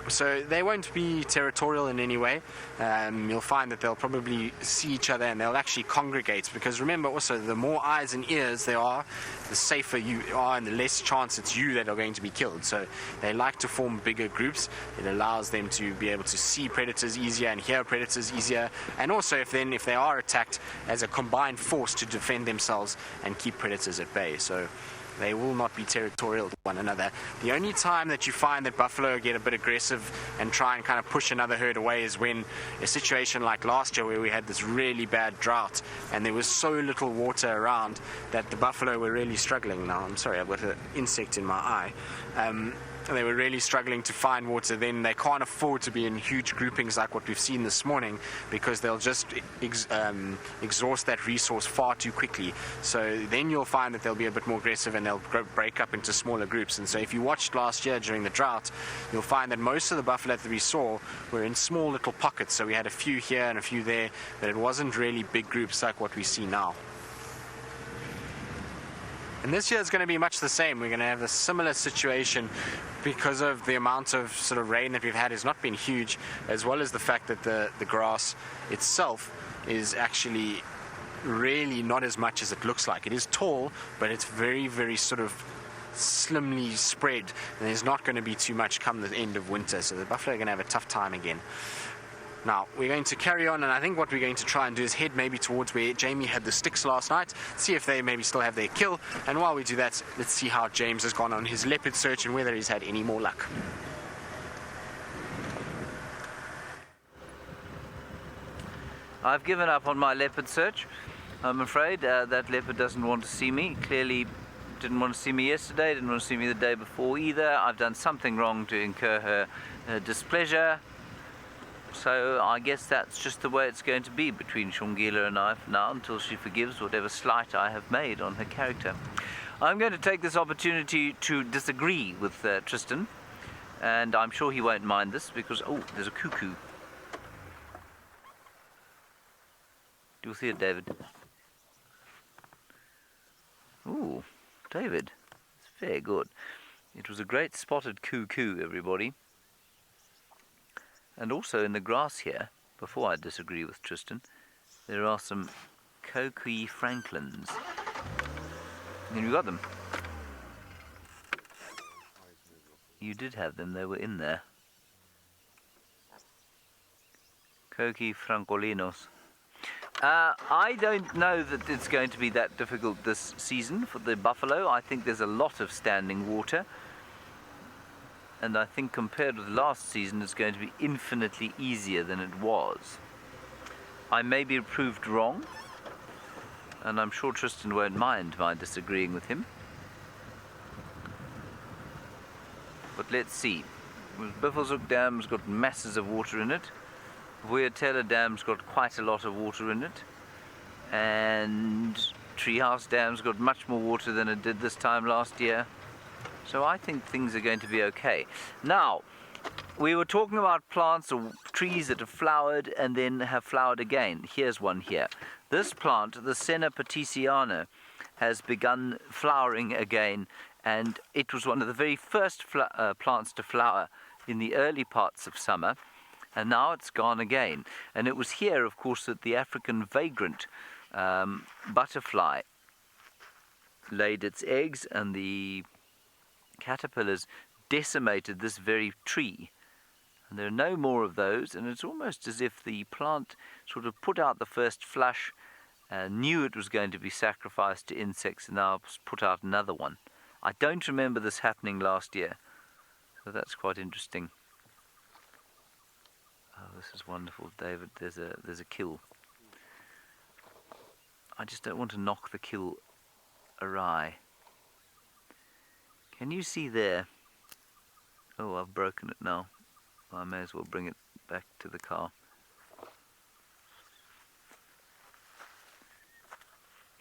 So they won't be territorial in any way. You'll find that they'll probably see each other and they'll actually congregate, because remember also, the more eyes and ears there are, the safer you are and the less chance it's you that are going to be killed. So they like to form bigger groups. It allows them to be able to see predators easier and hear predators easier, and also if they are attacked, as a combined force to defend themselves and keep predators at bay. So they will not be territorial to one another. The only time that you find that buffalo get a bit aggressive and try and kind of push another herd away is when a situation like last year, where we had this really bad drought and there was so little water around that the buffalo were really struggling. Now, I'm sorry, I've got an insect in my eye. They were really struggling to find water. Then they can't afford to be in huge groupings like what we've seen this morning, because they'll just exhaust that resource far too quickly. So then you'll find that they'll be a bit more aggressive and they'll break up into smaller groups. And so if you watched last year during the drought, you'll find that most of the buffalo that we saw were in small little pockets. So we had a few here and a few there, but it wasn't really big groups like what we see now. And this year is going to be much the same. We're going to have a similar situation because of the amount of sort of rain that we've had has not been huge, as well as the fact that the grass itself is actually really not as much as it looks like. It is tall, but it's very, very sort of slimly spread, and there's not going to be too much come the end of winter, so the buffalo are going to have a tough time again. Now, we're going to carry on, and I think what we're going to try and do is head maybe towards where Jamie had the sticks last night, see if they maybe still have their kill, and while we do that, let's see how James has gone on his leopard search and whether he's had any more luck. I've given up on my leopard search. I'm afraid that leopard doesn't want to see me. Clearly didn't want to see me yesterday, didn't want to see me the day before either. I've done something wrong to incur her displeasure. So I guess that's just the way it's going to be between Shongila and I for now, until she forgives whatever slight I have made on her character. I'm going to take this opportunity to disagree with Tristan, and I'm sure he won't mind this because, oh, there's a cuckoo. Do you see it, David? Ooh, David. It's very good. It was a great spotted cuckoo, everybody. And also in the grass here, before I disagree with Tristan, there are some coqui franklins. And you got them. You did have them, they were in there. Coqui francolinos. I don't know that it's going to be that difficult this season for the buffalo. I think there's a lot of standing water. And I think compared with last season, it's going to be infinitely easier than it was. I may be proved wrong, and I'm sure Tristan won't mind my disagreeing with him. But let's see. Buffelshoek Dam's got masses of water in it. Vuyatela Dam's got quite a lot of water in it. And Treehouse Dam's got much more water than it did this time last year. So I think things are going to be okay. Now, we were talking about plants or trees that have flowered and then have flowered again. Here's one here. This plant, the Senna petitiana, has begun flowering again, and it was one of the very first plants to flower in the early parts of summer, and now it's gone again. And it was here, of course, that the African vagrant butterfly laid its eggs, and the caterpillars decimated this very tree. And there are no more of those, and it's almost as if the plant sort of put out the first flush, knew it was going to be sacrificed to insects, and now put out another one. I don't remember this happening last year, so that's quite interesting. Oh, this is wonderful, David. There's a kill. I just don't want to knock the kill awry. Can you see there? Oh, I've broken it now. I may as well bring it back to the car.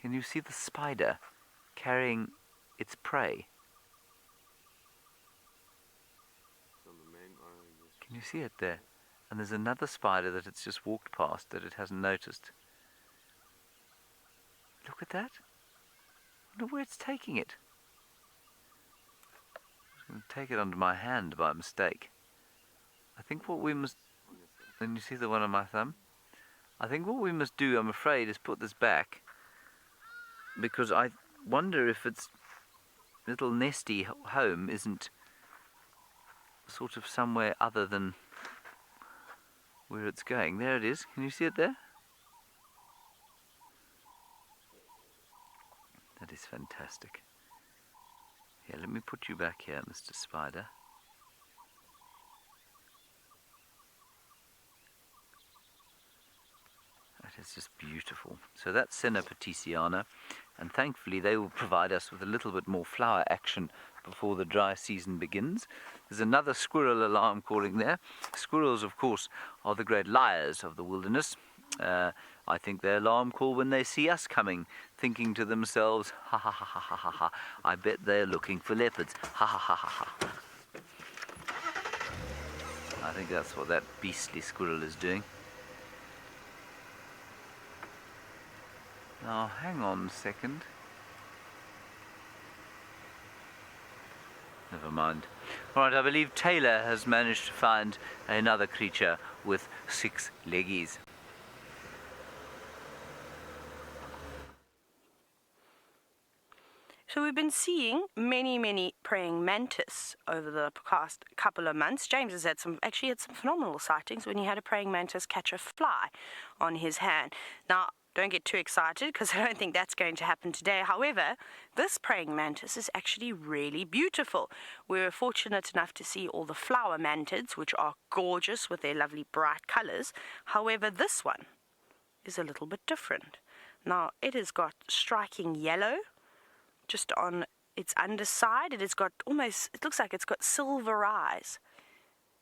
Can you see the spider carrying its prey? Can you see it there? And there's another spider that it's just walked past that it hasn't noticed. Look at that. I wonder where it's taking it. I'm going to take it under my hand by mistake. I think what we must... Can you see the one on my thumb? I think what we must do, I'm afraid, is put this back. Because I wonder if its little nesty home isn't sort of somewhere other than where it's going. There it is. Can you see it there? That is fantastic. Here, let me put you back here, Mr. Spider. That is just beautiful. So that's Senna petitiana, and thankfully they will provide us with a little bit more flower action before the dry season begins. There's another squirrel alarm calling there. Squirrels, of course, are the great liars of the wilderness. I think they alarm call when they see us coming, thinking to themselves, ha ha ha ha ha ha ha, I bet they're looking for leopards, ha ha ha ha ha. I think that's what that beastly squirrel is doing. Now, hang on a second. Never mind. Alright, I believe Taylor has managed to find another creature with 6 leggies. So we've been seeing many praying mantis over the past couple of months. James has had some phenomenal sightings when he had a praying mantis catch a fly on his hand. Now, don't get too excited because I don't think that's going to happen today. However, this praying mantis is actually really beautiful. We were fortunate enough to see all the flower mantids, which are gorgeous with their lovely bright colors. However, this one is a little bit different. Now, it has got striking yellow just on its underside. It has got almost, it looks like it's got silver eyes.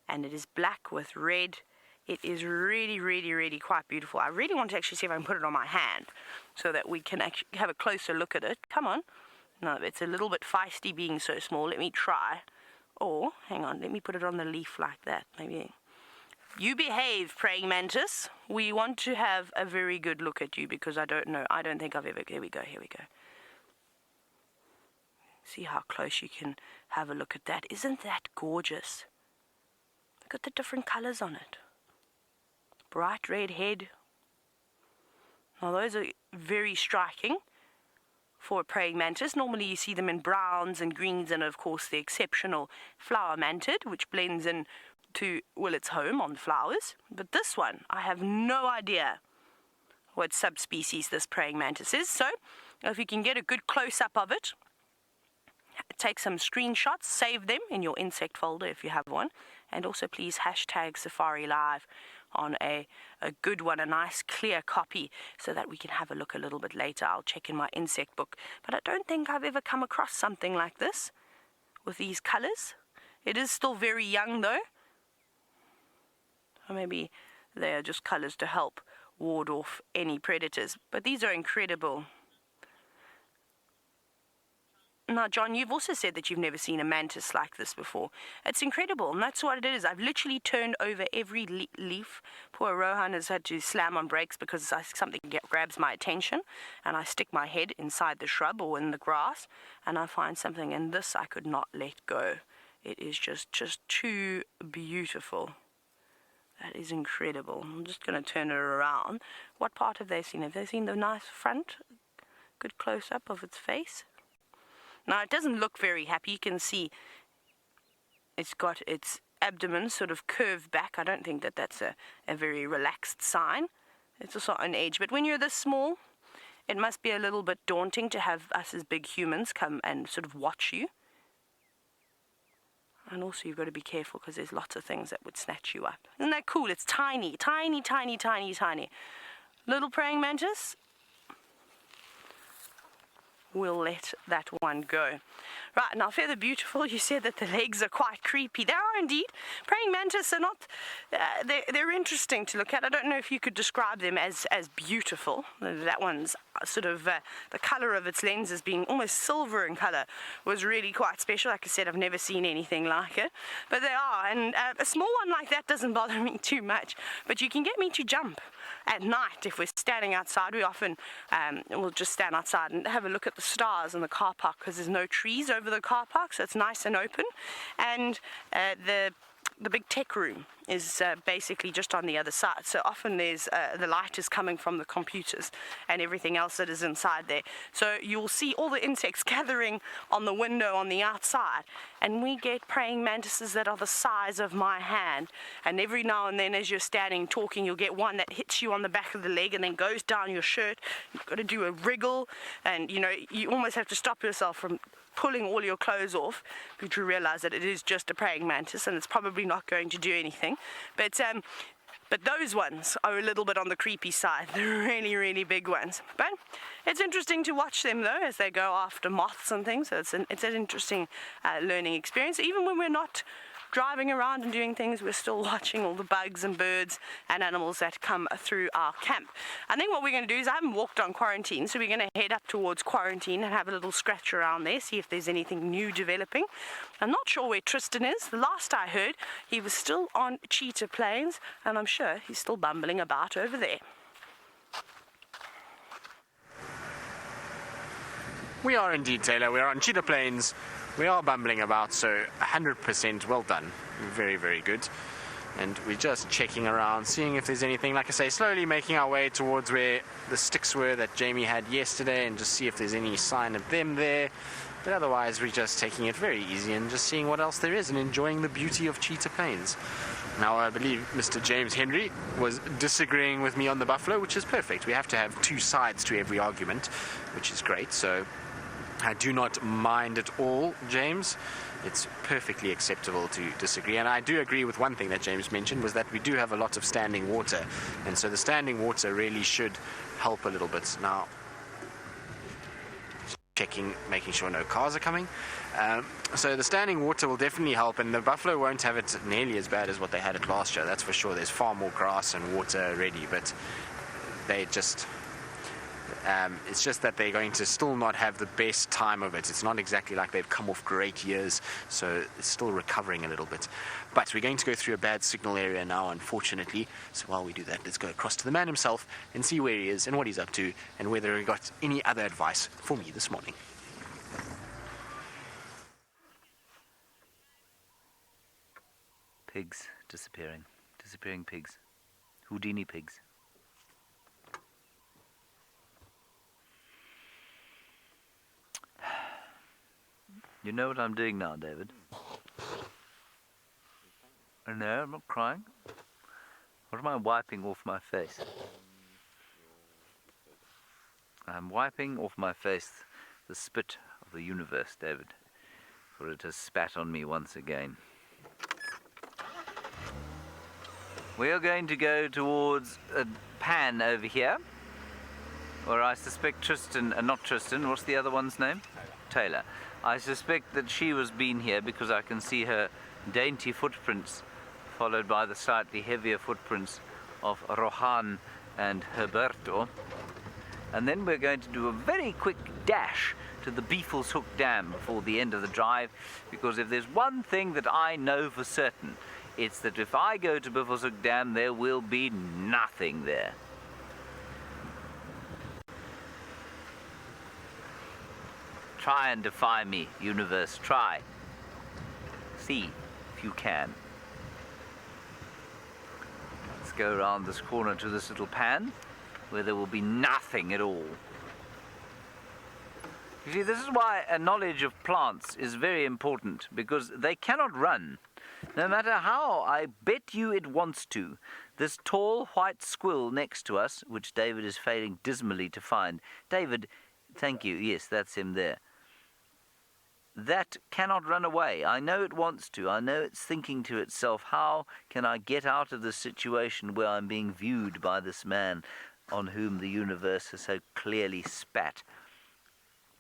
And it is black with red. It is really, really, really quite beautiful. I really want to actually see if I can put it on my hand so that we can actually have a closer look at it. Come on. No, it's a little bit feisty being so small. Let me try. Or, hang on, let me put it on the leaf like that. Maybe. You behave, praying mantis. We want to have a very good look at you because I don't know. I don't think I've ever... Here we go, here we go. See how close you can have a look at that. Isn't that gorgeous? Look at the different colors on it. Bright red head. Now those are very striking for a praying mantis. Normally you see them in browns and greens and of course the exceptional flower mantid, which blends in to, well, its home on flowers. But this one, I have no idea what subspecies this praying mantis is. So if you can get a good close-up of it, take some screenshots, save them in your insect folder if you have one, and also please hashtag safariLIVE on a good one, a nice clear copy, so that we can have a look a little bit later. I'll check in my insect book. But I don't think I've ever come across something like this with these colors. It is still very young though. Or maybe they are just colors to help ward off any predators. But these are incredible. Now, John, you've also said that you've never seen a mantis like this before. It's incredible, and that's what it is. I've literally turned over every leaf. Poor Rohan has had to slam on brakes because something grabs my attention, and I stick my head inside the shrub or in the grass, and I find something, and this I could not let go. It is just too beautiful. That is incredible. I'm just going to turn it around. What part have they seen? Have they seen the nice front? Good close-up of its face? Now, it doesn't look very happy. You can see it's got its abdomen sort of curved back. I don't think that that's a very relaxed sign. It's also on edge. But when you're this small, it must be a little bit daunting to have us as big humans come and sort of watch you. And also you've got to be careful because there's lots of things that would snatch you up. Isn't that cool? It's tiny, tiny, tiny, tiny, tiny. Little praying mantis. We'll let that one go. Right, now Feather Beautiful, you said that the legs are quite creepy. They are indeed. Praying mantis are not, they're interesting to look at. I don't know if you could describe them as beautiful. That one's sort of, the colour of its lenses being almost silver in colour was really quite special. Like I said, I've never seen anything like it. But they are, and a small one like that doesn't bother me too much. But you can get me to jump at night if we're standing outside. We often will just stand outside and have a look at the stars in the car park because there's no trees over the car park, so it's nice and open. And the big tech room is basically just on the other side, so often there's the light is coming from the computers and everything else that is inside there, so you'll see all the insects gathering on the window on the outside, and we get praying mantises that are the size of my hand, and every now and then as you're standing talking you'll get one that hits you on the back of the leg and then goes down your shirt. You've got to do a wriggle, and you know, you almost have to stop yourself from pulling all your clothes off because you realize that it is just a praying mantis and it's probably not going to do anything. But those ones are a little bit on the creepy side. They're really, really big ones. But it's interesting to watch them though as they go after moths and things. So it's an interesting learning experience. Even when we're not driving around and doing things, we're still watching all the bugs and birds and animals that come through our camp. I think what we're going to do is, I haven't walked on quarantine, so we're going to head up towards quarantine and have a little scratch around there, see if there's anything new developing. I'm not sure where Tristan is. The last I heard, he was still on Cheetah Plains, and I'm sure he's still bumbling about over there. We are indeed, Taylor. We are on Cheetah Plains. We are bumbling about, so 100% well done. Very, very good. And we're just checking around, seeing if there's anything. Like I say, slowly making our way towards where the sticks were that Jamie had yesterday and just see if there's any sign of them there. But otherwise, we're just taking it very easy and just seeing what else there is and enjoying the beauty of Cheetah Plains. Now, I believe Mr. James Henry was disagreeing with me on the buffalo, which is perfect. We have to have two sides to every argument, which is great. So I do not mind at all, James. It's perfectly acceptable to disagree. And I do agree with one thing that James mentioned, was that we do have a lot of standing water. And so the standing water really should help a little bit. Now, checking, making sure no cars are coming. So the standing water will definitely help, and the buffalo won't have it nearly as bad as what they had it last year, that's for sure. There's far more grass and water already, but they just... it's just that they're going to still not have the best time of it. It's not exactly like they've come off great years, so it's still recovering a little bit. But we're going to go through a bad signal area now, unfortunately. So while we do that, let's go across to the man himself and see where he is and what he's up to, and whether he got any other advice for me this morning. Pigs disappearing. Disappearing pigs. Houdini pigs. You know what I'm doing now, David? No, I'm not crying. What am I wiping off my face? I'm wiping off my face the spit of the universe, David, for it has spat on me once again. We are going to go towards a pan over here, where I suspect Tristan, not Tristan, what's the other one's name? Taylor. I suspect that she was been here because I can see her dainty footprints, followed by the slightly heavier footprints of Rohan and Herberto. And then we're going to do a very quick dash to the Beefles Hook Dam before the end of the drive, because if there's one thing that I know for certain, it's that if I go to Beefles Hook Dam, there will be nothing there. Try and defy me, universe, try. See if you can. Let's go around this corner to this little pan, where there will be nothing at all. You see, this is why a knowledge of plants is very important, because they cannot run. No matter how I bet you it wants to. This tall white squill next to us, which David is failing dismally to find. David, thank you, yes, that's him there. That cannot run away. I know it wants to. I know it's thinking to itself, how can I get out of this situation where I'm being viewed by this man on whom the universe has so clearly spat?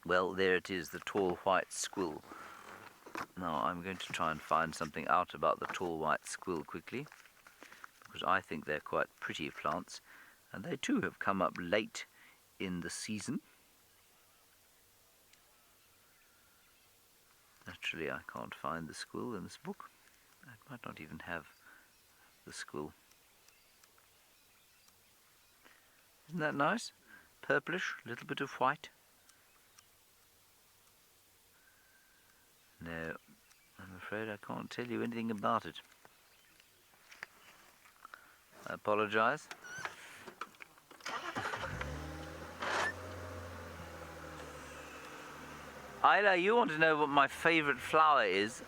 Well, there it is, the tall white squill. Now, I'm going to try and find something out about the tall white squill quickly, because I think they're quite pretty plants, and they too have come up late in the season. Naturally, I can't find the squill in this book. I might not even have the squill. Isn't that nice? Purplish, a little bit of white. No, I'm afraid I can't tell you anything about it. I apologize. Isla, you want to know what my favorite flower is?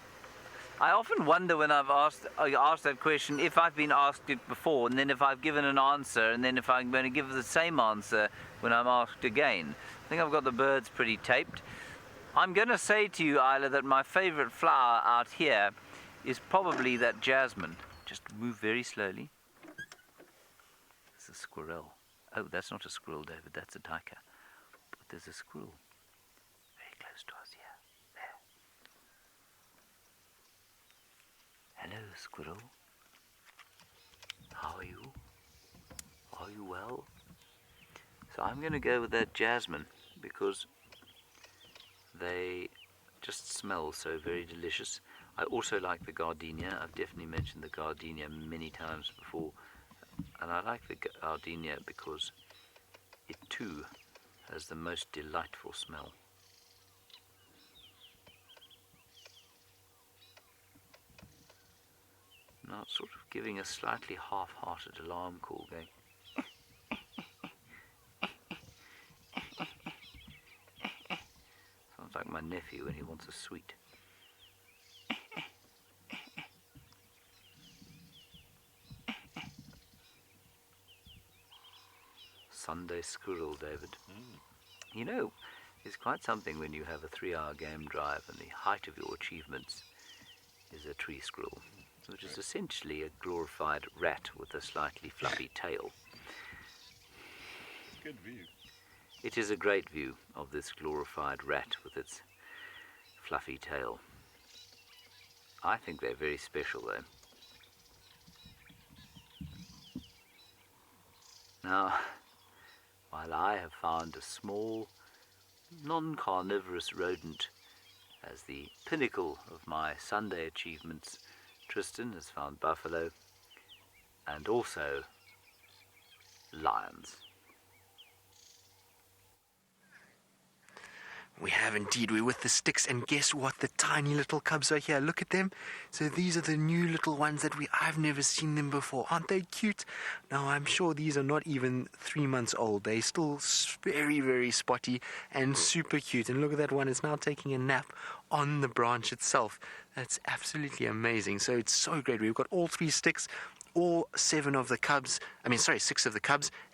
I often wonder when I've asked that question if I've been asked it before, and then if I've given an answer, and then if I'm going to give the same answer when I'm asked again. I think I've got the birds pretty taped. I'm going to say to you, Isla, that my favorite flower out here is probably that jasmine. Just move very slowly. It's a squirrel. Oh, that's not a squirrel, David, that's a duiker. But there's a squirrel. Close to us here. There. Hello, squirrel. How are you? Are you well? So I'm going to go with that jasmine, because they just smell so very delicious. I also like the gardenia. I've definitely mentioned the gardenia many times before. And I like the gardenia because it too has the most delightful smell. Now it's sort of giving a slightly half-hearted alarm call going. Sounds like my nephew when he wants a sweet. Sunday squirrel, David. You know, It's quite something when you have a 3-hour game drive and the height of your achievements is a tree squirrel, which is essentially a glorified rat with a slightly fluffy tail. Good view. It is a great view of this glorified rat with its fluffy tail. I think they're very special though. Now, while I have found a small, non-carnivorous rodent as the pinnacle of my Sunday achievements, Tristan has found buffalo and also lions. We have indeed. We're with the sticks, and guess what? The tiny little cubs are here. Look at them. So these are the new little ones that I've never seen them before. Aren't they cute? Now, I'm sure these are not even 3 months old. They're still very, very spotty and super cute. And look at that one. It's now taking a nap on the branch itself. That's absolutely amazing. So it's so great. We've got all 3 sticks, all 6 of the cubs,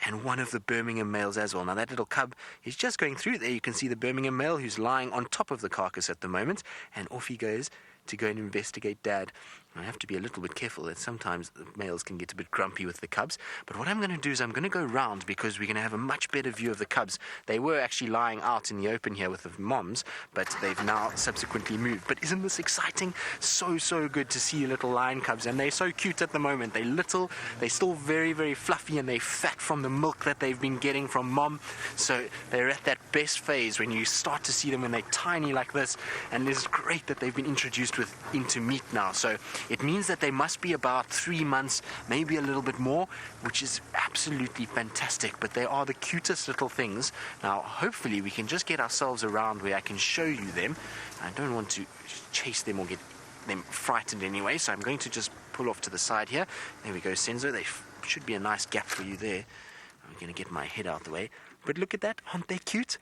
and 1 of the Birmingham males as well. Now that little cub is just going through there. You can see the Birmingham male who's lying on top of the carcass at the moment, and off he goes to go and investigate Dad. I have to be a little bit careful that sometimes the males can get a bit grumpy with the cubs. But what I'm going to do is I'm going to go round because we're going to have a much better view of the cubs. They were actually lying out in the open here with the moms, but they've now subsequently moved. But isn't this exciting? So good to see little lion cubs. And they're so cute at the moment. They're little, they're still very, very fluffy, and they're fat from the milk that they've been getting from mom. So they're at that best phase when you start to see them when they're tiny like this. And it's great that they've been introduced into meat now. So it means that they must be about 3 months, maybe a little bit more, which is absolutely fantastic. But they are the cutest little things. Now, hopefully we can just get ourselves around where I can show you them. I don't want to chase them or get them frightened anyway, so I'm going to just pull off to the side here. There we go, Senzo. There should be a nice gap for you there. I'm going to get my head out the way. But look at that. Aren't they cute?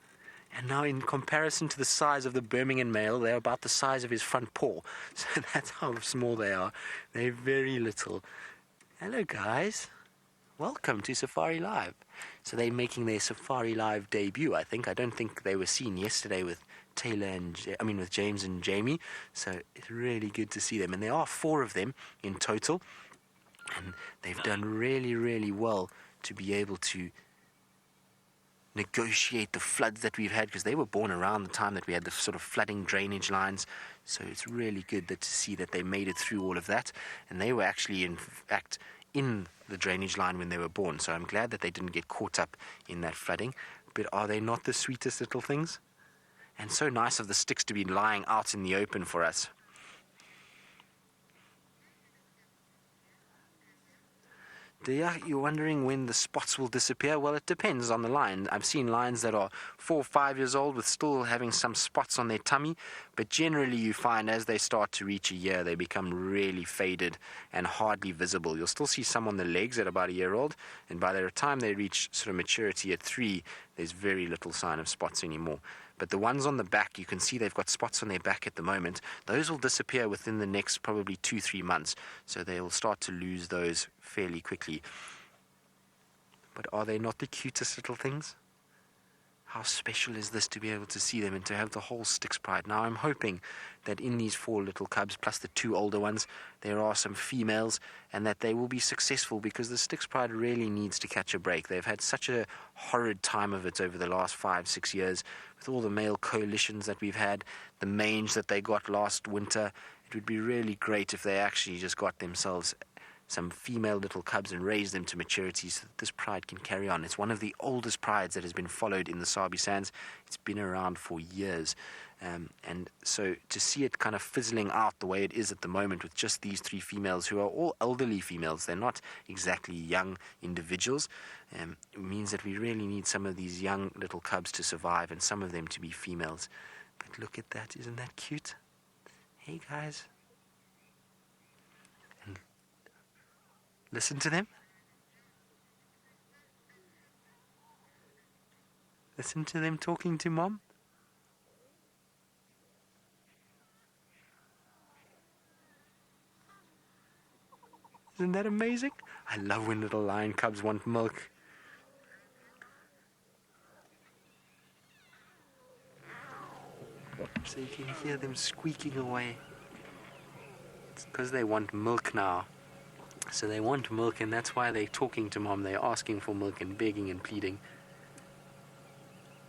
And now, in comparison to the size of the Birmingham male, they're about the size of his front paw. So that's how small they are. They're very little. Hello, guys. Welcome to safariLIVE. So they're making their safariLIVE debut, I think. I don't think they were seen yesterday with with James and Jamie. So it's really good to see them. And there are 4 of them in total. And they've done really, really well to be able to negotiate the floods that we've had, because they were born around the time that we had the sort of flooding drainage lines. So it's really good to see that they made it through all of that, and they were actually in fact in the drainage line when they were born. So I'm glad that they didn't get caught up in that flooding. But are they not the sweetest little things? And so nice of the sticks to be lying out in the open for us. You're wondering when the spots will disappear? Well, it depends on the lion. I've seen lions that are 4 or 5 years old with still having some spots on their tummy, but generally you find as they start to reach a year, they become really faded and hardly visible. You'll still see some on the legs at about a year old, and by the time they reach sort of maturity at 3, there's very little sign of spots anymore. But the ones on the back, you can see they've got spots on their back at the moment. Those will disappear within the next probably 2-3 months. So they will start to lose those fairly quickly. But are they not the cutest little things? How special is this to be able to see them and to have the whole Sticks Pride? Now I'm hoping that in these 4 little cubs, plus the 2 older ones, there are some females, and that they will be successful, because the Sticks Pride really needs to catch a break. They've had such a horrid time of it over the last 5-6 years, with all the male coalitions that we've had, the mange that they got last winter. It would be really great if they actually just got themselves some female little cubs and raise them to maturity so that this pride can carry on. It's one of the oldest prides that has been followed in the Sabi Sands. It's been around for years. And so to see it kind of fizzling out the way it is at the moment with just these 3 females, who are all elderly females, they're not exactly young individuals, it means that we really need some of these young little cubs to survive and some of them to be females. But look at that, isn't that cute? Hey guys. And listen to them. Listen to them talking to Mom. Isn't that amazing? I love when little lion cubs want milk. So you can hear them squeaking away. It's because they want milk now. So they want milk, and that's why they're talking to Mom. They're asking for milk and begging and pleading.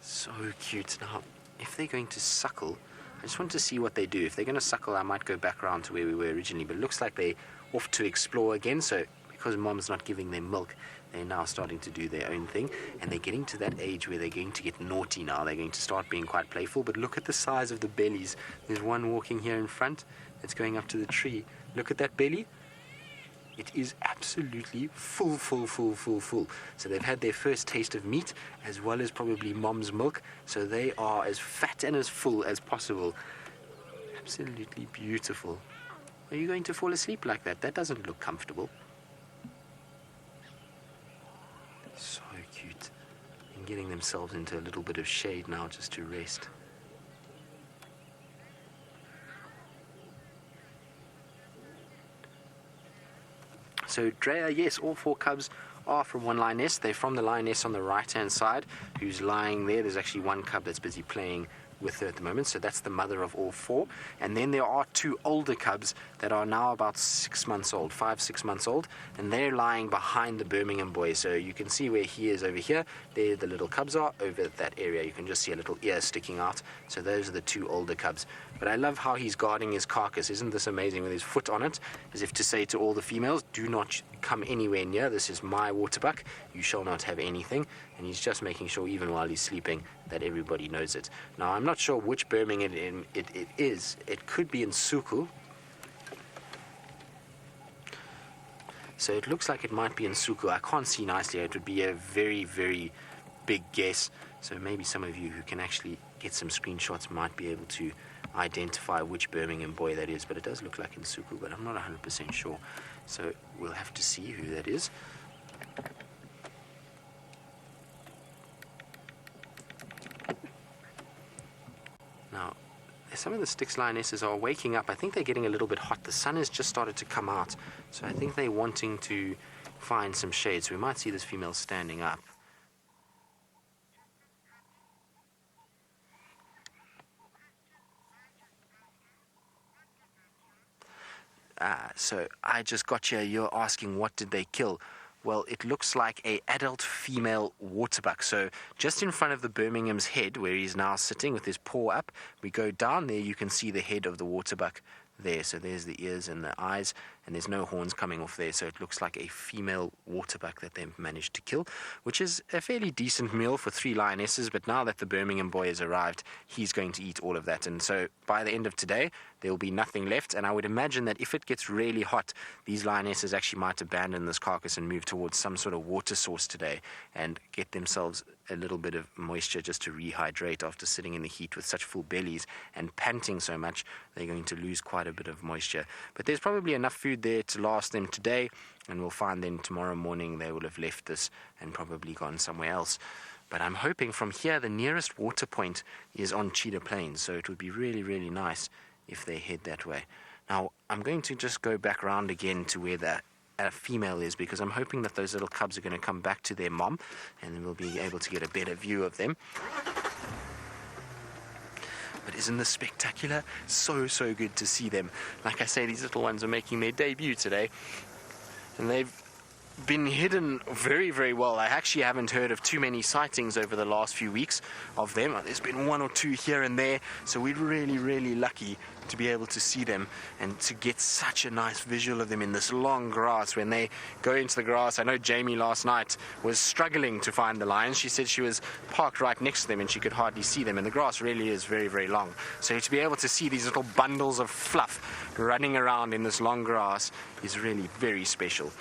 So cute. Now, if they're going to suckle, I just want to see what they do. If they're going to suckle, I might go back around to where we were originally. But it looks like they're off to explore again. So because Mom's not giving them milk, they're now starting to do their own thing. And they're getting to that age where they're going to get naughty now. They're going to start being quite playful. But look at the size of the bellies. There's one walking here in front that's going up to the tree. Look at that belly. It is absolutely full. So they've had their first taste of meat as well as probably Mom's milk. So they are as fat and as full as possible. Absolutely beautiful. Are you going to fall asleep like that? That doesn't look comfortable. So cute. And getting themselves into a little bit of shade now just to rest. So Drea, yes, all 4 cubs are from one lioness. They're from the lioness on the right-hand side, who's lying there. There's actually one cub that's busy playing with her at the moment, so that's the mother of all 4. And then there are 2 older cubs that are now about 6 months old, 5-6 months old, and they're lying behind the Birmingham boy. So you can see where he is over here. There the little cubs are over that area. You can just see a little ear sticking out. So those are the 2 older cubs. But I love how he's guarding his carcass. Isn't this amazing, with his foot on it, as if to say to all the females, do not come anywhere near. This is my waterbuck. You shall not have anything. And he's just making sure, even while he's sleeping, that everybody knows it. Now, I'm not sure which Birmingham it is. It could be in Suku. So it looks like it might be in Suku. I can't see nicely. It would be a very, very big guess. So maybe some of you who can actually get some screenshots might be able to identify which Birmingham boy that is. But it does look like in Suku, but I'm not 100% sure. So we'll have to see who that is. Now, some of the Styx lionesses are waking up. I think they're getting a little bit hot. The sun has just started to come out. So I think they're wanting to find some shade. So we might see this female standing up. So I just got here. You're asking, what did they kill? Well, it looks like a adult female waterbuck. So just in front of the Birmingham's head, where he's now sitting with his paw up, we go down there, you can see the head of the waterbuck there. So there's the ears and the eyes, and there's no horns coming off there. So it looks like a female waterbuck that they've managed to kill, which is a fairly decent meal for 3 lionesses. But now that the Birmingham boy has arrived, he's going to eat all of that. And so by the end of today, there will be nothing left. And I would imagine that if it gets really hot, these lionesses actually might abandon this carcass and move towards some sort of water source today and get themselves a little bit of moisture just to rehydrate after sitting in the heat with such full bellies and panting so much. They're going to lose quite a bit of moisture. But there's probably enough food there to last them today, and we'll find then tomorrow morning they will have left this and probably gone somewhere else. But I'm hoping from here the nearest water point is on Cheetah Plains, so it would be really, really nice if they head that way. Now, I'm going to just go back around again to where the female is, because I'm hoping that those little cubs are going to come back to their mom, and then we'll be able to get a better view of them. But isn't this spectacular? So good to see them. Like I say, these little ones are making their debut today, and they've been hidden very, very well. I actually haven't heard of too many sightings over the last few weeks of them. There's been 1 or 2 here and there, so we're really, really lucky to be able to see them and to get such a nice visual of them in this long grass. When they go into the grass, I know Jamie last night was struggling to find the lions. She said she was parked right next to them and she could hardly see them, and the grass really is very, very long. So to be able to see these little bundles of fluff running around in this long grass is really very special.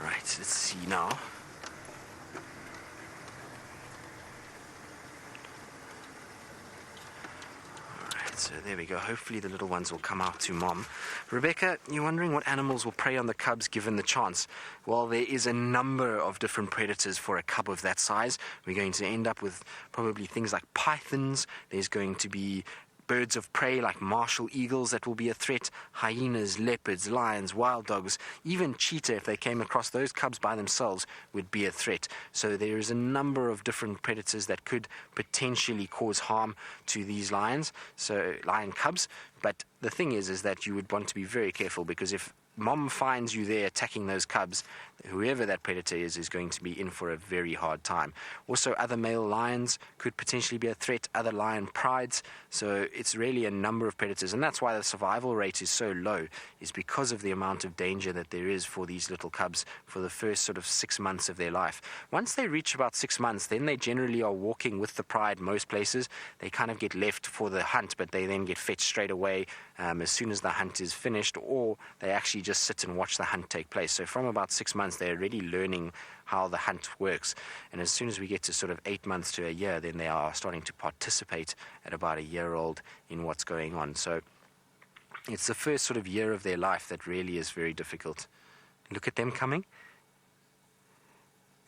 Right, let's see now. Alright, so there we go. Hopefully the little ones will come out to mom. Rebecca, you're wondering what animals will prey on the cubs given the chance. Well, there is a number of different predators for a cub of that size. We're going to end up with probably things like pythons. There's going to be birds of prey like martial eagles that will be a threat, hyenas, leopards, lions, wild dogs, even cheetah, if they came across those cubs by themselves, would be a threat. So there is a number of different predators that could potentially cause harm to these lions, so lion cubs. But the thing is that you would want to be very careful, because if Mom finds you there attacking those cubs, whoever that predator is going to be in for a very hard time. Also, other male lions could potentially be a threat, other lion prides. So it's really a number of predators, and that's why the survival rate is so low, is because of the amount of danger that there is for these little cubs for the first sort of 6 months of their life. Once they reach about 6 months, then they generally are walking with the pride most places. They kind of get left for the hunt, but they then get fetched straight away as soon as the hunt is finished, or they actually just sit and watch the hunt take place. So from about 6 months, they're already learning how the hunt works. And as soon as we get to sort of 8 months to a year, then they are starting to participate at about a year old in what's going on. So it's the first sort of year of their life that really is very difficult. Look at them coming.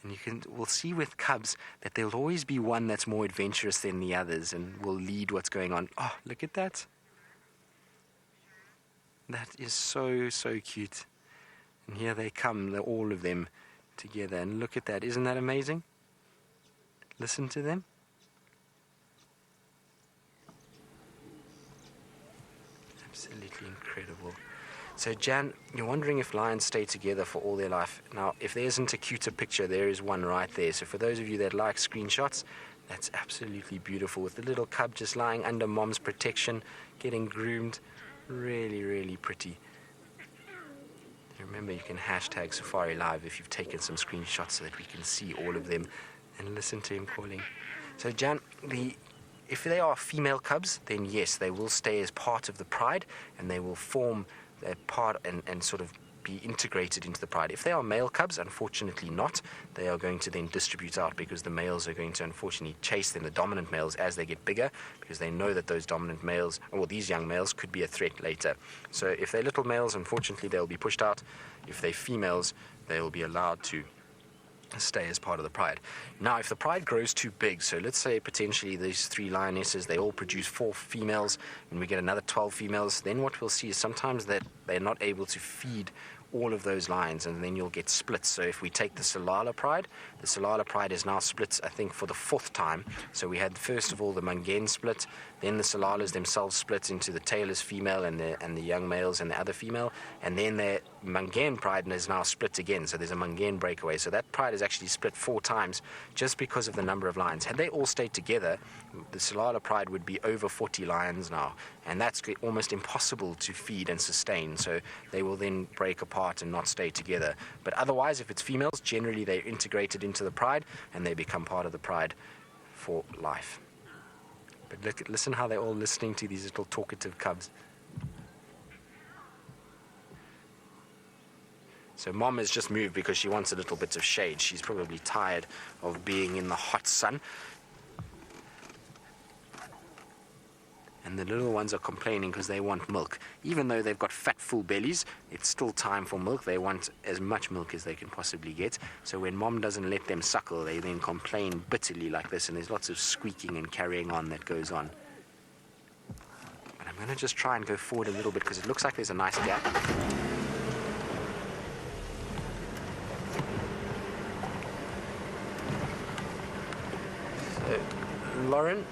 And we'll see with cubs that there'll always be one that's more adventurous than the others and will lead what's going on. Oh, look at that. That is so, so cute. And here they come, all of them together. And look at that. Isn't that amazing? Listen to them. Absolutely incredible. So, Jan, you're wondering if lions stay together for all their life. Now, if there isn't a cuter picture, there is one right there. So for those of you that like screenshots, that's absolutely beautiful, with the little cub just lying under mom's protection, getting groomed. Really, really pretty. Remember, you can hashtag safariLIVE if you've taken some screenshots so that we can see all of them and listen to him calling. So, Jan, if they are female cubs, then yes, they will stay as part of the pride, and they will form a part and sort of be integrated into the pride. If they are male cubs, unfortunately not. They are going to then distribute out, because the males are going to unfortunately chase them, the dominant males, as they get bigger, because they know that those dominant males, or these young males, could be a threat later. So if they're little males, unfortunately they'll be pushed out. If they're females, they will be allowed to stay as part of the pride. Now, if the pride grows too big, so let's say potentially these 3 lionesses, they all produce 4 females, and we get another 12 females, then what we'll see is sometimes that they're not able to feed all of those lions, and then you'll get splits. So if we take the Salala pride is now split, I think, for the 4th time. So we had, first of all, the Mangan split, then the Salalas themselves split into the tailless female and the young males and the other female, and then the Mangan pride is now split again. So there's a Mangan breakaway. So that pride is actually split 4 times just because of the number of lions. Had they all stayed together, the Salala pride would be over 40 lions now, and that's almost impossible to feed and sustain. So they will then break apart and not stay together. But otherwise, if it's females, generally they're integrated into the pride and they become part of the pride for life. But listen how they're all listening to these little talkative cubs. So Mom has just moved because she wants a little bit of shade. She's probably tired of being in the hot sun. And the little ones are complaining because they want milk. Even though they've got fat, full bellies, it's still time for milk. They want as much milk as they can possibly get. So when Mom doesn't let them suckle, they then complain bitterly like this, and there's lots of squeaking and carrying on that goes on. But I'm going to just try and go forward a little bit because it looks like there's a nice gap. So, Lauren,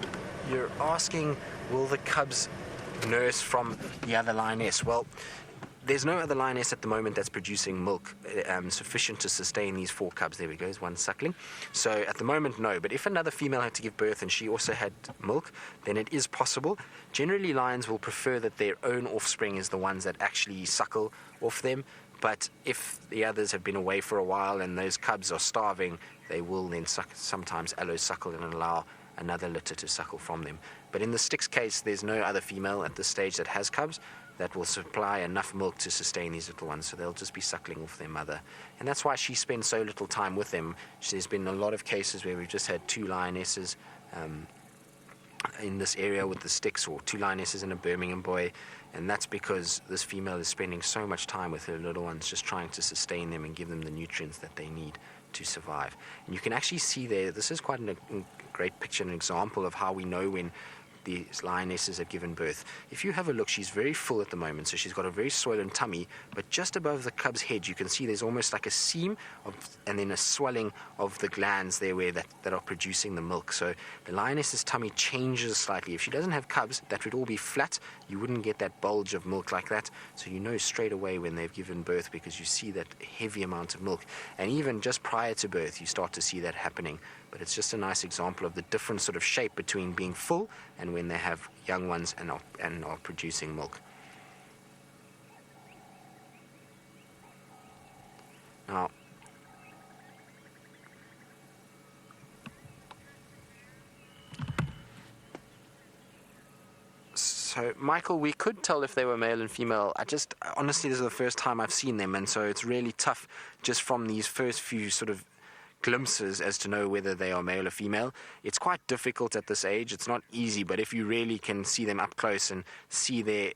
you're asking, will the cubs nurse from the other lioness? Well, there's no other lioness at the moment that's producing milk sufficient to sustain these 4 cubs. There we go, there's one suckling. So at the moment, no. But if another female had to give birth and she also had milk, then it is possible. Generally, lions will prefer that their own offspring is the ones that actually suckle off them. But if the others have been away for a while and those cubs are starving, they will then sometimes allo-suckle and allow another litter to suckle from them. But in the Styx case, there's no other female at this stage that has cubs that will supply enough milk to sustain these little ones, so they'll just be suckling off their mother. And that's why she spends so little time with them. There's been a lot of cases where we've just had 2 lionesses in this area with the Styx, or 2 lionesses and a Birmingham boy, and that's because this female is spending so much time with her little ones, just trying to sustain them and give them the nutrients that they need to survive. And you can actually see there, this is quite a great picture, an example of how we know when the lionesses have given birth. If you have a look, she's very full at the moment, so she's got a very swollen tummy, but just above the cub's head you can see there's almost like a seam and then a swelling of the glands there where that are producing the milk. So the lioness's tummy changes slightly. If she doesn't have cubs, that would all be flat. You wouldn't get that bulge of milk like that, so you know straight away when they've given birth because you see that heavy amount of milk. And even just prior to birth you start to see that happening. But it's just a nice example of the different sort of shape between being full and when they have young ones and are producing milk. Now, so Michael, we could tell if they were male and female. Honestly, this is the first time I've seen them, and so it's really tough just from these first few sort of glimpses as to know whether they are male or female. It's quite difficult at this age. It's not easy, but if you really can see them up close and see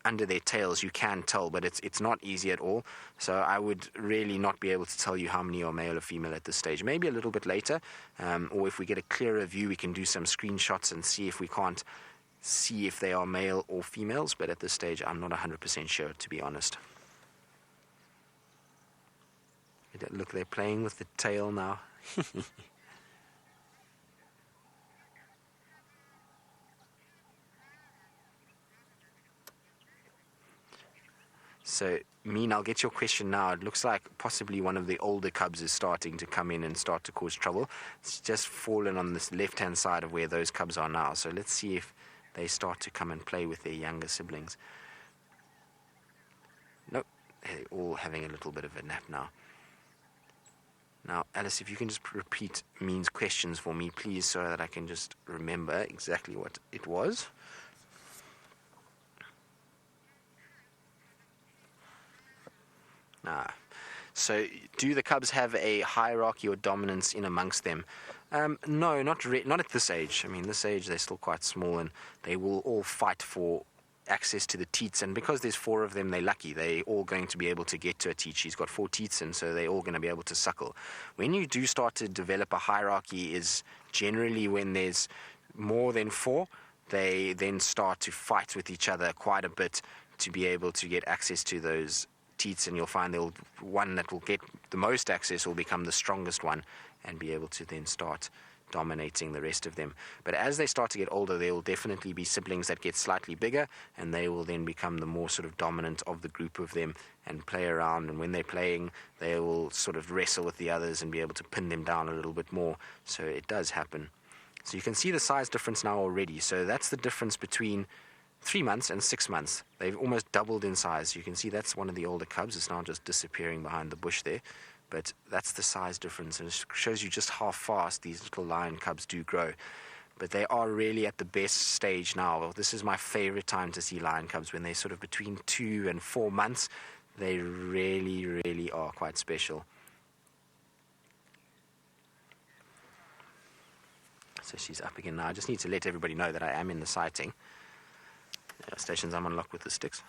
under their tails, you can tell, but it's not easy at all. So I would really not be able to tell you how many are male or female at this stage. Maybe a little bit later, or if we get a clearer view, we can do some screenshots and see if we can't see if they are male or females, but at this stage I'm not 100% sure, to be honest. Look, they're playing with the tail now. So, Mean, I'll get your question now. It looks like possibly one of the older cubs is starting to come in and start to cause trouble. It's just fallen on this left-hand side of where those cubs are now. So let's see if they start to come and play with their younger siblings. Nope, they're all having a little bit of a nap now. Now, Alice, if you can just repeat Mean's questions for me, please, so that I can just remember exactly what it was. So do the cubs have a hierarchy or dominance in amongst them? No, not at this age. I mean, this age they're still quite small, and they will all fight for access to the teats, and because there's 4 of them, they're lucky. They're all going to be able to get to a teat. She's got 4 teats, and so they're all going to be able to suckle. When you do start to develop a hierarchy is generally when there's more than 4. They then start to fight with each other quite a bit to be able to get access to those teats, and you'll find one that will get the most access will become the strongest one and be able to then start dominating the rest of them. But as they start to get older, there will definitely be siblings that get slightly bigger, and they will then become the more sort of dominant of the group of them and play around. And when they're playing, they will sort of wrestle with the others and be able to pin them down a little bit more. So it does happen. So you can see the size difference now already. So that's the difference between 3 months and 6 months. They've almost doubled in size. You can see that's one of the older cubs. It's now just disappearing behind the bush there. But that's the size difference, and it shows you just how fast these little lion cubs do grow. But they are really at the best stage now. Well, this is my favorite time to see lion cubs, when they're sort of between 2 and 4 months. They really, really are quite special. So she's up again now. I just need to let everybody know that I am in the sighting. Stations, I'm on lock with the sticks.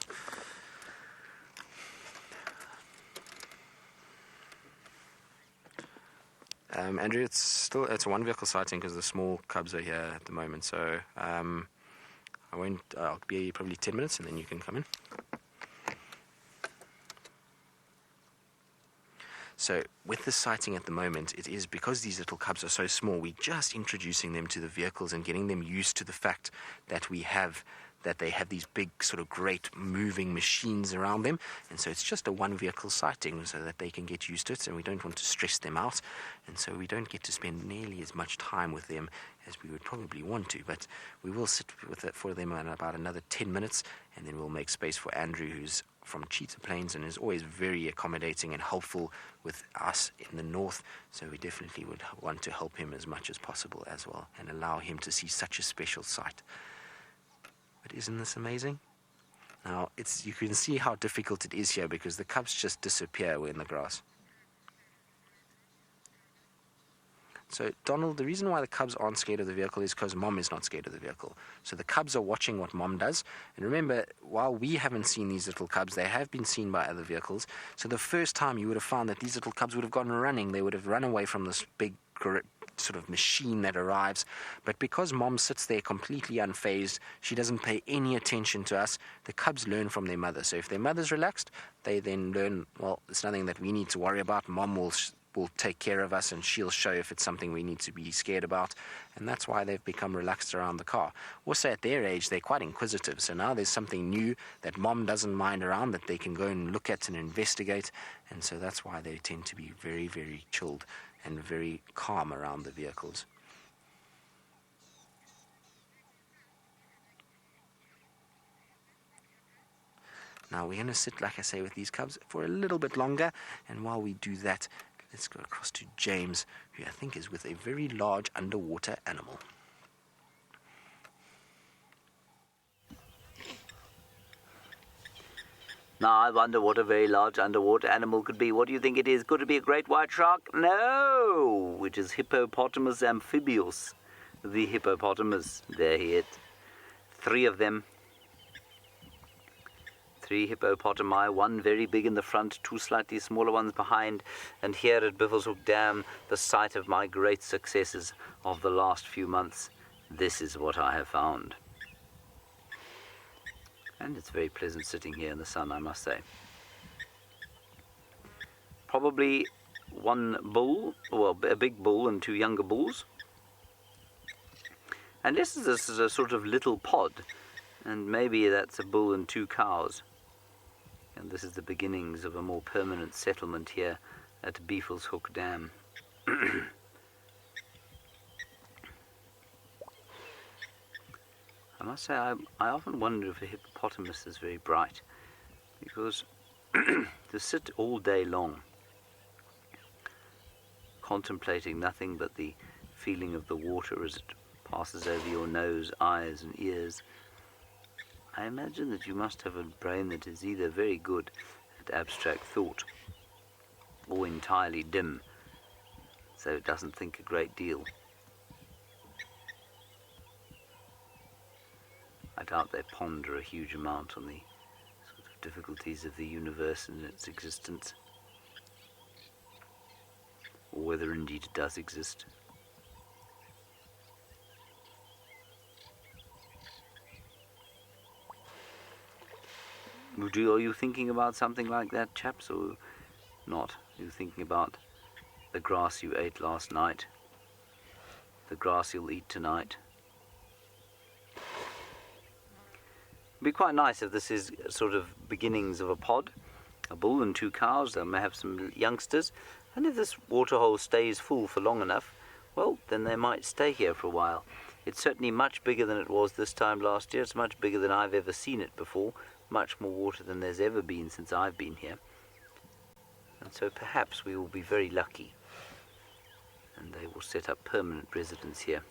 Andrew, it's a 1 vehicle sighting because the small cubs are here at the moment. So I'll be probably 10 minutes and then you can come in. So with the sighting at the moment, it is because these little cubs are so small, we're just introducing them to the vehicles and getting them used to the fact that they have these big sort of great moving machines around them, and so it's just a 1 vehicle sighting so that they can get used to it, and we don't want to stress them out, and so we don't get to spend nearly as much time with them as we would probably want to, but we will sit with it for them in about another 10 minutes, and then we'll make space for Andrew, who's from Cheetah Plains and is always very accommodating and helpful with us in the north, so we definitely would want to help him as much as possible as well and allow him to see such a special sight. But isn't this amazing? Now, you can see how difficult it is here because the cubs just disappear in the grass. So, Donald, the reason why the cubs aren't scared of the vehicle is because Mom is not scared of the vehicle. So the cubs are watching what Mom does. And remember, while we haven't seen these little cubs, they have been seen by other vehicles. So the first time you would have found that these little cubs would have gone running. They would have run away from this big sort of machine that arrives. But because Mom sits there completely unfazed, she doesn't pay any attention to us, the cubs learn from their mother. So if their mother's relaxed, they then learn, well, it's nothing that we need to worry about. Mom will take care of us, and she'll show if it's something we need to be scared about. And that's why they've become relaxed around the car. Also, at their age, they're quite inquisitive. So now there's something new that Mom doesn't mind around that they can go and look at and investigate. And so that's why they tend to be very, very chilled and very calm around the vehicles. Now we're going to sit, like I say, with these cubs for a little bit longer. And while we do that, let's go across to James, who I think is with a very large underwater animal. Now, I wonder what a very large underwater animal could be. What do you think it is? Could it be a great white shark? No! It is Hippopotamus amphibius. The hippopotamus. There he is. 3 of them. 3 hippopotami, 1 very big in the front, 2 slightly smaller ones behind. And here at Bivelshoek Dam, the site of my great successes of the last few months, this is what I have found. And it's very pleasant sitting here in the sun, I must say. Probably 1 bull, well, a big bull and 2 younger bulls. And this is a sort of little pod, and maybe that's a bull and 2 cows. And this is the beginnings of a more permanent settlement here at Bivelshoek Dam. I must say, I often wonder if a hippopotamus is very bright, because to sit all day long contemplating nothing but the feeling of the water as it passes over your nose, eyes and ears, I imagine that you must have a brain that is either very good at abstract thought or entirely dim, so it doesn't think a great deal. I doubt they ponder a huge amount on the sort of difficulties of the universe and its existence, or whether indeed it does exist. Are you thinking about something like that, chaps, or not? Are you thinking about the grass you ate last night, the grass you'll eat tonight? It'd be quite nice if this is sort of beginnings of a pod, a bull and 2 cows. They may have some youngsters, and if this waterhole stays full for long enough, well, then they might stay here for a while. It's certainly much bigger than it was this time last year. It's much bigger than I've ever seen it before, much more water than there's ever been since I've been here. And so perhaps we will be very lucky, and they will set up permanent residence here.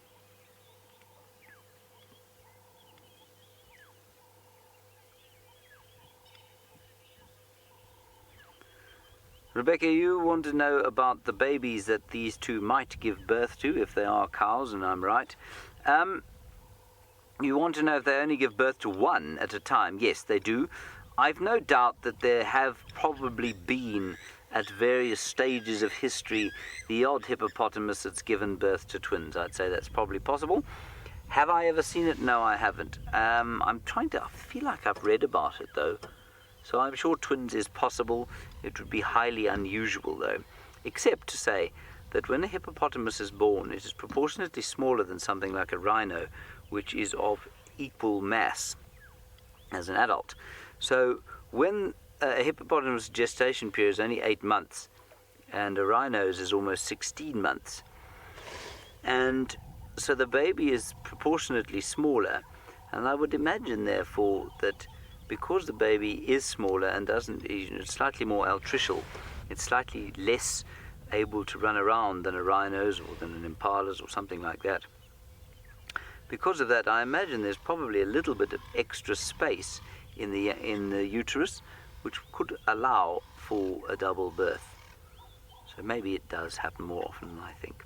Rebecca, you want to know about the babies that these 2 might give birth to, if they are cows, and I'm right. You want to know if they only give birth to 1 at a time. Yes, they do. I've no doubt that there have probably been, at various stages of history, the odd hippopotamus that's given birth to twins. I'd say that's probably possible. Have I ever seen it? No, I haven't. I feel like I've read about it, though. So I'm sure twins is possible. It would be highly unusual, though, except to say that when a hippopotamus is born, it is proportionately smaller than something like a rhino, which is of equal mass as an adult. So when a hippopotamus gestation period is only 8 months, and a rhino's is almost 16 months, and so the baby is proportionately smaller, and I would imagine, therefore, that because the baby is smaller and it's slightly more altricial, it's slightly less able to run around than a rhino's or than an Impalas or something like that. Because of that, I imagine there's probably a little bit of extra space in the uterus, which could allow for a double birth. So maybe it does happen more often than I think.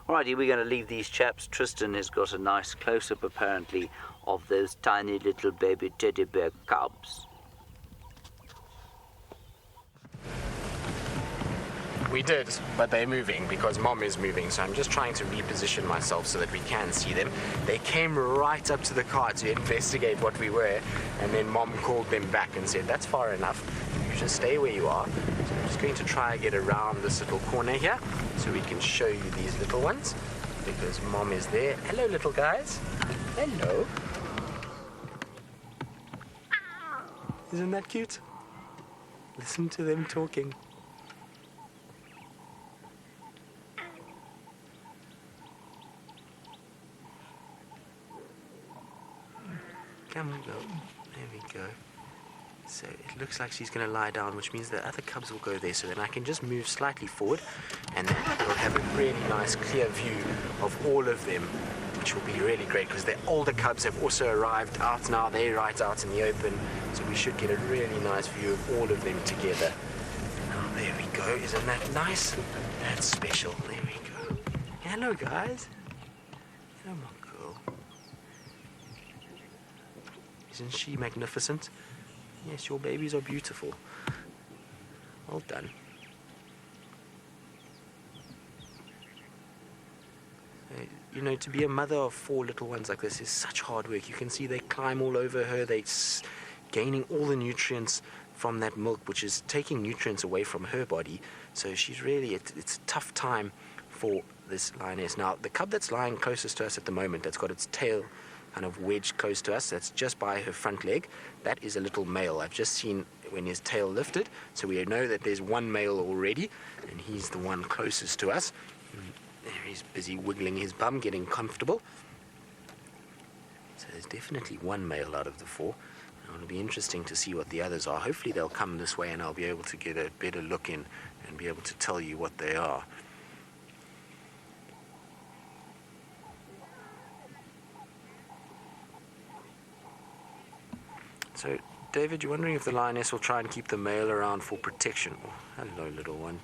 Alrighty, we're going to leave these chaps. Tristan has got a nice close-up, apparently, of those tiny little baby teddy bear cubs. We did, but they're moving because Mom is moving, so I'm just trying to reposition myself so that we can see them. They came right up to the car to investigate what we were, and then Mom called them back and said, that's far enough. You just stay where you are. So I'm just going to try and get around this little corner here so we can show you these little ones because Mom is there. Hello, little guys. Hello. Isn't that cute? Listen to them talking. Come on, go. There we go. So it looks like she's going to lie down, which means the other cubs will go there. So then I can just move slightly forward, and then we'll have a really nice, clear view of all of them, which will be really great because the older cubs have also arrived out now. They're right out in the open, so we should get a really nice view of all of them together. Now, there we go. Isn't that nice? That's special. There we go. Hello, guys. Hello, my girl. Isn't she magnificent? Yes, your babies are beautiful. Well done. You know, to be a mother of 4 little ones like this is such hard work. You can see they climb all over her. They're gaining all the nutrients from that milk, which is taking nutrients away from her body. So she's really, it's a tough time for this lioness. Now, the cub that's lying closest to us at the moment, that's got its tail kind of wedged close to us, that's just by her front leg, that is a little male. I've just seen when his tail lifted, so we know that there's one male already, and he's the one closest to us. There he's busy wiggling his bum, getting comfortable. So there's definitely one male out of the 4. It'll be interesting to see what the others are. Hopefully they'll come this way and I'll be able to get a better look in and be able to tell you what they are. So, David, you're wondering if the lioness will try and keep the male around for protection. Oh, hello, little one.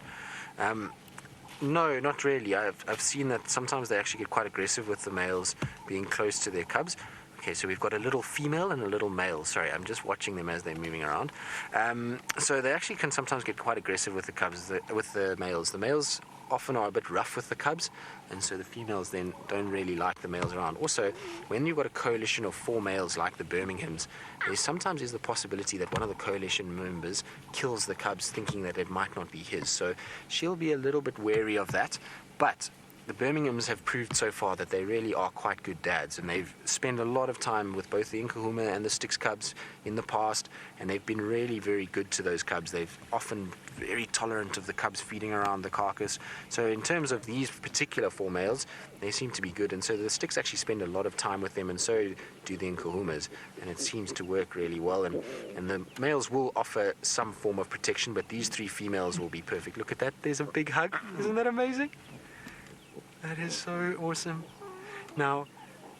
No, not really. I've seen that sometimes they actually get quite aggressive with the males being close to their cubs. Okay, so we've got a little female and a little male. Sorry, I'm just watching them as they're moving around. So they actually can sometimes get quite aggressive with the cubs, with the males. The males often are a bit rough with the cubs, and so the females then don't really like the males around. Also, when you've got a coalition of 4 males like the Birminghams, there sometimes is the possibility that one of the coalition members kills the cubs thinking that it might not be his. So she'll be a little bit wary of that, but the Birminghams have proved so far that they really are quite good dads, and they've spent a lot of time with both the Nkahuma and the Styx cubs in the past, and they've been really very good to those cubs. They've often very tolerant of the cubs feeding around the carcass. So in terms of these particular 4 males, they seem to be good, and so the Styx actually spend a lot of time with them, and so do the Nkahumas, and it seems to work really well. And the males will offer some form of protection, but these 3 females will be perfect. Look at that, there's a big hug. Isn't that amazing? That is so awesome. Now,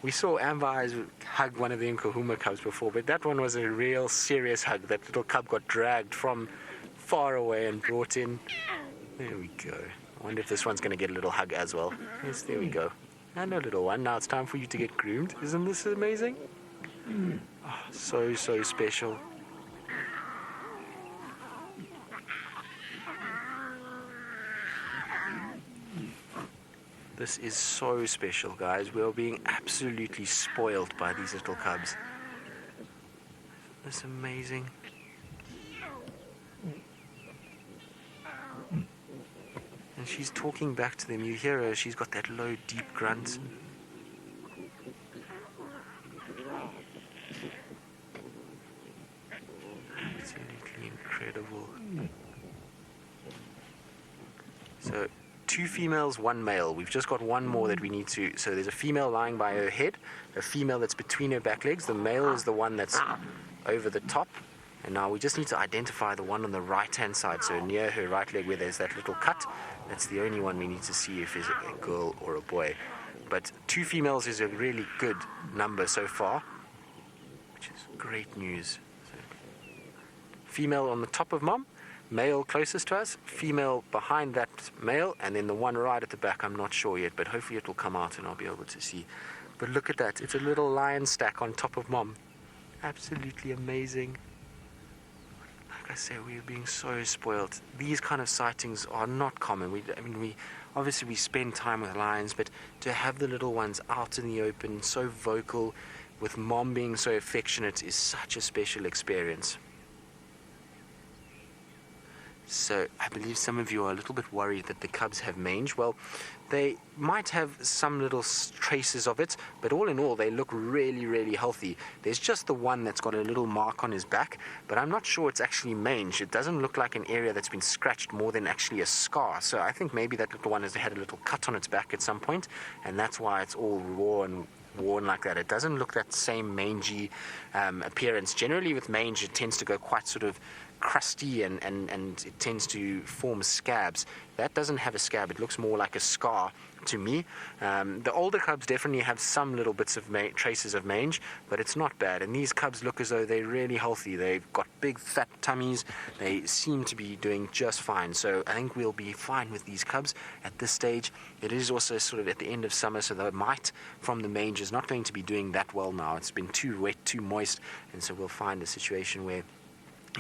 we saw Amber Eyes hug one of the Nkahuma cubs before, but that one was a real serious hug. That little cub got dragged from far away and brought in. There we go. I wonder if this one's going to get a little hug as well. Yes, there we go. Hello, little one. Now it's time for you to get groomed. Isn't this amazing? Oh, so special. This is so special, guys. We are being absolutely spoiled by these little cubs. That's amazing. And she's talking back to them. You hear her, she's got that low, deep grunt. Absolutely incredible. So, 2 females, 1 male. We've just got 1 more that we need to... So there's a female lying by her head, a female that's between her back legs. The male is the one that's over the top. And now we just need to identify the one on the right-hand side, so near her right leg where there's that little cut. That's the only one we need to see if it's a girl or a boy. But 2 females is a really good number so far, which is great news. So, female on the top of Mom, male closest to us, female behind that male, and then the one right at the back, I'm not sure yet, but hopefully it will come out and I'll be able to see. But look at that, it's a little lion stack on top of Mom. Absolutely amazing. like I say, we're being so spoiled. These kind of sightings are not common. We obviously we spend time with lions, but to have the little ones out in the open, so vocal, with mom being so affectionate, is such a special experience. So I believe some of you are a little bit worried that the cubs have mange. Well, they might have some little traces of it, but all in all, they look really, really healthy. There's just the one that's got a little mark on his back, but I'm not sure it's actually mange. It doesn't look like an area that's been scratched more than actually a scar. So I think maybe that little one has had a little cut on its back at some point, and that's why it's all raw and worn like that. It doesn't look that same mangy appearance. Generally with mange, it tends to go quite sort of crusty and it tends to form scabs. That doesn't have a scab. It looks more like a scar to me. The older cubs definitely have some little bits of traces of mange, but it's not bad. And these cubs look as though they're really healthy. They've got big fat tummies. They seem to be doing just fine. So I think we'll be fine with these cubs at this stage. It is also sort of at the end of summer, so the mite from the mange is not going to be doing that well now. It's been too wet, too moist, and so we'll find a situation where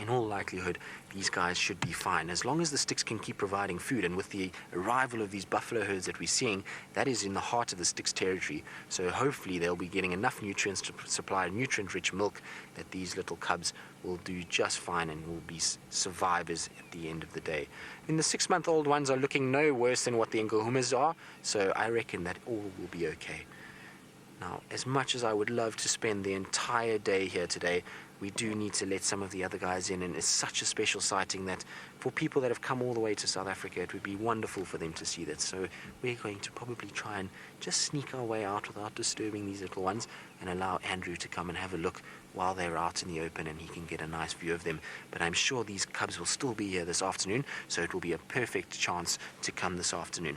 in all likelihood, these guys should be fine. As long as the sticks can keep providing food, and with the arrival of these buffalo herds that we're seeing, that is in the heart of the sticks territory. So hopefully they'll be getting enough nutrients to supply nutrient-rich milk that these little cubs will do just fine and will be survivors at the end of the day. And the 6-month-old ones are looking no worse than what the Nguhumas are, so I reckon that all will be okay. Now, as much as I would love to spend the entire day here today, we do need to let some of the other guys in, and it's such a special sighting that for people that have come all the way to South Africa, it would be wonderful for them to see that. So we're going to probably try and just sneak our way out without disturbing these little ones and allow Andrew to come and have a look while they're out in the open and he can get a nice view of them. But I'm sure these cubs will still be here this afternoon, so it will be a perfect chance to come this afternoon.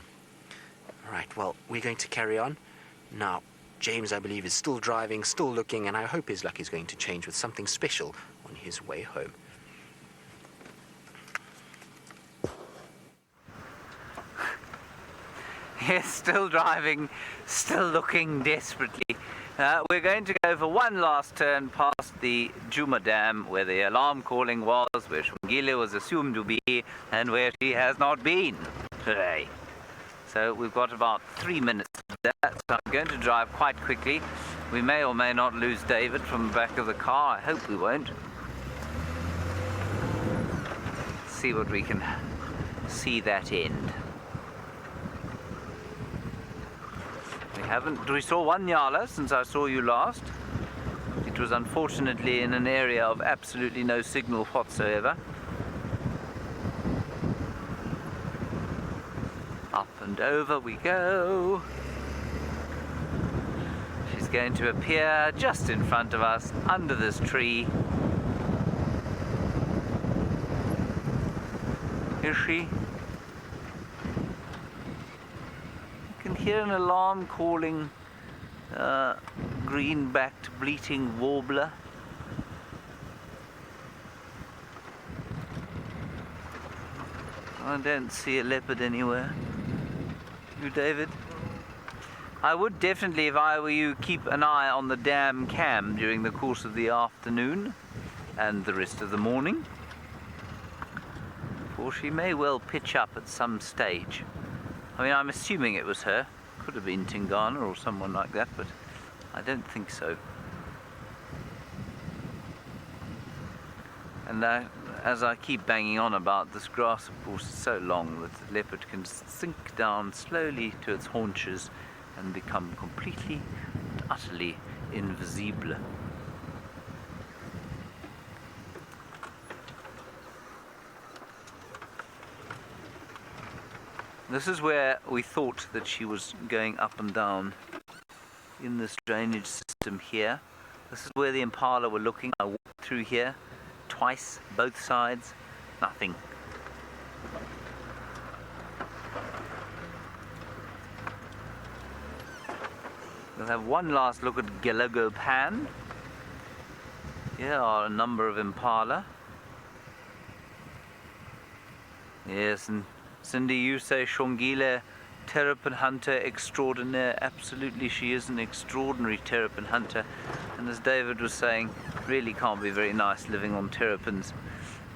All right, well, we're going to carry on. Now, James, I believe, is still driving, still looking, and I hope his luck is going to change with something special on his way home. Yes, still driving, still looking desperately. We're going to go for one last turn past the Djuma Dam, where the alarm calling was, where Shongile was assumed to be, and where she has not been today. So we've got about 3 minutes to that, so I'm going to drive quite quickly. We may or may not lose David from the back of the car. I hope we won't. See what we can see that end. We saw one Nyala since I saw you last. It was unfortunately in an area of absolutely no signal whatsoever. Up and over we go. She's going to appear just in front of us, under this tree. Is she? You can hear an alarm calling green-backed bleating warbler. I don't see a leopard anywhere. You, David? I would definitely, if I were you, keep an eye on the dam cam during the course of the afternoon and the rest of the morning, for she may well pitch up at some stage. I mean, I'm assuming it was her. Could have been Tingana or someone like that, but I don't think so. And as I keep banging on about, this grass, of course, is so long that the leopard can sink down slowly to its haunches and become completely and utterly invisible. This is where we thought that she was going up and down in this drainage system here. This is where the impala were looking. I walked through here twice, both sides, nothing. We'll have one last look at Gelago Pan. Here are a number of impala. Yes, and Cindy, you say Shongile, terrapin hunter extraordinaire. Absolutely, she is an extraordinary terrapin hunter. And as David was saying, really can't be very nice living on terrapins.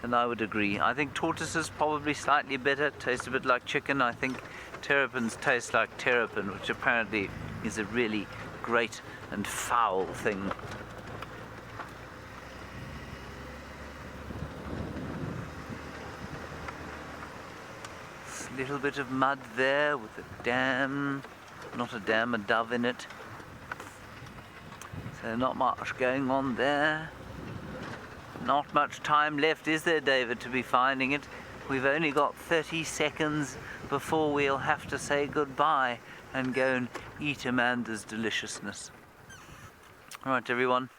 And I would agree. I think tortoises probably slightly better, taste a bit like chicken. I think terrapins taste like terrapin, which apparently is a really great and foul thing. A little bit of mud there with a dam, not a dam, a dove in it. So not much going on there. Not much time left, is there, David, to be finding it? We've only got 30 seconds before we'll have to say goodbye and go and eat Amanda's deliciousness. All right, everyone,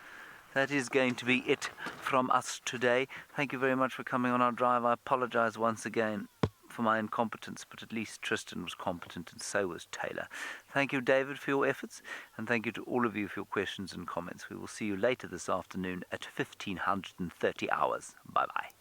that is going to be it from us today. Thank you very much for coming on our drive. I apologize once again for my incompetence, but at least Tristan was competent and so was Taylor. Thank you, David, for your efforts, and thank you to all of you for your questions and comments. We will see you later this afternoon at 1530 hours. Bye-bye.